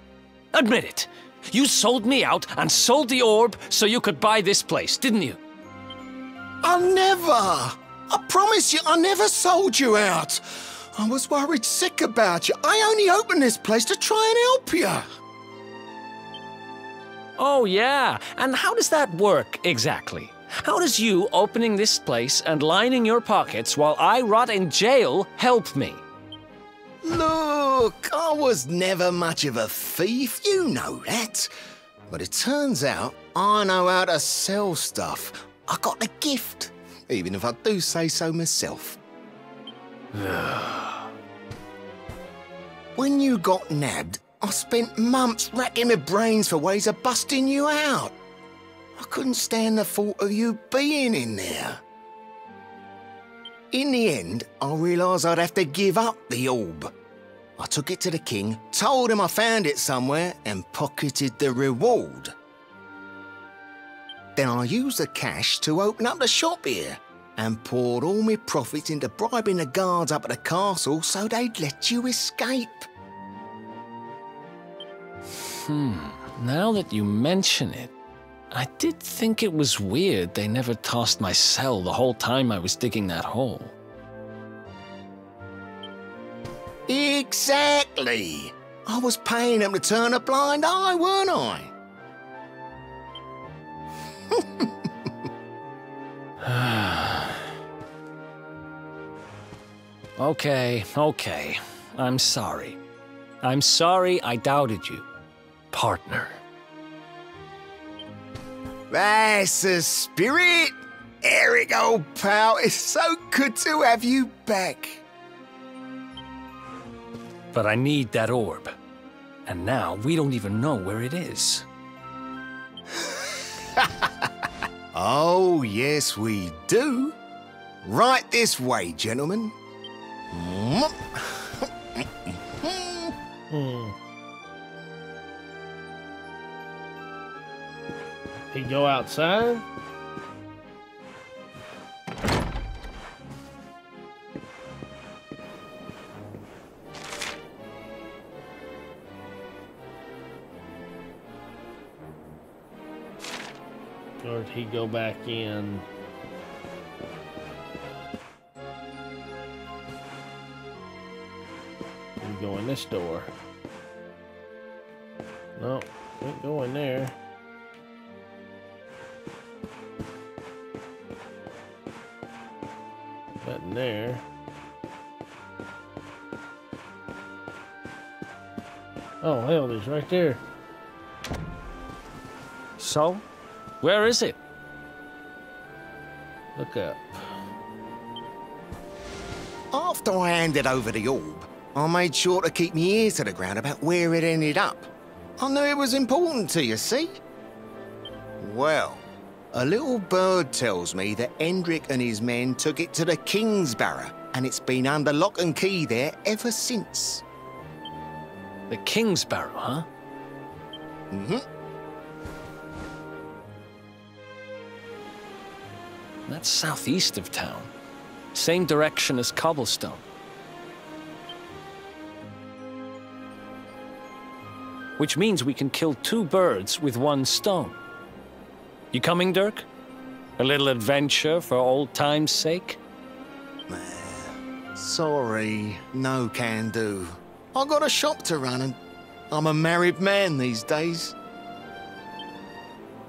Admit it. You sold me out and sold the orb so you could buy this place, didn't you?
I promise you, I never sold you out. I was worried sick about you. I only opened this place to try and help you.
Oh, yeah. And how does that work, exactly? How does you opening this place and lining your pockets while I rot in jail help me?
Look, I was never much of a thief, you know that. But it turns out I know how to sell stuff. I got a gift, even if I do say so myself. When you got nabbed, I spent months racking my brains for ways of busting you out. I couldn't stand the thought of you being in there. In the end, I realised I'd have to give up the orb. I took it to the king, told him I found it somewhere, and pocketed the reward. Then I used the cash to open up the shop here, and poured all my profits into bribing the guards up at the castle so they'd let you escape.
Now that you mention it, I did think it was weird they never tossed my cell the whole time I was digging that hole.
Exactly. I was paying them to turn a blind eye, weren't I?
Okay. I'm sorry. I'm sorry I doubted you, partner.
That's the spirit. Eric, old pal, it's so good to have you back.
But I need that orb. And now we don't even know where it is.
Oh, yes, we do. Right this way, gentlemen.
He go outside? Or did he go back in? You go in this door. No, can't go in there. Nothing there. Oh hell, he's right there.
So, where is it?
Look up.
After I handed over the orb, I made sure to keep my ears to the ground about where it ended up. I knew it was important to you, see? Well, a little bird tells me that Hendrik and his men took it to the King's Barrow, and it's been under lock and key there ever since.
The King's Barrow, huh?
Mm-hmm.
That's southeast of town. Same direction as Cobblestone. Which means we can kill 2 birds with 1 stone. You coming, Dirk? A little adventure for old time's sake?
Sorry, no can do. I got a shop to run and I'm a married man these days.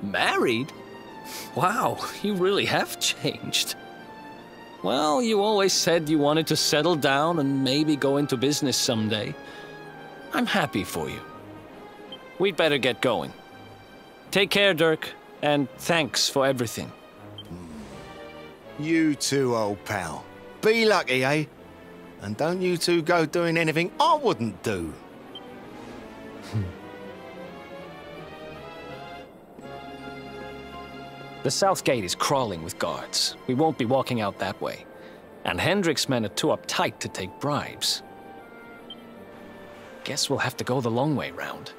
Married? Wow, you really have changed. Well, you always said you wanted to settle down and maybe go into business someday. I'm happy for you. We'd better get going. Take care, Dirk, and thanks for everything.
You too, old pal. Be lucky, eh? And don't you two go doing anything I wouldn't do.
The south gate is crawling with guards. We won't be walking out that way. And Hendrik's men are too uptight to take bribes. Guess we'll have to go the long way round.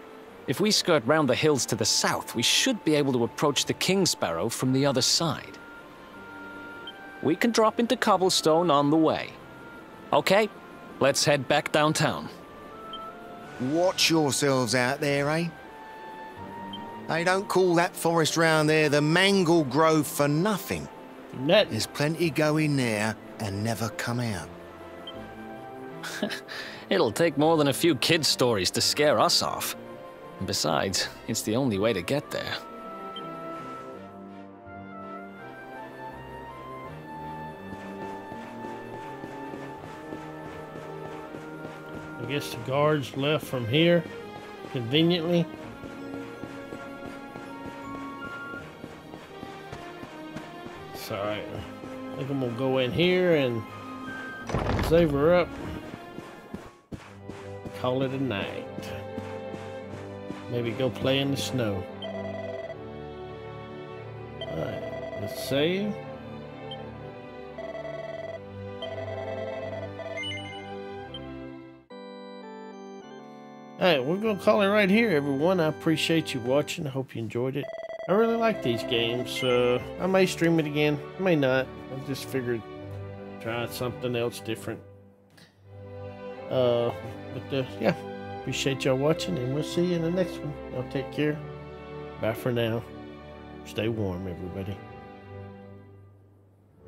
If we skirt round the hills to the south, we should be able to approach the King's Barrow from the other side. We can drop into Cobblestone on the way. Okay, let's head back downtown.
Watch yourselves out there, eh? They don't call that forest round there the Mangle Grove for nothing. There's plenty go in there and never come out.
It'll take more than a few kid stories to scare us off. Besides, it's the only way to get there.
I guess the guards left from here, conveniently. It's alright. I think I'm gonna go in here and save her up. Call it a night. Maybe go play in the snow. Alright, let's save. Alright, we're gonna call it right here, everyone. I appreciate you watching. I hope you enjoyed it. I really like these games. I may stream it again. I may not. I just figured try something else different. Yeah. Appreciate y'all watching, and we'll see you in the next one. Y'all take care. Bye for now. Stay warm, everybody.